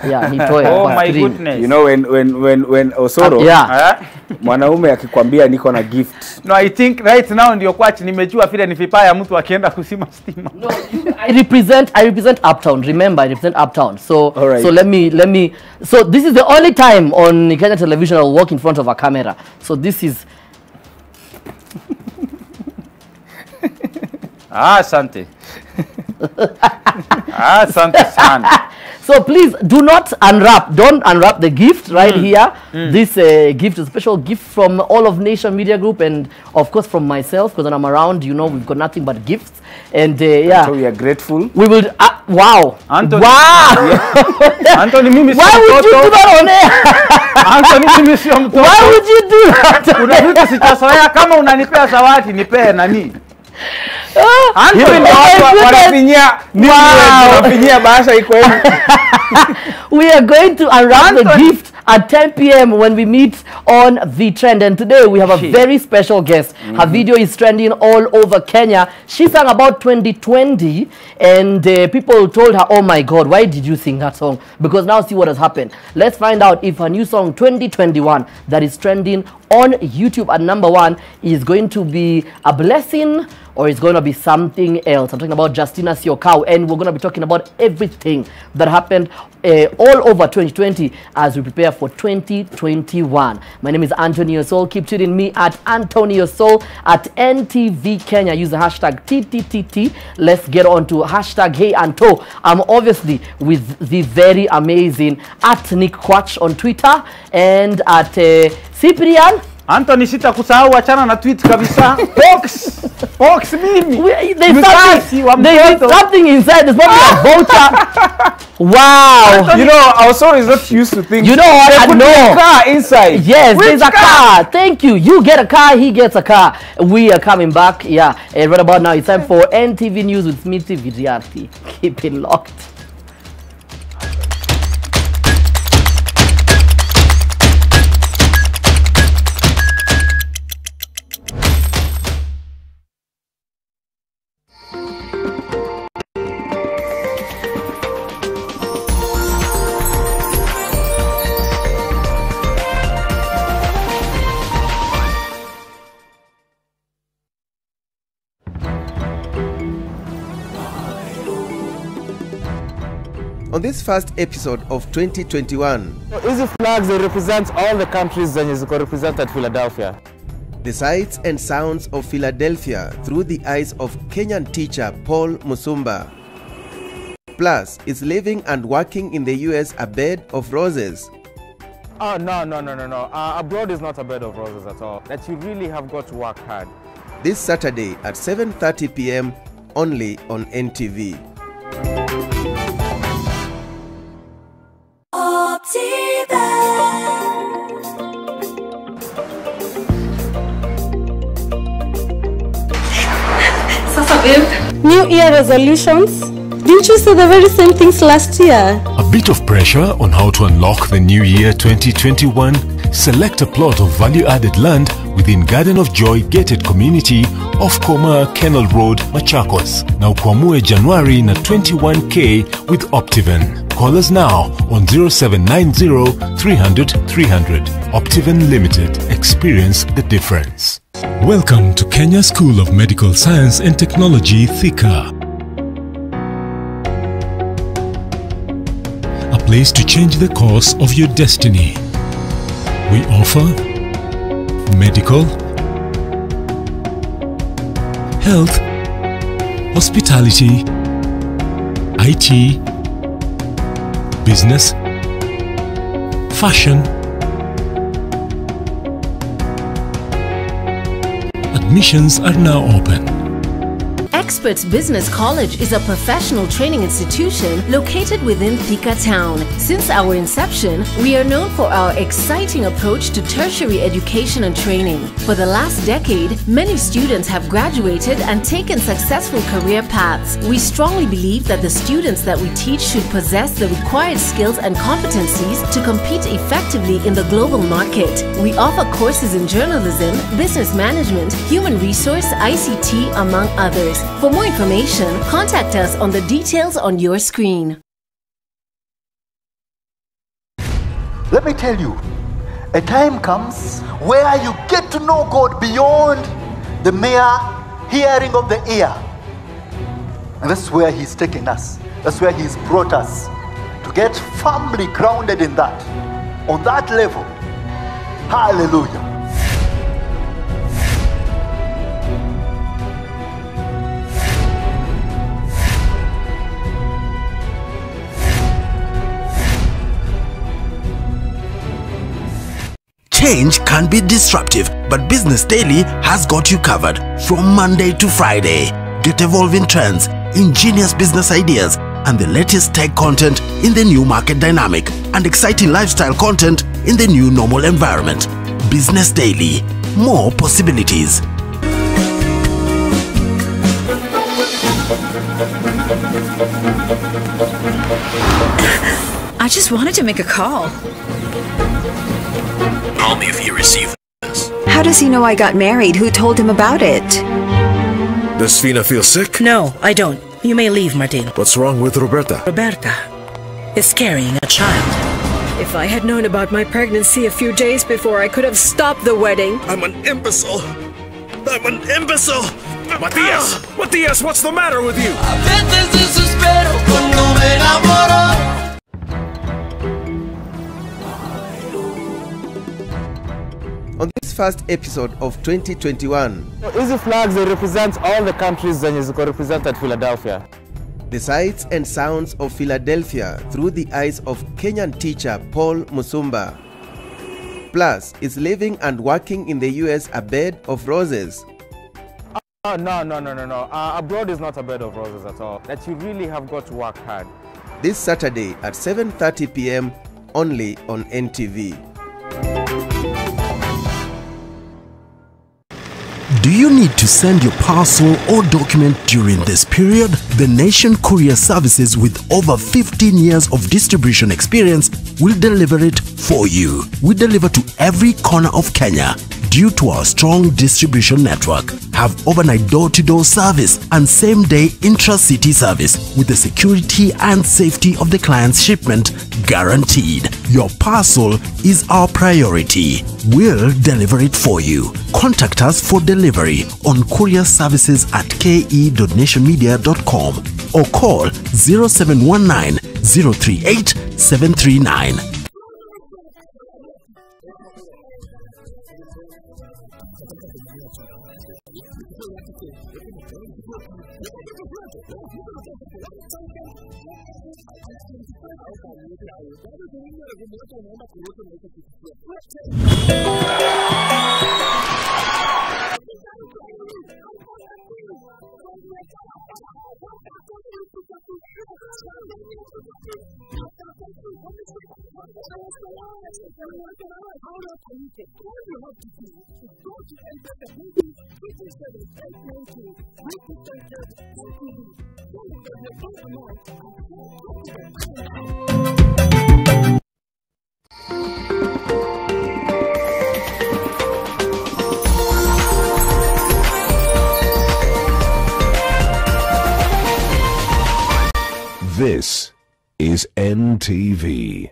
Yeah, nitoe. Oh my goodness. You know when Osoro mwanaume akikwambia niko na gift. No, I think right now ndio Kwach nimejua vile ni vipaya mtu akienda kusima stima. No, I represent Uptown. Remember, I represent Uptown. So so let me so this is the only time on Kenya television I'll walk in front of a camera. So this is asante. Asante sana. So please do not unwrap. Don't unwrap the gift right here. This gift is a special gift from all of Nation Media Group and of course from myself, because when I'm around, you know, we've got nothing but gifts. And yeah, so we are grateful. We will. Wow, Anthony. Wow, Anthony, mimi why would you do that on air? Anthony, mimi sio mtoto. Why would you do that? Kuna vitu sitazoea. Kama unanipea zawadi nipe nani? We are going to unwrap the gift at 10 p.m. when we meet on The Trend. And today we have a very special guest. Her video is trending all over Kenya. She sang about 2020 and people told her, oh my God, why did you sing that song? Because now see what has happened. Let's find out if her new song 2021 that is trending on YouTube at #1 is going to be a blessing or it's going to be something else. I'm talking about Justina Siokau, and we're going to be talking about everything that happened all over 2020 as we prepare for 2021. My name is Antonio Soul. Keep tuning me at Antonio Soul at NTV Kenya. Use the hashtag TTTT. Let's get on to hashtag Hey Anto. I'm obviously with the very amazing at Nick Kwach on Twitter and at Cyprian Anthony, sitakusahau, achana na tweet kabisa. Box mimi. There's something inside. There's probably a voucher. Wow. Anthony, you know, our soul is not used to things. You know what? There could be a car inside. Yes, Which there's a car. Thank you. You get a car, he gets a car. We are coming back. Yeah. And right about now, it's time for NTV News with Smithy Vidyarthi. Keep it locked. On this first episode of 2021, Easy flags, they represent all the countries that is represented Philadelphia. The sights and sounds of Philadelphia through the eyes of Kenyan teacher Paul Musumba. Plus, is living and working in the US a bed of roses? Oh, no. Abroad is not a bed of roses at all. That you really have got to work hard. This Saturday at 7:30 p.m. only on NTV. New Year resolutions? Didn't you say the very same things last year? A bit of pressure on how to unlock the new year 2021? Select a plot of value-added land within Garden of Joy gated community off Koma Kennel Road, Machakos. Now kuamue January na 21K with Optiven. Call us now on 0790 300 300. Optiven Limited. Experience the difference. Welcome to Kenya School of Medical Science and Technology, Thika. A place to change the course of your destiny. We offer medical, health, hospitality, IT, business, fashion. Admissions are now open. Experts Business College is a professional training institution located within Thika town. Since our inception, we are known for our exciting approach to tertiary education and training. For the last decade, many students have graduated and taken successful career paths. We strongly believe that the students that we teach should possess the required skills and competencies to compete effectively in the global market. We offer courses in journalism, business management, human resource, ICT, among others. For more information, contact us on the details on your screen. Let me tell you, a time comes where you get to know God beyond the mere hearing of the ear. And that's where He's taken us. That's where He's brought us to get firmly grounded in that, on that level. Hallelujah. Change can be disruptive, but Business Daily has got you covered from Monday to Friday. Get evolving trends, ingenious business ideas, and the latest tech content in the new market dynamic, and exciting lifestyle content in the new normal environment. Business Daily. More possibilities. I just wanted to make a call. Call me if you receive this. How does he know I got married? Who told him about it? Does Fina feel sick? No, I don't. You may leave, Martin. What's wrong with Roberta? Roberta is carrying a child. If I had known about my pregnancy a few days before, I could have stopped the wedding. I'm an imbecile. I'm an imbecile. Matias, what's the matter with you? On this first episode of 2021, Easy flags, they represent all the countries that is represented Philadelphia. The sights and sounds of Philadelphia through the eyes of Kenyan teacher Paul Musumba. Plus, is living and working in the US a bed of roses? No. Abroad is not a bed of roses at all. That you really have got to work hard. This Saturday at 7:30 p.m. only on NTV. Do you need to send your parcel or document during this period? The Nation Courier Services, with over 15 years of distribution experience, will deliver it for you. We deliver to every corner of Kenya. Due to our strong distribution network, have overnight door-to-door service and same-day intra-city service with the security and safety of the client's shipment guaranteed. Your parcel is our priority. We'll deliver it for you. Contact us for delivery on courierservices@ke.nationmedia.com or call 0719 038 739. This is NTV.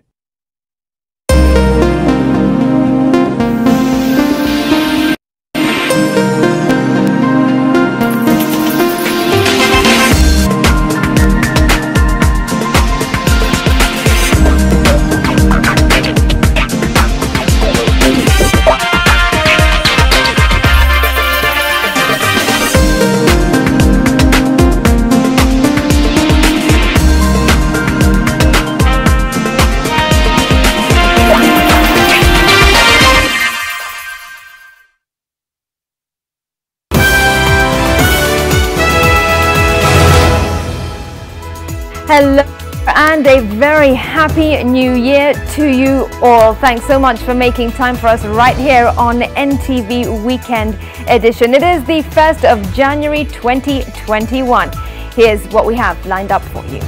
Hello and a very happy new year to you all. Thanks so much for making time for us right here on NTV Weekend Edition. It is the 1st of January 2021. Here's what we have lined up for you.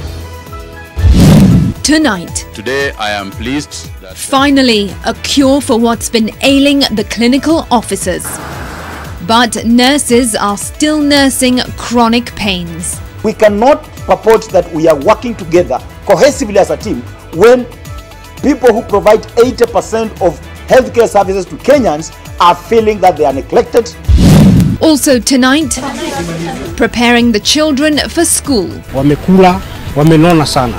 Tonight, today I am pleased that finally a cure for what's been ailing the clinical officers. But nurses are still nursing chronic pains. We cannot purport that we are working together cohesively as a team when people who provide 80% of healthcare services to Kenyans are feeling that they are neglected. Also tonight, preparing the children for school. Wamekula, wamenona sana.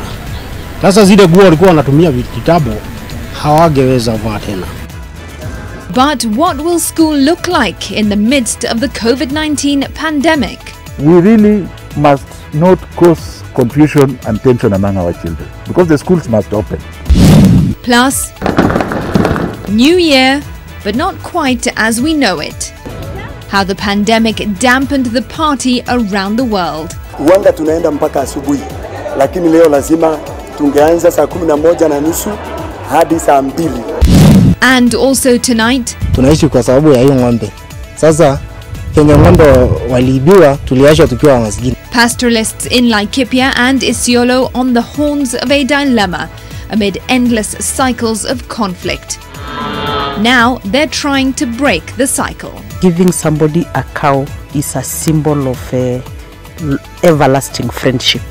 Sasa zile nguo walikuwa wanatumia kitambo hawangeweza vaa tena. But what will school look like in the midst of the COVID-19 pandemic? We really must not cause confusion and tension among our children because the schools must open. Plus, New Year, but not quite as we know it. How the pandemic dampened the party around the world. Huanga tunaenda mpaka asubuhi, lakini leo lazima tungeanza saa 11:30 hadi saa 2. And also tonight, tunaishi kwa sababu ya hiyo ng'ombe. Sasa Kenya ng'ombe waliibiwa, tuliacha tukiwa maskini. Pastoralists in Laikipia and Isiolo on the horns of a dilemma amid endless cycles of conflict. Now they're trying to break the cycle. Giving somebody a cow is a symbol of everlasting friendship.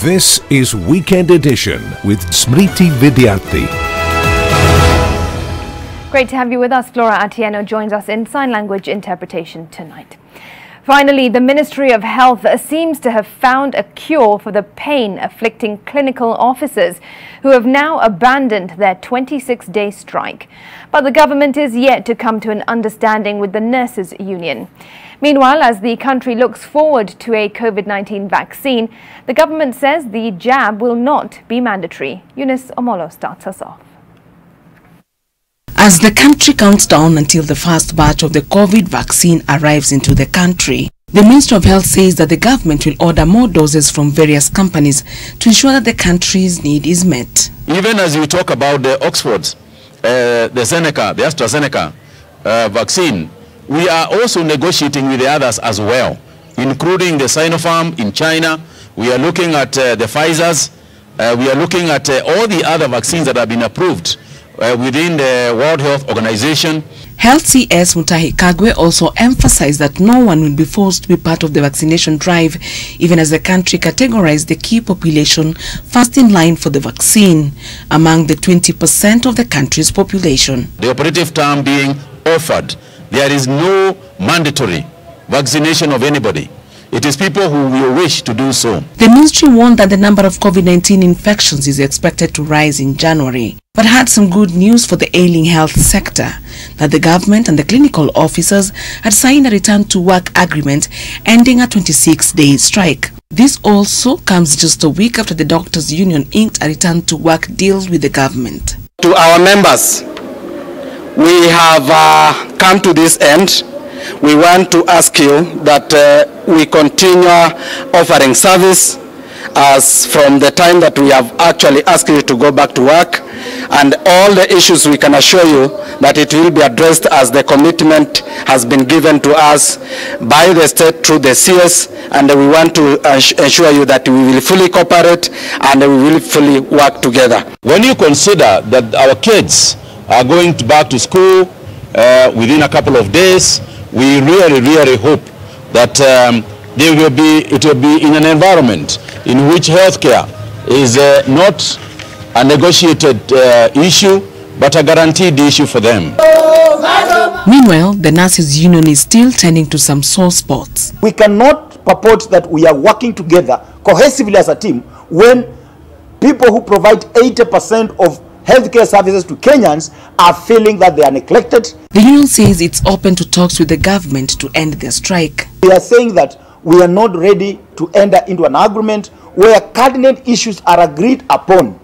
This is Weekend Edition with Smriti Vidyarthi. Great to have you with us. Flora Atieno joins us in sign language interpretation tonight. Finally, the Ministry of Health seems to have found a cure for the pain afflicting clinical officers who have now abandoned their 26-day strike. But the government is yet to come to an understanding with the nurses' union. Meanwhile, as the country looks forward to a COVID-19 vaccine, the government says the jab will not be mandatory. Eunice Omolo starts us off. As the country counts down until the first batch of the COVID vaccine arrives into the country, the Ministry of Health says that the government will order more doses from various companies to ensure that the country's need is met. Even as you talk about the Oxfords, the Seneca, the AstraZeneca vaccine, we are also negotiating with the others as well, including the Sinopharm in China. We are looking at the Pfizer's. We are looking at all the other vaccines that have been approved within the World Health Organization. Health CS Mutahi Kagwe also emphasized that no one will be forced to be part of the vaccination drive, even as the country categorized the key population first in line for the vaccine among the 20% of the country's population. The operative term being offered. There is no mandatory vaccination of anybody. It is people who will wish to do so. The ministry warned that the number of COVID-19 infections is expected to rise in January, but had some good news for the ailing health sector, that the government and the clinical officers had signed a return-to-work agreement ending a 26-day strike. This also comes just a week after the doctors' union inked a return-to-work deal with the government. To our members, we have come to this end. We want to ask you that we continue offering service as from the time that we have actually asked you to go back to work, and all the issues we can assure you that it will be addressed as the commitment has been given to us by the state through the CS, and we want to assure you that we will fully cooperate and we will fully work together. When you consider that our kids are going back to school within a couple of days, we really hope that it will be in an environment in which healthcare is not a negotiated issue, but a guaranteed issue for them. Meanwhile, the nurses' union is still tending to some sore spots. We cannot purport that we are working together cohesively as a team when people who provide 80% of healthcare services to Kenyans are feeling that they are neglected. The union says it's open to talks with the government to end their strike. We are saying that we are not ready to enter into an agreement where cardinal issues are agreed upon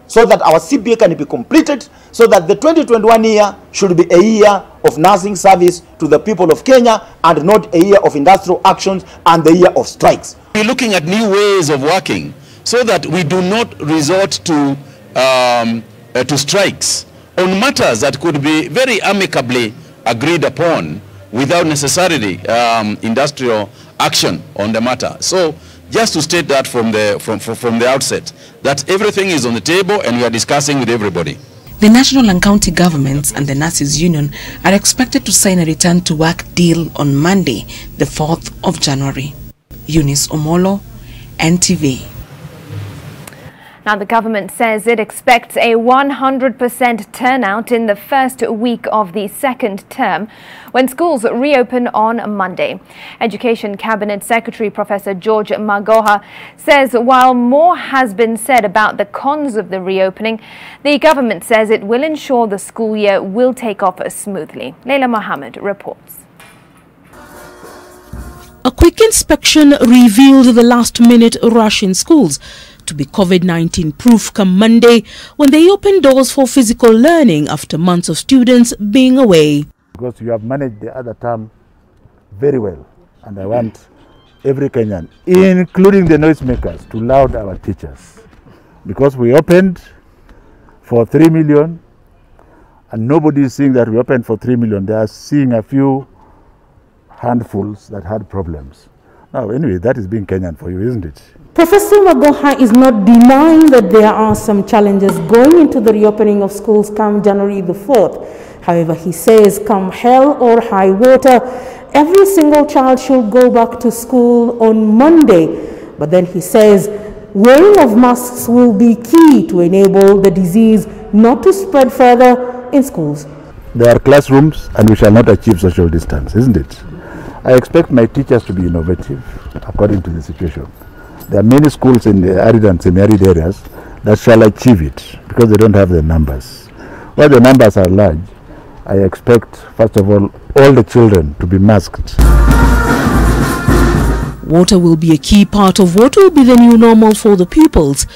so that our CBA can be completed, so that the 2021 year should be a year of nursing service to the people of Kenya and not a year of industrial actions and the year of strikes. We're looking at new ways of working so that we do not resort to strikes on matters that could be very amicably agreed upon without necessarily industrial action on the matter. So just to state that from the outset, that everything is on the table and we are discussing with everybody. The national and county governments and the nurses union are expected to sign a return-to-work deal on Monday, the 4th of January. Eunice Omolo, NTV. Now, the government says it expects a 100% turnout in the first week of the second term when schools reopen on Monday. Education Cabinet Secretary Professor George Magoha says while more has been said about the cons of the reopening, the government says it will ensure the school year will take off smoothly. Leila Mohammed reports. A quick inspection revealed the last-minute rush in schools to be COVID-19 proof come Monday when they open doors for physical learning after months of students being away. Because you have managed the other term very well, and I want every Kenyan, including the noisemakers, to laud our teachers. Because we opened for 3 million, and nobody is seeing that we opened for 3 million. They are seeing a few handfuls that had problems. Now, anyway, that is being Kenyan for you, isn't it? Professor Magoha is not denying that there are some challenges going into the reopening of schools come January the 4th. However, he says come hell or high water, every single child should go back to school on Monday. But then he says wearing of masks will be key to enable the disease not to spread further in schools. There are classrooms and we shall not achieve social distance, isn't it? I expect my teachers to be innovative according to the situation. There are many schools in the arid and semi-arid areas that shall achieve it because they don't have the numbers. Where the numbers are large, I expect, first of all the children to be masked. Water will be a key part of what will be the new normal for the pupils.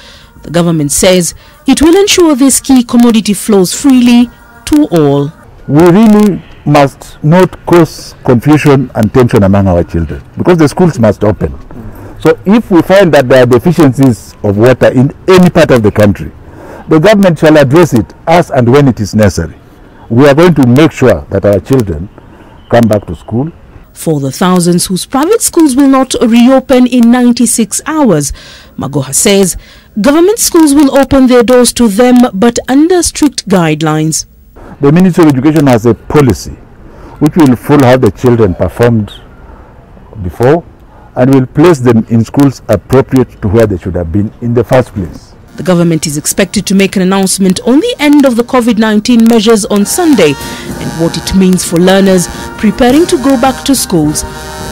The government says it will ensure this key commodity flows freely to all. We really must not cause confusion and tension among our children because the schools must open. So if we find that there are deficiencies of water in any part of the country, the government shall address it as and when it is necessary. We are going to make sure that our children come back to school. For the thousands whose private schools will not reopen in 96 hours, Magoha says government schools will open their doors to them but under strict guidelines. The Ministry of Education has a policy which will follow how the children performed before and will place them in schools appropriate to where they should have been in the first place. The government is expected to make an announcement on the end of the COVID-19 measures on Sunday and what it means for learners preparing to go back to schools.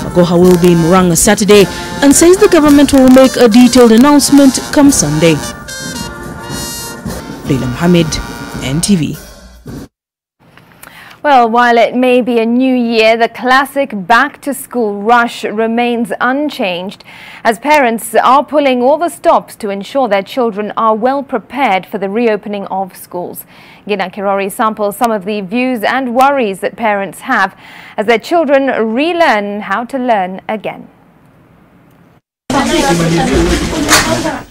Magoha will be in Murang'a Saturday and says the government will make a detailed announcement come Sunday. Leila Mohammed, NTV. Well, while it may be a new year, the classic back-to-school rush remains unchanged as parents are pulling all the stops to ensure their children are well prepared for the reopening of schools. Gina Kirori samples some of the views and worries that parents have as their children relearn how to learn again.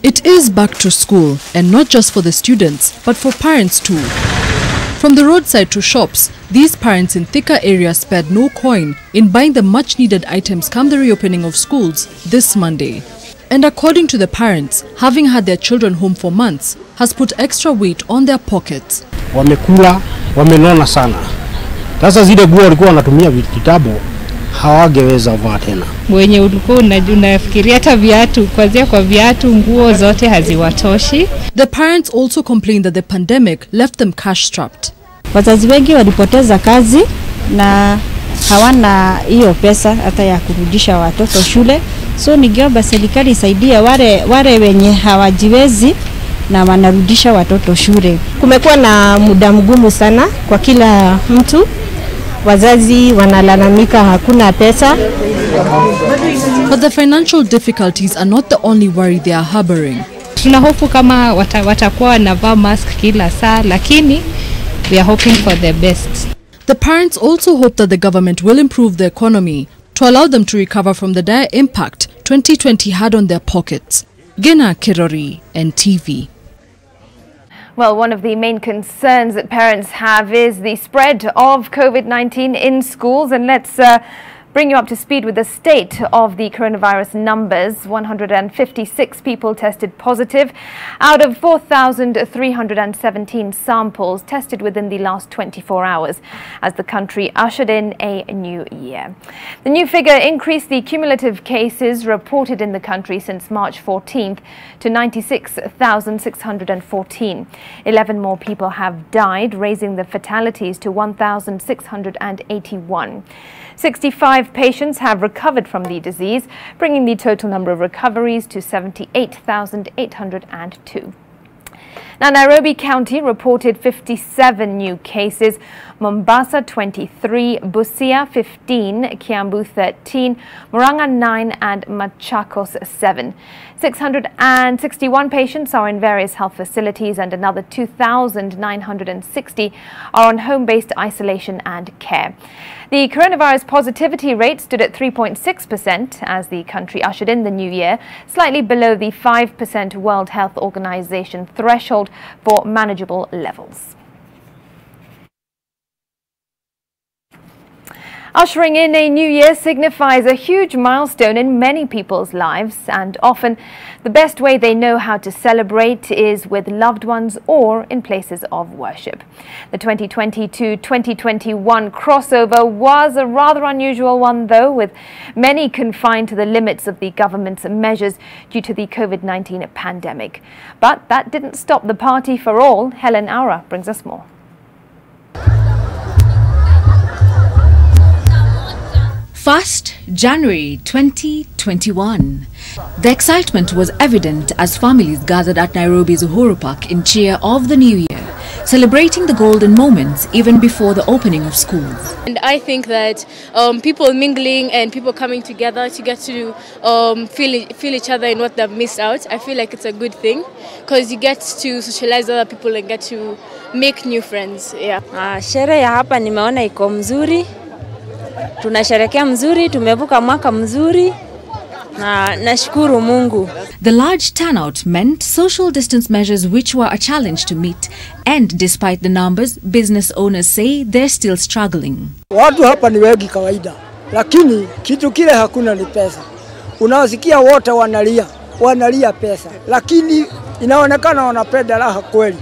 It is back to school, and not just for the students, but for parents too. From the roadside to shops, these parents in thicker areas spared no coin in buying the much-needed items come the reopening of schools this Monday. And according to the parents, having had their children home for months has put extra weight on their pockets. Wamekula, wamenona sana. Sasa zile nguo walikuwa wanatumia kitabu hawangeweza vaa tena. Wenye ulikuwa unafikiria hata viatu, kuanzia kwa viatu, nguo zote haziwatoshi. The parents also complained that the pandemic left them cash strapped. Wazazi wengi walipoteza kazi na hawana hiyo pesa hata ya kurudisha watoto shule. So ningeomba serikali isaidie wale wenye hawajiwezi na wanarudisha watoto shule. Kumekuwa na muda mgumu sana kwa kila mtu. Wazazi wanalalamika hakuna pesa. But the financial difficulties are not the only worry they are harboring. Tunahofu kama watakuwa wanavaa mask kila saa, lakini we are hoping for the best. The parents also hope that the government will improve the economy to allow them to recover from the dire impact 2020 had on their pockets. Gina Kirori, NTV. Well, one of the main concerns that parents have is the spread of COVID-19 in schools. And let's bring you up to speed with the state of the coronavirus numbers. 156 people tested positive out of 4,317 samples tested within the last 24 hours as the country ushered in a new year. The new figure increased the cumulative cases reported in the country since March 14th to 96,614. 11 more people have died, raising the fatalities to 1,681. 65 patients have recovered from the disease, bringing the total number of recoveries to 78,802. Now, Nairobi County reported 57 new cases, Mombasa 23, Busia 15, Kiambu 13, Murang'a 9 and Machakos 7. 661 patients are in various health facilities and another 2,960 are on home-based isolation and care. The coronavirus positivity rate stood at 3.6% as the country ushered in the new year, slightly below the 5% World Health Organization threshold for manageable levels. Ushering in a new year signifies a huge milestone in many people's lives, and often the best way they know how to celebrate is with loved ones or in places of worship. The 2020 to 2021 crossover was a rather unusual one though, with many confined to the limits of the government's measures due to the COVID-19 pandemic. But that didn't stop the party for all. Helen Aura brings us more. 1st January 2021. The excitement was evident as families gathered at Nairobi's Uhuru Park in cheer of the new year, celebrating the golden moments even before the opening of schools. And I think that people mingling and people coming together to get to feel each other in what they've missed out, I feel like it's a good thing because you get to socialize with other people and get to make new friends. Yeah. Sherehe ya hapa nimeona iko mzuri. Tunasherehekea mzuri, tumevuka mwaka mzuri. Nashukuru Mungu. The large turnout meant social distance measures which were a challenge to meet, and despite the numbers, business owners say they're still struggling. Watu hapa ni wengi kawaida, lakini kitu kile hakuna ni pesa. Unawasikia wote wanalia pesa, lakini inaonekana wanapenda raha kweli.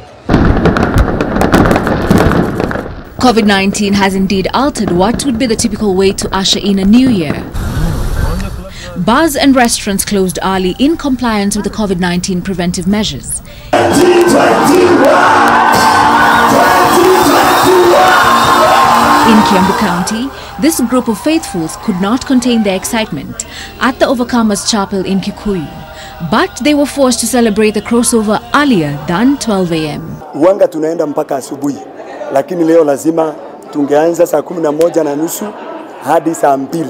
COVID-19 has indeed altered what would be the typical way to usher in a new year. Bars and restaurants closed early in compliance with the COVID-19 preventive measures. In Kiambu County, this group of faithfuls could not contain their excitement at the Overcomers Chapel in Kikuyu, but they were forced to celebrate the crossover earlier than 12 a.m. Uwanga tunaenda mpaka asubuhi, lakini leo lazima tungeanza saa 11:30 hadi saa 2.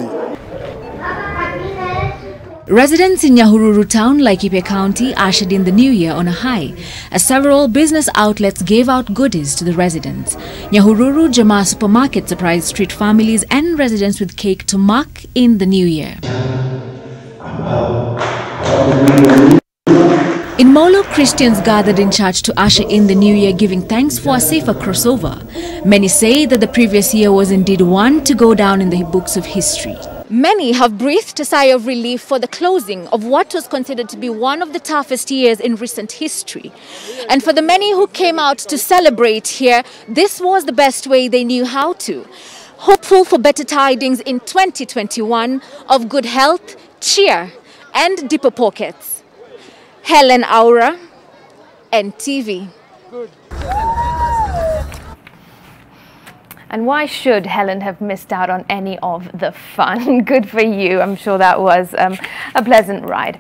Residents in Nyahururu town, Laikipia County, ushered in the new year on a high, as several business outlets gave out goodies to the residents. Nyahururu Jamaa Supermarket surprised street families and residents with cake to mark in the new year. In Molo, Christians gathered in church to usher in the new year, giving thanks for a safer crossover. Many say that the previous year was indeed one to go down in the books of history. Many have breathed a sigh of relief for the closing of what was considered to be one of the toughest years in recent history. And for the many who came out to celebrate here, this was the best way they knew how to. Hopeful for better tidings in 2021 of good health, cheer, and deeper pockets. Helen Aura, NTV. Good. And why should Helen have missed out on any of the fun? Good for you. I'm sure that was a pleasant ride.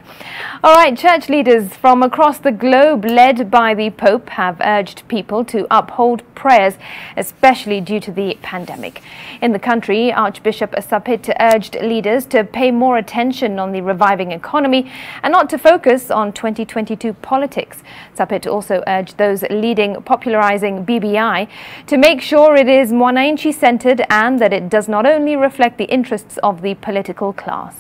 All right, church leaders from across the globe, led by the Pope, have urged people to uphold prayers, especially due to the pandemic. In the country, Archbishop Sapit urged leaders to pay more attention on the reviving economy and not to focus on 2022 politics. Sapit also urged those leading popularizing BBI to make sure it is Mwananchi-centered and that it does not only reflect the interests of the political class.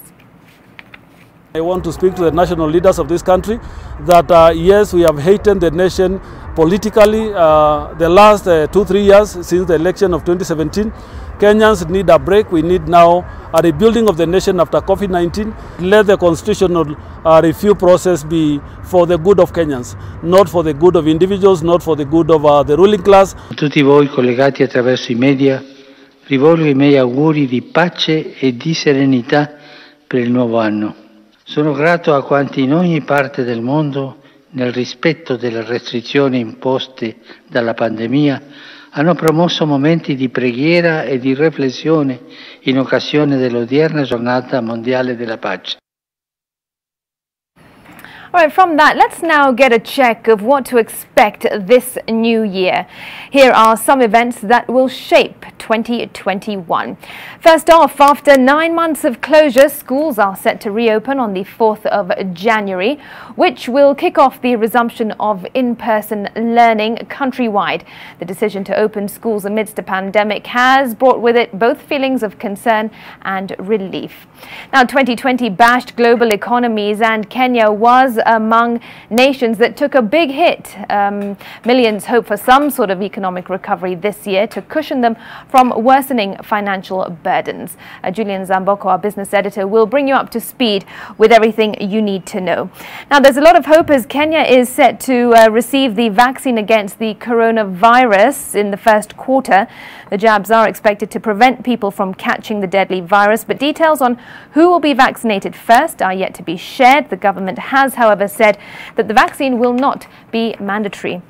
I want to speak to the national leaders of this country that yes, we have hated the nation politically the last 2-3 years since the election of 2017. Kenyans need a break. We need now a rebuilding of the nation after COVID-19. Let the constitutional review process be for the good of Kenyans, not for the good of individuals, not for the good of the ruling class. A tutti voi collegati attraverso i media, rivolgo i miei auguri di pace e di serenità per il nuovo anno. Sono grato a quanti in ogni parte del mondo, nel rispetto delle restrizioni imposte dalla pandemia, hanno promosso momenti di preghiera e di riflessione in occasione dell'odierna giornata mondiale della pace. All right, from that, let's now get a check of what to expect this new year. Here are some events that will shape 2021. First off, after 9 months of closure, schools are set to reopen on the 4th of January, which will kick off the resumption of in-person learning countrywide. The decision to open schools amidst a pandemic has brought with it both feelings of concern and relief. Now, 2020 bashed global economies, and Kenya was among nations that took a big hit. Millions hope for some sort of economic recovery this year to cushion them from worsening financial burdens. Julian Zamboko, our business editor, will bring you up to speed with everything you need to know. Now, there's a lot of hope as Kenya is set to receive the vaccine against the coronavirus in the first quarter. The jabs are expected to prevent people from catching the deadly virus, but details on who will be vaccinated first are yet to be shared. The government has, however, said that the vaccine will not be mandatory.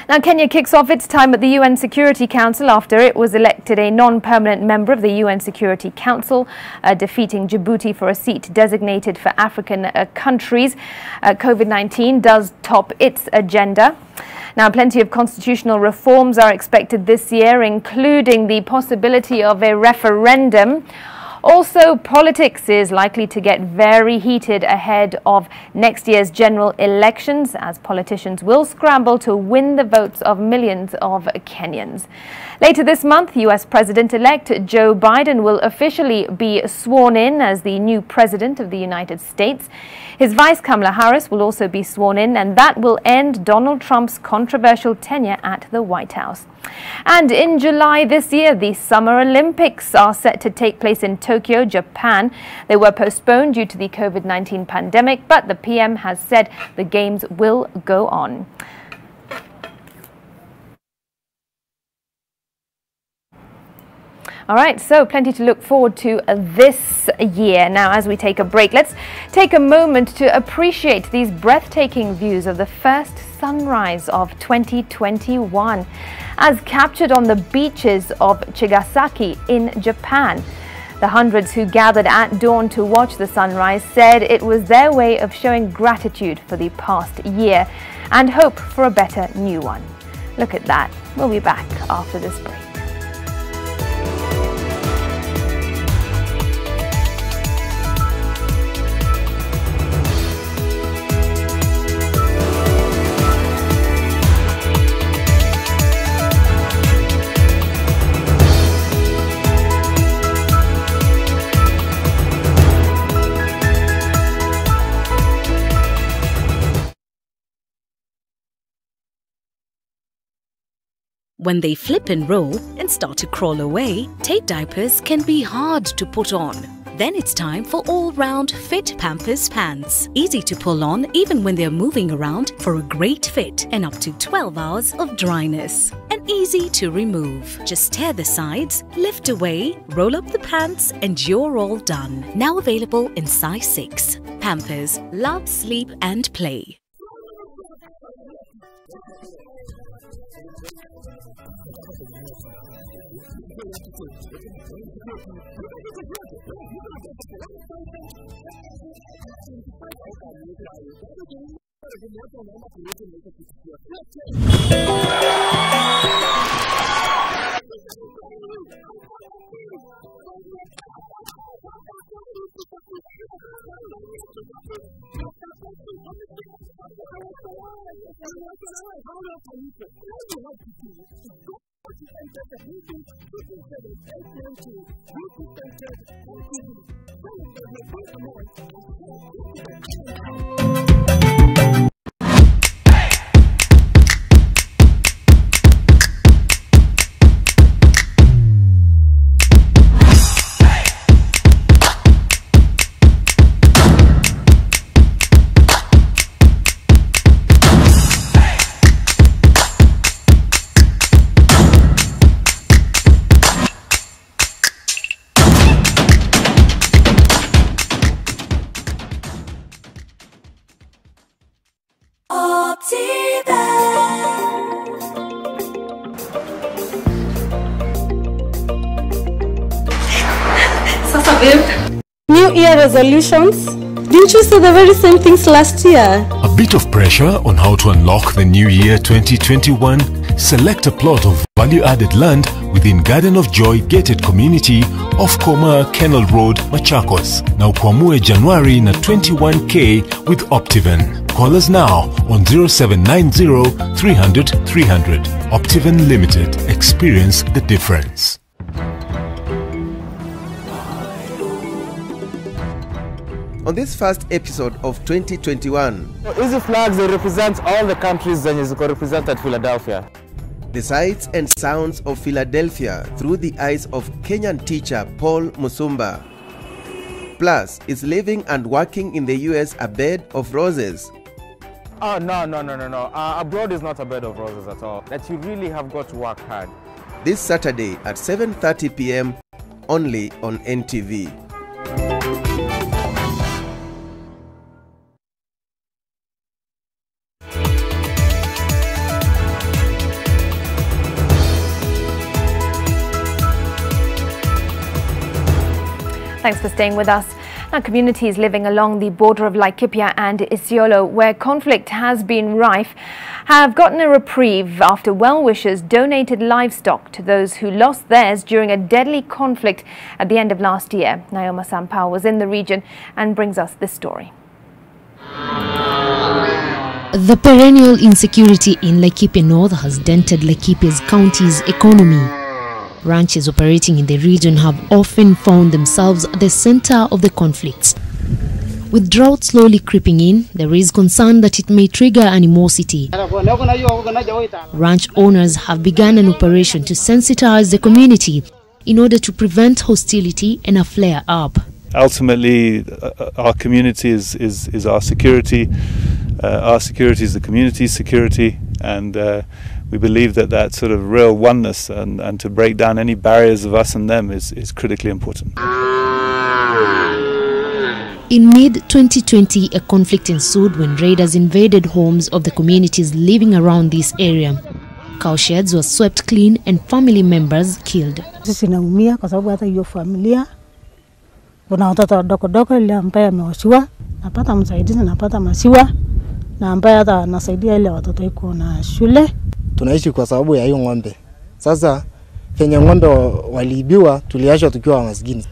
Now, Kenya kicks off its time at the UN Security Council after it was elected a non-permanent member of the UN Security Council, defeating Djibouti for a seat designated for African countries. COVID-19 does top its agenda. Now, plenty of constitutional reforms are expected this year, including the possibility of a referendum. Also, politics is likely to get very heated ahead of next year's general elections, as politicians will scramble to win the votes of millions of Kenyans. Later this month, US President-elect Joe Biden will officially be sworn in as the new President of the United States. His vice Kamala Harris will also be sworn in, and that will end Donald Trump's controversial tenure at the White House. And in July this year, the Summer Olympics are set to take place in Tokyo, Japan. They were postponed due to the COVID-19 pandemic, but the PM has said the Games will go on. All right, so plenty to look forward to this year. Now, as we take a break, let's take a moment to appreciate these breathtaking views of the first sunrise of 2021, as captured on the beaches of Chigasaki in Japan. The hundreds who gathered at dawn to watch the sunrise said it was their way of showing gratitude for the past year and hope for a better new one. Look at that. We'll be back after this break. When they flip and roll and start to crawl away, tape diapers can be hard to put on. Then it's time for all-round fit Pampers pants. Easy to pull on even when they're moving around for a great fit and up to 12 hours of dryness. And easy to remove. Just tear the sides, lift away, roll up the pants, and you're all done. Now available in size 6. Pampers. Love, sleep and play. New Year resolutions? Didn't you say the very same things last year? A bit of pressure on how to unlock the new year 2021? Select a plot of value-added land within Garden of Joy gated community off Koma Kennel Road, Machakos. Now kuamue January na 21K with Optiven. Call us now on 0790 300 300. Optiven Limited. Experience the difference. On this first episode of 2021, Easy flags, they represent all the countries that is represented Philadelphia. The sights and sounds of Philadelphia through the eyes of Kenyan teacher Paul Musumba. Plus, is living and working in the US a bed of roses? Oh, no. Abroad is not a bed of roses at all. That you really have got to work hard. This Saturday at 7:30 p.m. only on NTV. Thanks for staying with us. Now, communities living along the border of Laikipia and Isiolo, where conflict has been rife, have gotten a reprieve after well-wishers donated livestock to those who lost theirs during a deadly conflict at the end of last year. Naoma Sampao was in the region and brings us this story. The perennial insecurity in Laikipia North has dented Laikipia's county's economy. Ranches operating in the region have often found themselves at the center of the conflicts. With drought slowly creeping in, there is concern that it may trigger animosity. Ranch owners have begun an operation to sensitize the community in order to prevent hostility and a flare-up. Ultimately, our community is our security. Our security is the community's security, and we believe that sort of real oneness and to break down any barriers of us and them is critically important. In mid-2020, a conflict ensued when raiders invaded homes of the communities living around this area. Cowsheds were swept clean and family members killed. Sisi naumia kwa sababu hata hiyo familia kuna watoto wadogo ile ambaye amewashiwa, napata msaidizi, napata masiwa na ambaye hata anasaidia ile watoto iko na shule. Tunaishi kwa sababu ya hiyo ng'ombe. Sasa penye ng'ombe waliibiwa tuliachwa tukiwa maskini.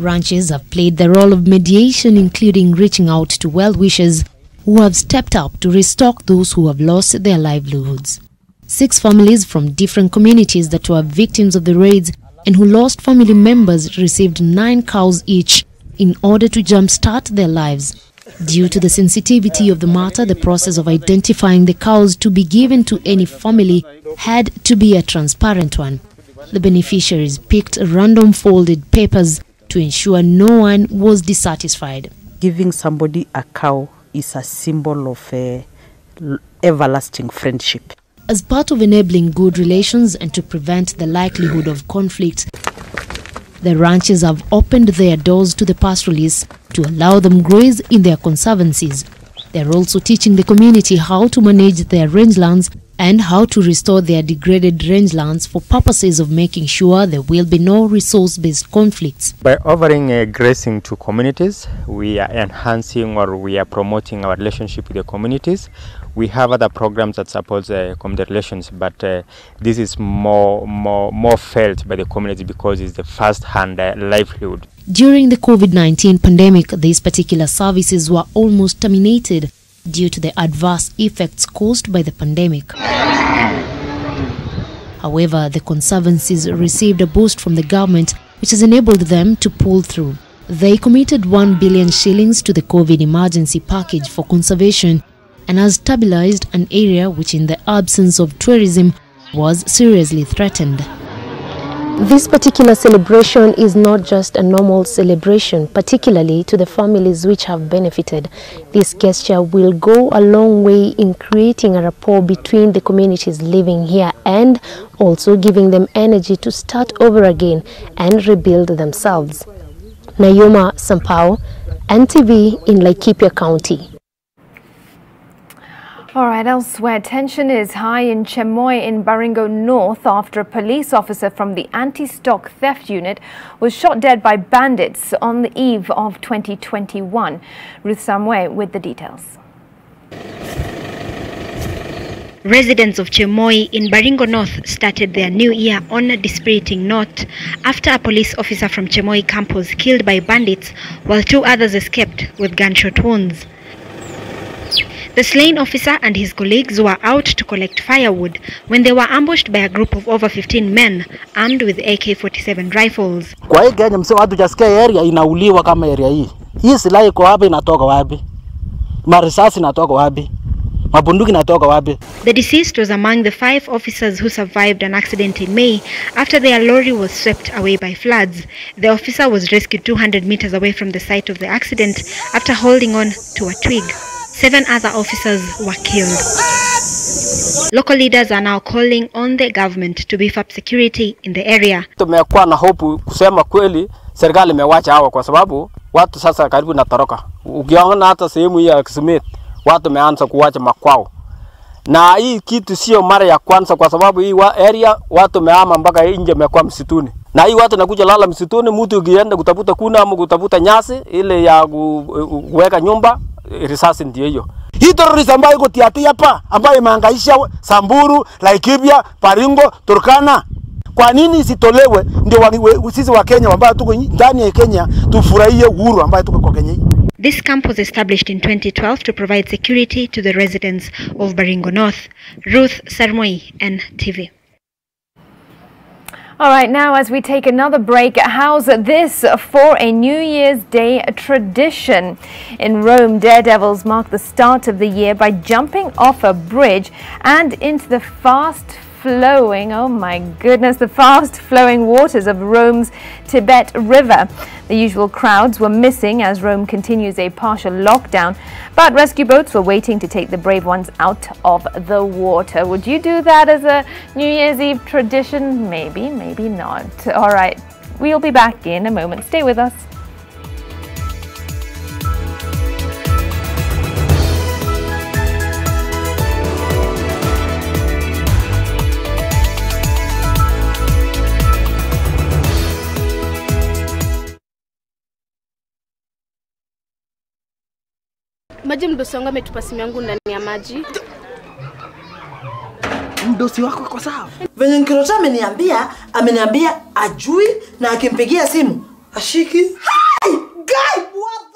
Ranches have played the role of mediation, including reaching out to well-wishers who have stepped up to restock those who have lost their livelihoods. 6 families from different communities that were victims of the raids and who lost family members received 9 cows each in order to jumpstart their lives. Due to the sensitivity of the matter, the process of identifying the cows to be given to any family had to be a transparent one. The beneficiaries picked random folded papers to ensure no one was dissatisfied. Giving somebody a cow is a symbol of everlasting friendship. As part of enabling good relations and to prevent the likelihood of conflict, the ranches have opened their doors to the pastoralists to allow them graze in their conservancies. They are also teaching the community how to manage their rangelands and how to restore their degraded rangelands for purposes of making sure there will be no resource-based conflicts. By offering grazing to communities, we are enhancing or we are promoting our relationship with the communities. We have other programs that support community relations, but this is more felt by the community because it's the first-hand livelihood. During the COVID-19 pandemic, these particular services were almost terminated due to the adverse effects caused by the pandemic. However, the conservancies received a boost from the government, which has enabled them to pull through. They committed 1 billion shillings to the COVID emergency package for conservation and has stabilized an area which, in the absence of tourism, was seriously threatened. This particular celebration is not just a normal celebration, particularly to the families which have benefited. This gesture will go a long way in creating a rapport between the communities living here and also giving them energy to start over again and rebuild themselves. Naoma Sampao, NTV in Laikipia County. All right, elsewhere, tension is high in Chemoy in Baringo North after a police officer from the anti-stock theft unit was shot dead by bandits on the eve of 2021. Ruth Samwe with the details. Residents of Chemoy in Baringo North started their new year on a dispiriting note after a police officer from Chemoy camp was killed by bandits while 2 others escaped with gunshot wounds. The slain officer and his colleagues were out to collect firewood when they were ambushed by a group of over 15 men armed with AK-47 rifles. Kwa hii Kenya msema watu jasikia area inauliwa kama area hii. Hii silaha iko wapi, inatoka wapi? Marisasi inatoka wapi? Mabunduki inatoka wapi? The deceased was among the 5 officers who survived an accident in May after their lorry was swept away by floods. The officer was rescued 200 meters away from the site of the accident after holding on to a twig. 7 other officers were killed. Local leaders are now calling on the government to beef up security in the area. Tumekuwa na hope kusema kweli serikali imewacha hawa kwa sababu watu sasa karibu natoroka. Ukiona hata sehemu hii ya Kisumit watu wameanza kuacha makwao. Na hii kitu sio mara ya kwanza kwa sababu hii area watu wamehama mpaka nje, imekuwa msituni. Na hii watu nakuja lala msituni, mtu ukienda kutafuta kuna ama kutafuta nyasi ile ya kuweka nyumba, risasi ndio hiyo. Hii terrorist ambayo iko Tiaty hapa, ambayo imehangaisha Samburu, Laikipia, Baringo, Turkana. Kwa nini isitolewe ndio sisi wa Kenya ambao tuko ndani ya Kenya tufurahie uhuru ambao tuko kwa Kenya? This camp was established in 2012 to provide security to the residents of Baringo North. Ruth Sarmoi, NTV. All right, now as we take another break, how's this for a New Year's Day tradition? In Rome, daredevils mark the start of the year by jumping off a bridge and into the fast-flowing waters of Rome's Tibet River. The usual crowds were missing as Rome continues a partial lockdown, but rescue boats were waiting to take the brave ones out of the water. Would you do that as a New Year's Eve tradition? Maybe, maybe not. All right, we'll be back in a moment. Stay with us. Maji mdosi wangu ametupa simu yangu ndani ya maji. Mdosi wako kwa sawa? Venye Nkirota ameniambia ajui na akimpigia simu ashiki. Hey! Guy! What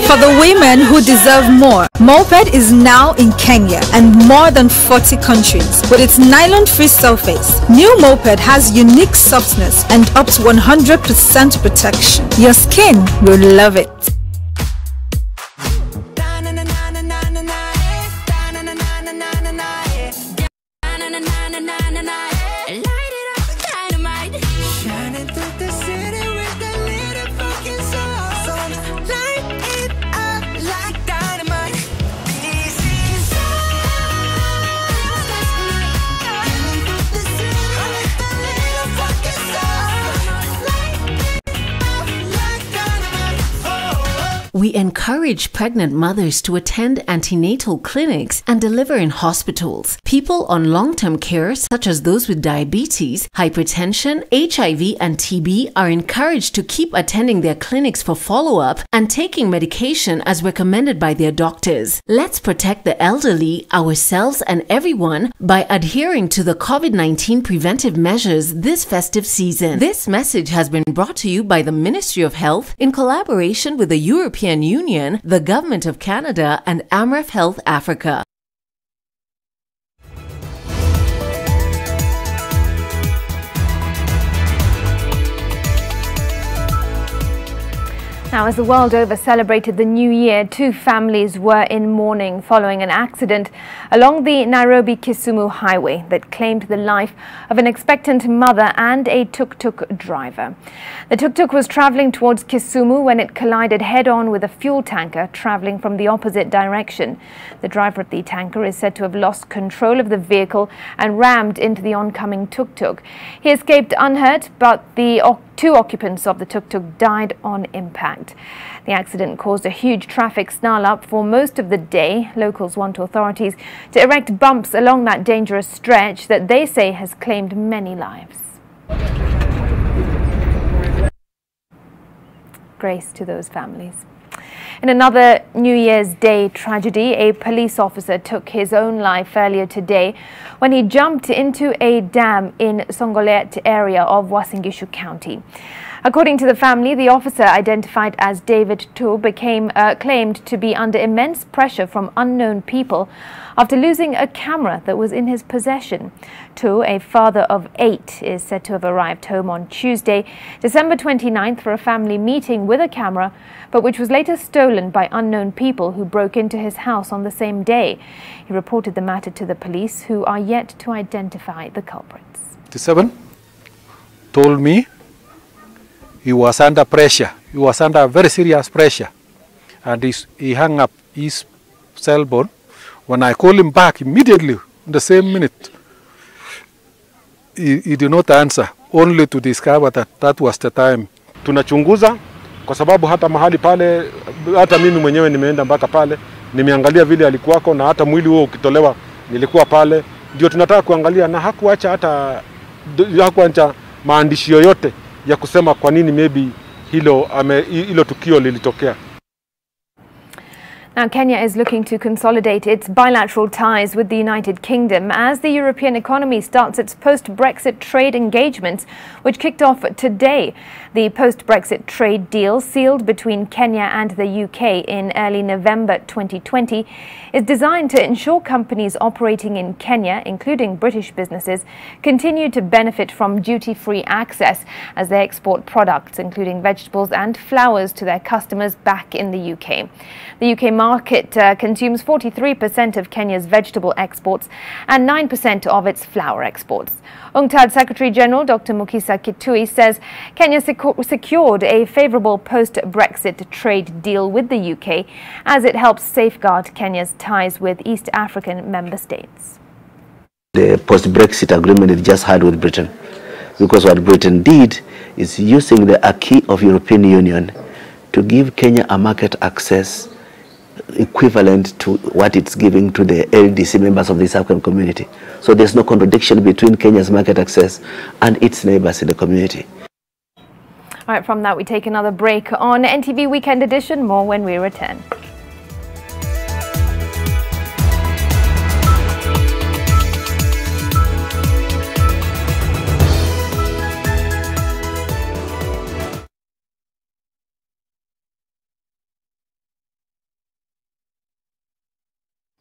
For the women who deserve more, Moped is now in Kenya and more than 40 countries. With its nylon-free surface, new Moped has unique softness and up to 100% protection. Your skin will love it. We encourage pregnant mothers to attend antenatal clinics and deliver in hospitals. People on long-term care, such as those with diabetes, hypertension, HIV, and TB, are encouraged to keep attending their clinics for follow-up and taking medication as recommended by their doctors. Let's protect the elderly, ourselves, and everyone by adhering to the COVID-19 preventive measures this festive season. This message has been brought to you by the Ministry of Health in collaboration with the European Union, the Government of Canada, and Amref Health Africa. Now, as the world over celebrated the new year, two families were in mourning following an accident along the Nairobi-Kisumu highway that claimed the life of an expectant mother and a tuk-tuk driver. The tuk-tuk was traveling towards Kisumu when it collided head-on with a fuel tanker traveling from the opposite direction. The driver of the tanker is said to have lost control of the vehicle and rammed into the oncoming tuk-tuk. He escaped unhurt, but the two occupants of the tuk-tuk died on impact. The accident caused a huge traffic snarl-up for most of the day. Locals want authorities to erect bumps along that dangerous stretch that they say has claimed many lives. Grace to those families. In another New Year's Day tragedy, a police officer took his own life earlier today when he jumped into a dam in Songolet area of Uasin County. According to the family, the officer, identified as David Tu, claimed to be under immense pressure from unknown people after losing a camera that was in his possession. Tu, a father of 8, is said to have arrived home on Tuesday, December 29th, for a family meeting with a camera, but which was later stolen by unknown people who broke into his house on the same day. He reported the matter to the police, who are yet to identify the culprits. 7 told me he was under pressure. He was under very serious pressure, and he hung up his cell phone. When I called him back immediately, in the same minute, he did not answer, only to discover that that was the time. Tunachunguza kwa sababu hata mahali pale, hata mimi mwenyewe nimeenda mpaka pale, nimeangalia vile alikuwako na hata mwili huo ukitolewa nilikuwa pale. Ndio tunataka kuangalia, na hakuacha hata maandishi yoyote ya kusema kwa nini maybe hilo tukio lilitokea. Now, Kenya is looking to consolidate its bilateral ties with the United Kingdom as the European economy starts its post-Brexit trade engagements, which kicked off today. The post-Brexit trade deal sealed between Kenya and the UK in early November 2020 is designed to ensure companies operating in Kenya, including British businesses, continue to benefit from duty-free access as they export products, including vegetables and flowers, to their customers back in the UK. The UK market consumes 43% of Kenya's vegetable exports and 9% of its flour exports. UNCTAD Secretary General Dr. Mukisa Kitui says Kenya secured a favourable post-Brexit trade deal with the UK as it helps safeguard Kenya's ties with East African member states. The post-Brexit agreement it just had with Britain, because what Britain did is using the acquis of European Union to give Kenya a market access equivalent to what it's giving to the LDC members of the East African community. So there's no contradiction between Kenya's market access and its neighbors in the community. All right, from that we take another break on NTV Weekend Edition. More when we return.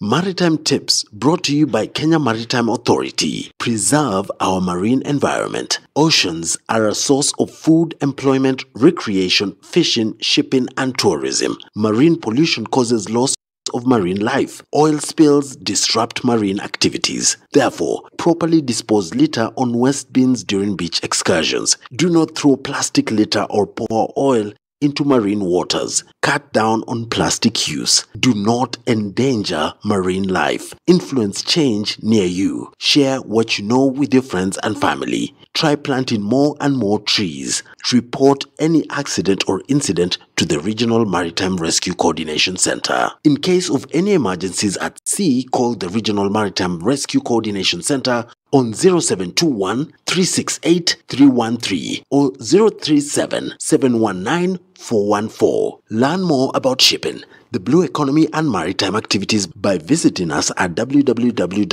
Maritime Tips brought to you by Kenya Maritime Authority. Preserve our marine environment. Oceans are a source of food, employment, recreation, fishing, shipping, and tourism. Marine pollution causes loss of marine life. Oil spills disrupt marine activities. Therefore, properly dispose litter on waste bins during beach excursions. Do not throw plastic litter or pour oil into marine waters. Cut down on plastic use. Do not endanger marine life. Influence change near you. Share what you know with your friends and family. Try planting more and more trees. Report any accident or incident to the Regional Maritime Rescue Coordination Center. In case of any emergencies at sea, call the Regional Maritime Rescue Coordination Center on 0721 368 313 or 037 719 414. Learn more about shipping, the blue economy and maritime activities by visiting us at www.kma.go.ke.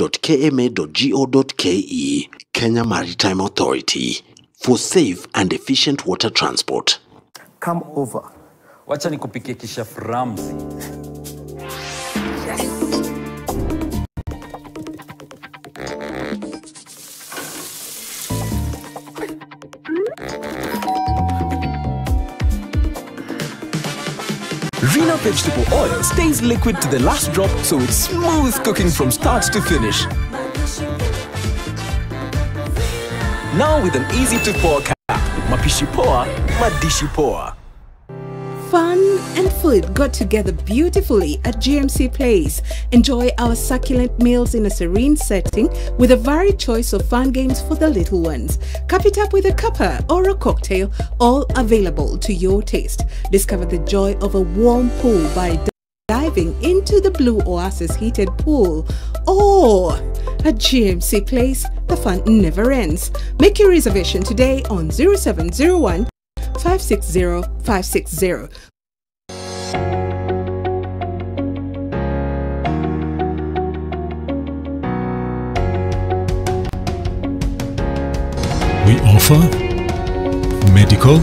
Kenya Maritime Authority, for safe and efficient water transport. Come over. Wacha nikupikie kishef Ramsey. Yes. Rena vegetable oil stays liquid to the last drop, so it's smooth cooking from start to finish. Now with an easy-to-pour cap. Mapishi poa, madishi poa. Fun and food got together beautifully at GMC Place. Enjoy our succulent meals in a serene setting with a varied choice of fun games for the little ones. Cup it up with a cuppa or a cocktail, all available to your taste. Discover the joy of a warm pool by diving into the Blue Oasis heated pool. Or at GMC Place, the fun never ends. Make your reservation today on 0701 560 560. We offer medical,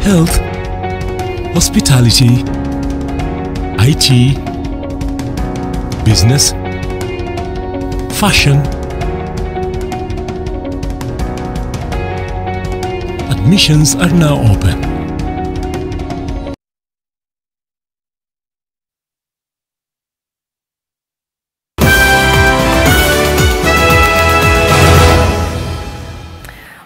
health, hospitality, IT, business, fashion. Admissions are now open.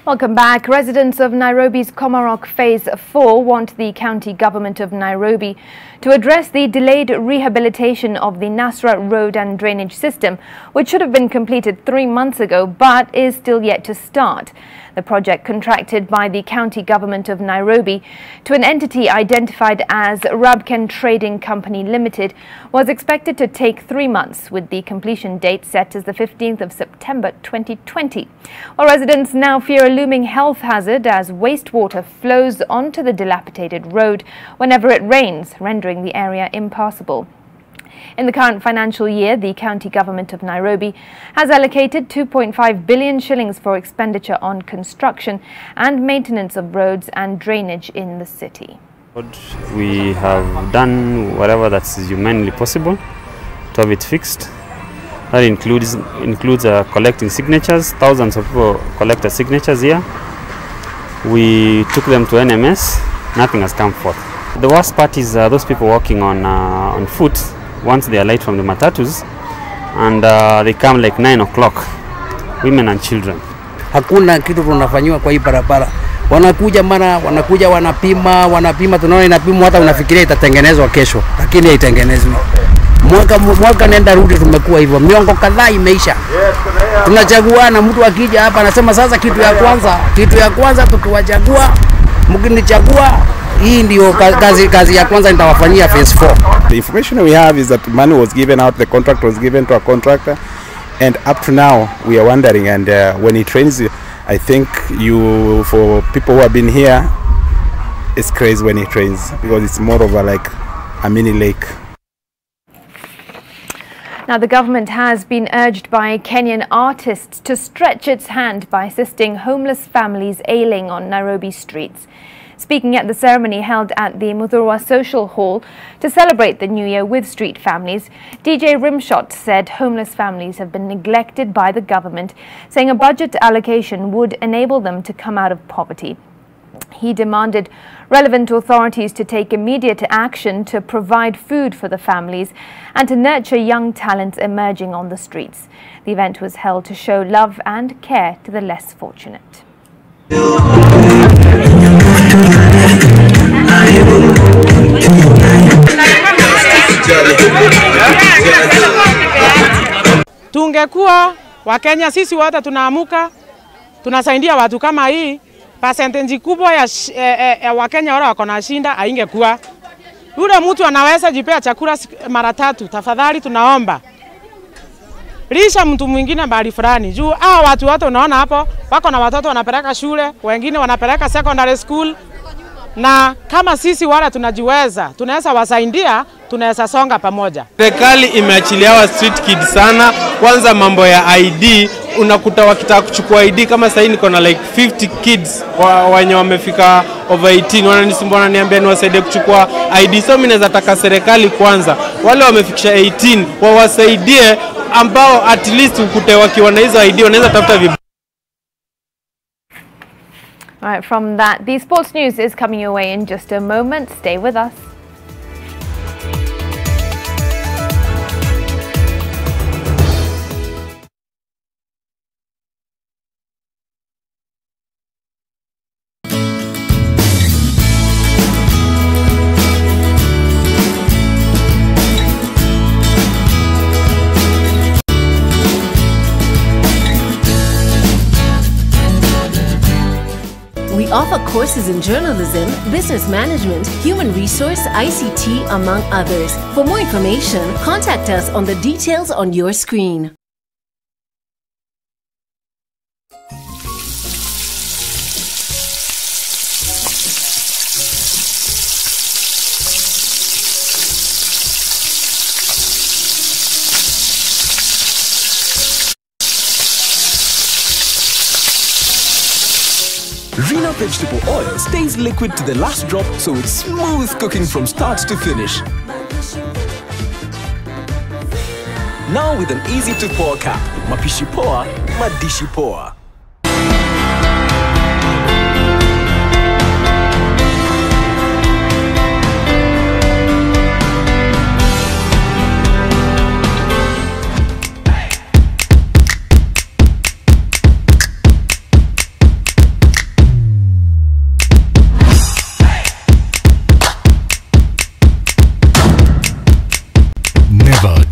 Welcome back. Residents of Nairobi's Komarok Phase 4 want the county government of Nairobi to address the delayed rehabilitation of the Nasra road and drainage system, which should have been completed 3 months ago but is still yet to start. The project, contracted by the county government of Nairobi to an entity identified as Rabken Trading Company Limited, was expected to take 3 months, with the completion date set as the 15th of September 2020. While residents now fear a looming health hazard as wastewater flows onto the dilapidated road whenever it rains, rendering the area impassable. In the current financial year, the county government of Nairobi has allocated 2.5 billion shillings for expenditure on construction and maintenance of roads and drainage in the city. We have done whatever that's humanly possible to have it fixed. That includes collecting signatures. Thousands of people collected signatures here. We took them to NMS. Nothing has come forth. The worst part is those people walking on foot once they alight from the matatus, and they come like 9 o'clock, women and children. Hakuna kitu tunafanyiwa kwa hii barabara. Wanakuja wanapima, tunaona inapimwa, hata unafikiria itatengenezwa kesho, lakini haitengenezwi. Mwaka nenda rudi tumekuwa hivyo. Miongo kadhaa imeisha. Tunachaguana, mtu akija hapa anasema sasa kitu ya kwanza tukiwachagua, mkinichagua hii ndio kazi ya kwanza nitawafanyia phase 4. The information we have is that money was given out, the contract was given to a contractor, and up to now we are wondering, and when it rains, I think for people who have been here, it's crazy when it rains because it's more of like a mini lake. Now, the government has been urged by Kenyan artists to stretch its hand by assisting homeless families ailing on Nairobi streets. Speaking at the ceremony held at the Muthurwa Social Hall to celebrate the New Year with street families, DJ Rimshot said homeless families have been neglected by the government, saying a budget allocation would enable them to come out of poverty. He demanded relevant authorities to take immediate action to provide food for the families and to nurture young talents emerging on the streets. The event was held to show love and care to the less fortunate. Tungekuwa Wakenya sisi wote tunaamuka tunasaidia watu kama hii, percentage kubwa ya Wakenya wale wako na shinda haingekuwa. Yule mtu anaweza jipea chakula mara 3, tafadhali tunaomba. Lisha mtu mwingine bali fulani. Juu hao watu wote unaona hapo wako na watoto wanapeleka shule, wengine wanapeleka secondary school. Na kama sisi wala tunajiweza, tunaweza wasaidia, tunaweza songa pamoja. Serikali imeachilia wa street kids sana. Kwanza mambo ya ID, unakuta wakitaka kuchukua ID kama sasa niko na like 50 kids wenye wamefika over 18, wananisumbua wananiambia niwasaidie kuchukua ID. So mimi naweza taka serikali kwanza wale wamefikisha 18 wawasaidie, ambao at least ukute wakiwa na hizo ID wanaweza tafuta. All right, from that, the sports news is coming your way in just a moment. Stay with us. We offer courses in journalism, business management, human resource, ICT, among others. For more information, contact us on the details on your screen. Rena vegetable oil stays liquid to the last drop, so it's smooth cooking from start to finish. Now with an easy to pour cap. Mapishi poa, madishi poa.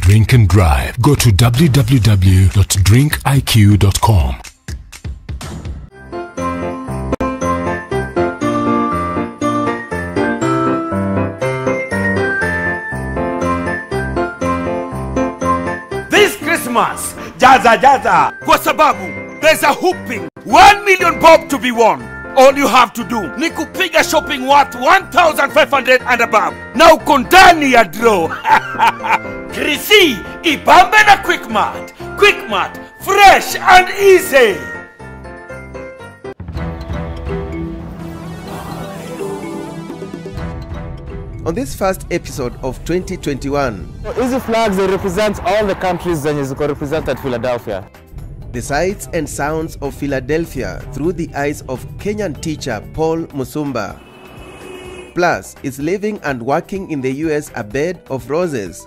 Drink and drive. Go to www.drinkiq.com. Christmas. Jaza jaza. Kwa sababu there's a whooping 1 million bob to be won. All you have to do ni kupiga shopping worth 1,500 and above. Na uko ndani ya draw. Krisi, ibambe na Quickmart. Quickmart, fresh and easy. On this first episode of 2021, Easy flags, they represent all the countries that is represented Philadelphia. The sights and sounds of Philadelphia through the eyes of Kenyan teacher Paul Musumba. Plus, is living and working in the US a bed of roses?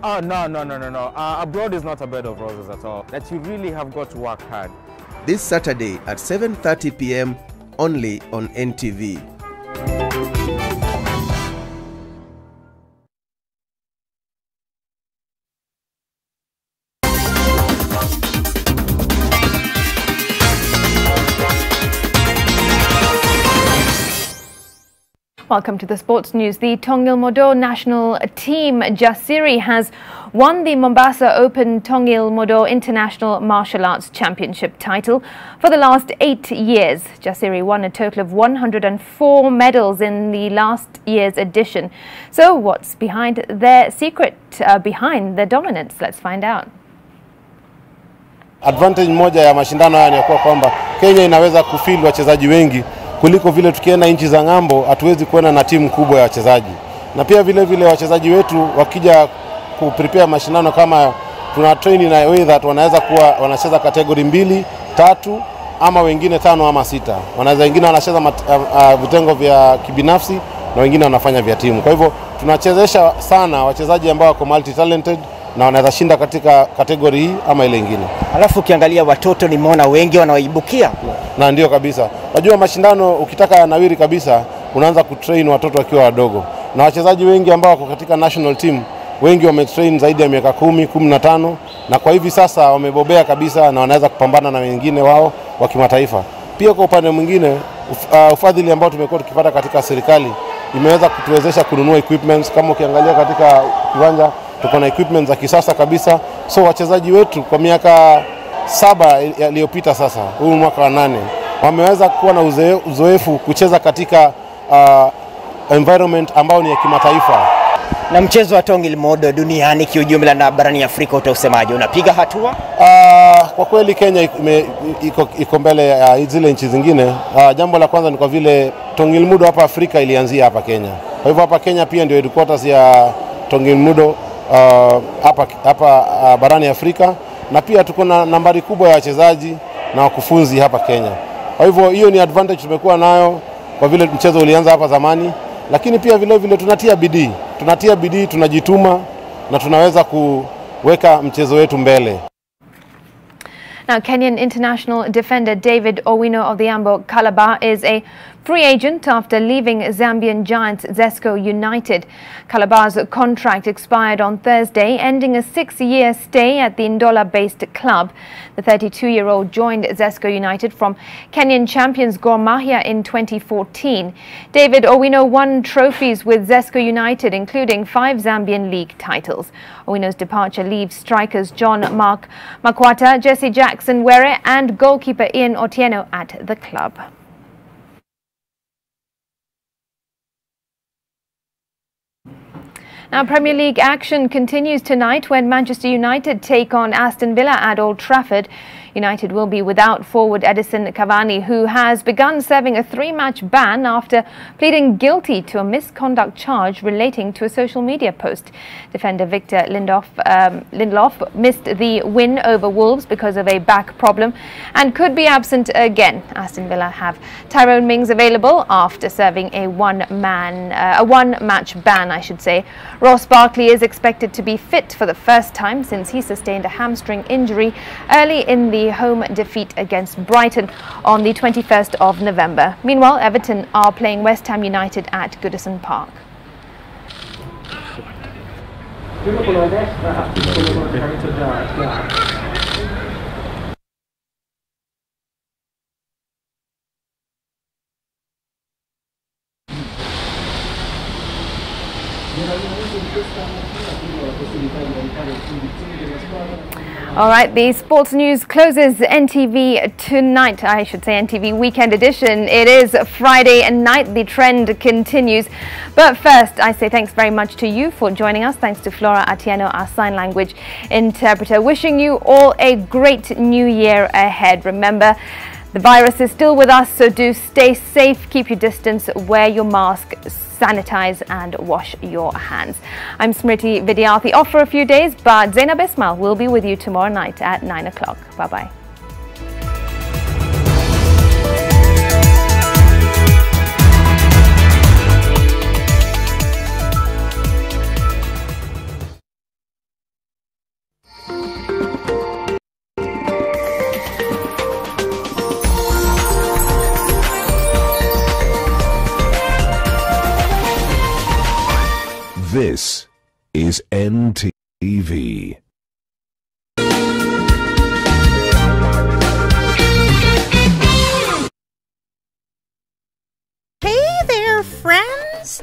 Oh, no. Abroad is not a bed of roses at all. That you really have got to work hard. This Saturday at 7:30 p.m. only on NTV. Welcome to the sports news. The Tongil Modo national team Jasiri has won the Mombasa Open Tongil Modo International Martial Arts Championship title for the last 8 years. Jasiri won a total of 104 medals in the last year's edition. So what's behind their secret, behind their dominance? Let's find out. Advantage moja ya mashindano haya ni kwa kwamba Kenya inaweza kufili wachezaji wengi kuliko vile tukienda nchi za ngambo hatuwezi kuona na timu kubwa ya wachezaji. Na pia vile wachezaji wetu wakija kuprepare mashindano kama tuna train na way that wanaweza kuwa wanacheza category 2, 3 ama wengine 5 ama 6. Wanaweza wengine wanacheza vitengo vya kibinafsi na wengine wanafanya vya timu. Kwa hivyo tunachezesha sana wachezaji ambao wako multi talented na wanaweza shinda katika kategori hii ama ile nyingine. Alafu ukiangalia watoto nimeona wengi wanaibukia. Na ndio kabisa. Unajua mashindano ukitaka yanawiri kabisa unaanza kutrain watoto wakiwa wadogo. Na wachezaji wengi ambao wako katika national team wengi wametrain zaidi ya miaka 10, 15 na kwa hivi sasa wamebobea kabisa na wanaweza kupambana na wengine wao wa kimataifa. Pia kwa upande mwingine ufadhili ambao tumekuwa tukipata katika serikali imeweza kutuwezesha kununua equipments. Kama ukiangalia katika kiwanja tuko na equipment za kisasa kabisa. So wachezaji wetu kwa miaka 7 iliyopita sasa, huu mwaka wa 8, wameweza kuwa na uzoefu kucheza katika environment ambao ni ya kimataifa. Na mchezo wa Tongil Modo duniani kiujumla na barani Afrika utausemaje? Unapiga hatua? Kwa kweli Kenya iko mbele ya zile nchi zingine. Jambo la kwanza ni kwa vile Tongil Modo hapa Afrika ilianzia hapa Kenya. Kwa hivyo hapa Kenya pia ndio headquarters ya Tongil Modo hapa barani Afrika, na pia tuko na nambari kubwa ya wachezaji na wakufunzi hapa Kenya. Kwa hivyo hiyo ni advantage tumekuwa nayo kwa vile mchezo ulianza hapa zamani, lakini pia vile tunatia bidii, tunajituma na tunaweza kuweka mchezo wetu mbele. Now, Kenyan international defender David Owino of the Ambo Calabar is a free agent after leaving Zambian giants Zesco United. Calabar's contract expired on Thursday, ending a 6-year stay at the Ndola-based club. The 32-year-old joined Zesco United from Kenyan champions Gor Mahia in 2014. David Owino won trophies with Zesco United, including 5 Zambian league titles. Owino's departure leaves strikers John Mark Makwata, Jesse Jackson Were and goalkeeper Ian Otieno at the club. Now, Premier League action continues tonight when Manchester United take on Aston Villa at Old Trafford. United will be without forward Edison Cavani, who has begun serving a 3-match ban after pleading guilty to a misconduct charge relating to a social media post. Defender Victor Lindelof missed the win over Wolves because of a back problem and could be absent again. Aston Villa have Tyrone Mings available after serving a one-match ban, I should say. Ross Barkley is expected to be fit for the first time since he sustained a hamstring injury early in the home defeat against Brighton on the 21st of November. Meanwhile, Everton are playing West Ham United at Goodison Park. All right, the sports news closes NTV tonight. I should say NTV Weekend Edition. It is Friday night. The trend continues. But first, I say thanks very much to you for joining us. Thanks to Flora Atieno, our sign language interpreter. Wishing you all a great new year ahead. Remember, the virus is still with us, so do stay safe, keep your distance, wear your mask, sanitize and wash your hands. I'm Smriti Vidyarthi, off for a few days, but Zainab Ismail will be with you tomorrow night at 9 o'clock. Bye-bye. This is NTV. Hey there, friends.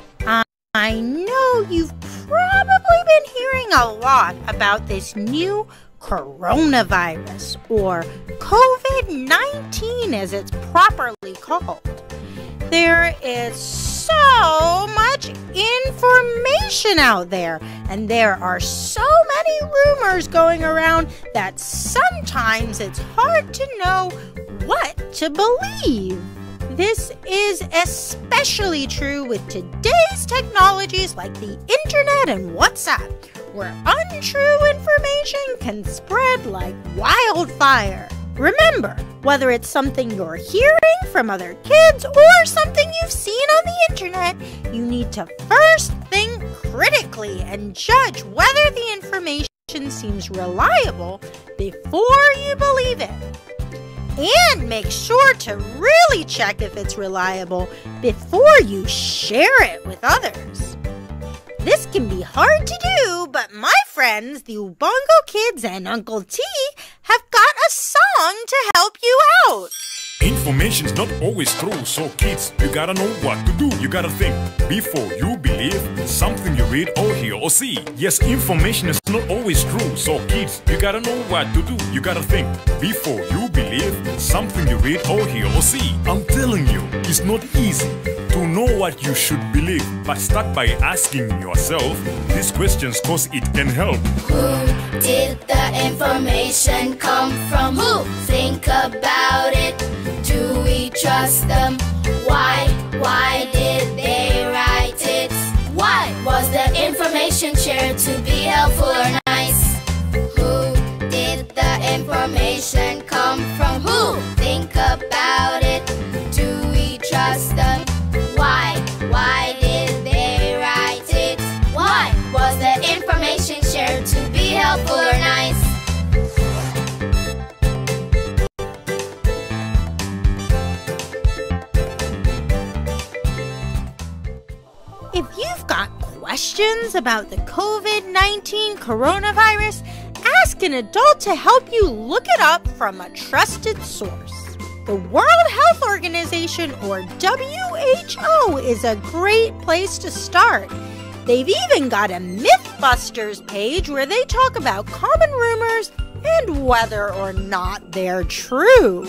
I know you've probably been hearing a lot about this new coronavirus, or COVID-19 as it's properly called. There is so much information out there, and there are so many rumors going around that sometimes it's hard to know what to believe. This is especially true with today's technologies like the internet and WhatsApp, where untrue information can spread like wildfire. Remember, whether it's something you're hearing from other kids or something you've seen on the internet, you need to first think critically and judge whether the information seems reliable before you believe it. And make sure to really check if it's reliable before you share it with others. This can be hard to do, but my friends, the Ubongo Kids and Uncle T, have got a song to help you out. Information's not always true, so kids, you gotta know what to do. You gotta think before you believe something you read or hear or see. Yes, information is not always true, so kids, you gotta know what to do. You gotta think before you believe something you read or hear or see. I'm telling you, it's not easy to know what you should believe, but start by asking yourself these questions, cause it can help. Who did the information come from? Who? Think about it. Do we trust them? Why? Why did they write it? Why was the information shared to be helpful or nice? Who did the information come from? Who? Think about it. Do we trust them? Why? Why did they write it? Why was the information shared to be helpful or nice? If you've got questions about the COVID-19 coronavirus, ask an adult to help you look it up from a trusted source. The World Health Organization, or WHO, is a great place to start. They've even got a Mythbusters page where they talk about common rumors and whether or not they're true.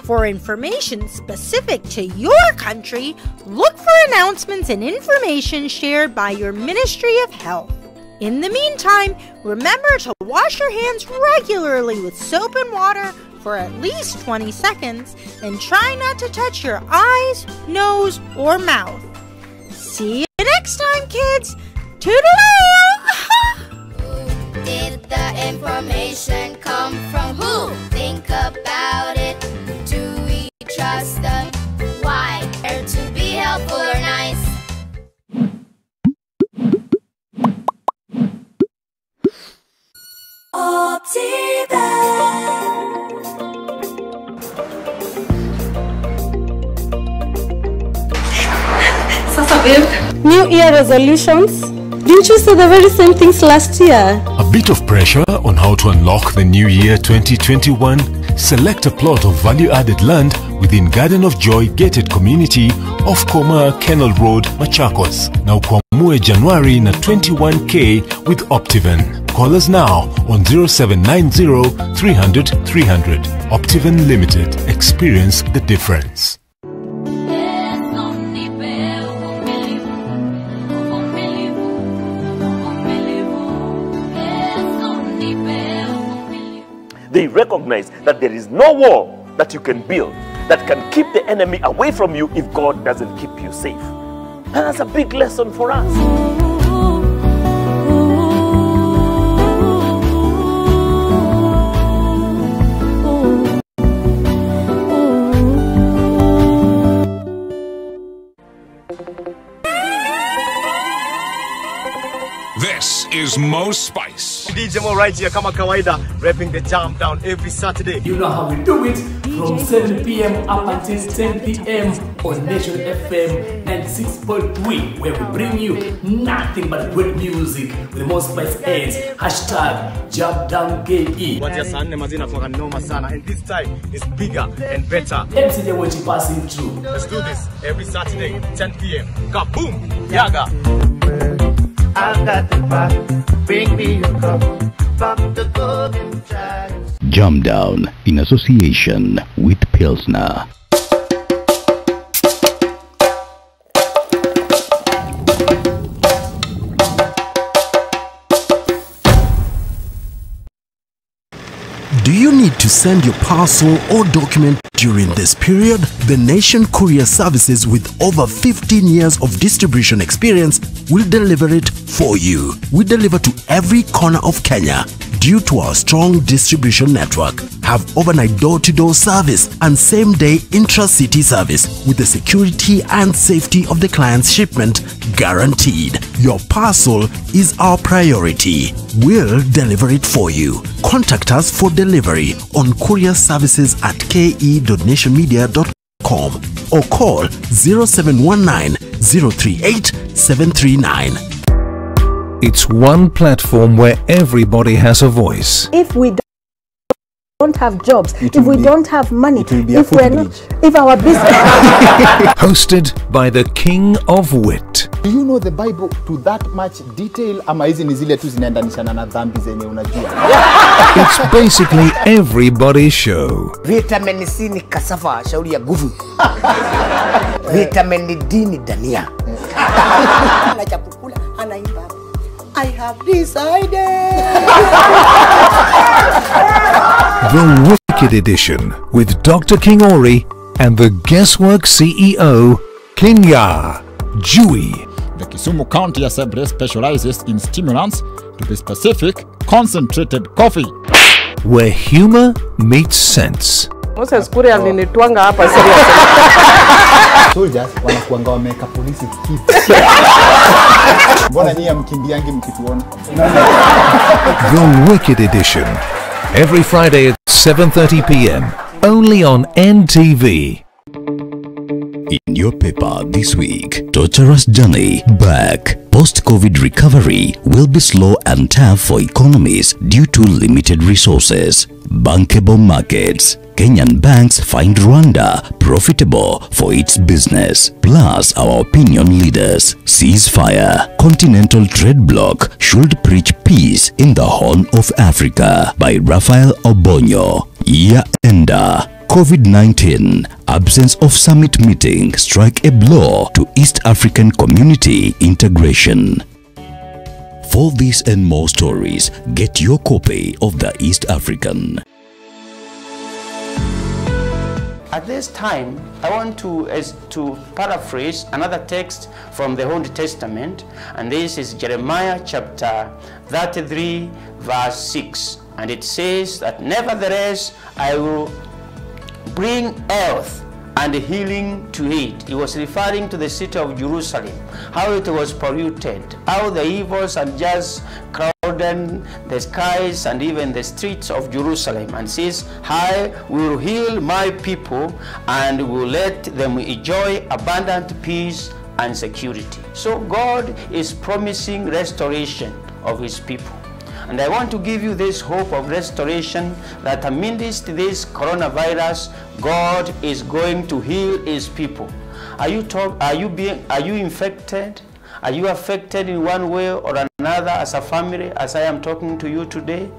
For information specific to your country, look for announcements and information shared by your Ministry of Health. In the meantime, remember to wash your hands regularly with soap and water for at least 20 seconds and try not to touch your eyes, nose, or mouth. See you next time, kids! Toodaloo! Who did the information come from? Who? Think about it. Do we trust them? Why? Or to be helpful or nice? Sasa babe, New Year resolutions? Didn't you say the very same things last year? A bit of pressure on how to unlock the new year 2021? select a plot of value-added land within Garden of Joy gated community off Koma Kennel Road, Machakos. Now kuamue January na 21K with Optiven. Call us now on 0790 300 300. Optiven Limited. Experience the difference. They recognize that there is no wall that you can build that can keep the enemy away from you if God doesn't keep you safe. And that's a big lesson for us. This is Mo Spice. DJ Mo right here, kama kawaida, repping the jam down every Saturday. You know how we do it, from 7 p.m. up until 10 p.m. on Nation FM 96.3, where we bring you nothing but great music with the most spice heads. Hashtag Jump Down KE. What your son mazina for noma sana, and this time is bigger and better. MCJ watching passing through. Let's do this every Saturday, 10 p.m. Kaboom! Yaga! I've got the pot, bring me a cup, pop the golden child. Jump Down in association with Pilsner. Do you need to send your parcel or document during this period? The Nation Courier Services, with over 15 years of distribution experience, will deliver it for you. We deliver to every corner of Kenya. Due to our strong distribution network, have overnight door-to-door service and same-day intra-city service with the security and safety of the client's shipment guaranteed. Your parcel is our priority. We'll deliver it for you. Contact us for delivery on courier services at ke.nationmedia.com or call 0719 038 739. It's one platform where everybody has a voice. If we don't have jobs, if we don't have money, if our business... Hosted by the King of Wit. Do you know the Bible to that much detail? Ama hizi ni zile tu zinaendanishana na dhambi zenye unajua. It's basically everybody's show. Vitamin C ni cassava, shauri ya nguvu. Vitamin D ni dania. Ana chakula, anaimba. I have decided. The Wicked Edition with Dr. King Ori and the Guesswork CEO, Kinya Jui. The Kisumu County Assembly specializes in stimulants, to be specific, concentrated coffee. Where humor meets sense. Moses Kuri alinitwanga hapa serious. Soldiers wanakuanga wameka polisi kitu. Mbona nyinyi mkimbiangi mkituona? The Wicked Edition. Every Friday at 7:30 p.m. only on NTV. In your paper this week, torturous journey back. Post-COVID recovery will be slow and tough for economies due to limited resources. Bankable markets. Kenyan banks find Rwanda profitable for its business. Plus our opinion leaders. Ceasefire. Continental Trade Bloc should preach peace in the Horn of Africa by Raphael Obonyo. Yaenda. COVID-19, absence of summit meeting strike a blow to East African community integration. For this and more stories, get your copy of the East African. At this time, I want to paraphrase another text from the Old Testament, and this is Jeremiah chapter 33, verse 6. And it says that, nevertheless, I will bring health and healing to it. He was referring to the city of Jerusalem, how it was polluted, how the evils and just crowded the skies and even the streets of Jerusalem, and says, I will heal my people and will let them enjoy abundant peace and security. So God is promising restoration of his people. And I want to give you this hope of restoration that amidst this coronavirus, God is going to heal his people. Are you infected? Are you affected in one way or another as a family, as I am talking to you today?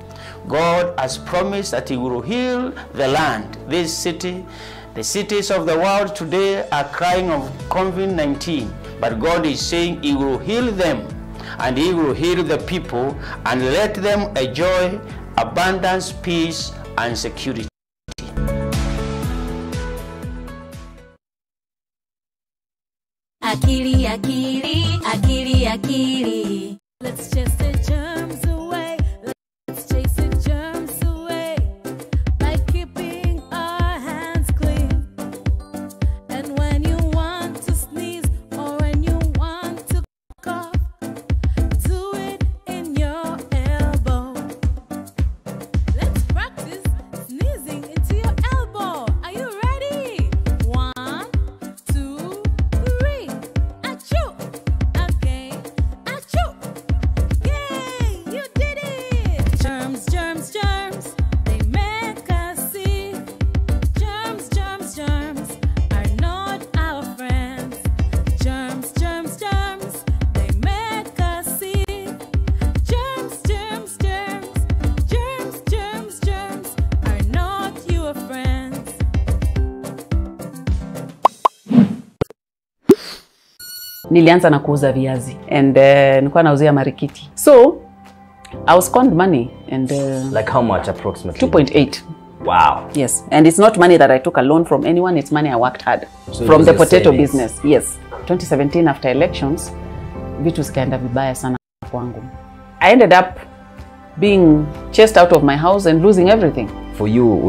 God has promised that he will heal the land, this city. The cities of the world today are crying of COVID-19, but God is saying he will heal them, and he will heal the people and let them enjoy abundance, peace, and security. Akili, akili, akili, akili. Let's chase the germs away. Let's chase the germs away by keeping our hands clean. And when you want to sneeze or when you want to cough, do it in your elbow. Let's practice sneezing into your elbow. Are you ready? 1, 2, 3. Achoo! Again. Achoo! Yay! You did it! Germs, germs, germs. They make us sick. Germs, germs, germs are not our friends. Germs, germs, germs. They make us sick. Germs, germs, germs. Germs, germs, germs are not your friends. Nilianza na kuuza viazi and nilikuwa nauzia marikiti. So I was conned money and like how much approximately? 2.8. Wow. Yes, and it's not money that I took a loan from anyone, it's money I worked hard So from it the was your potato savings. business. Yes. 2017 after elections, vitu zikaenda vibaya sana kwangu. I ended up being chased out of my house and losing everything. For you,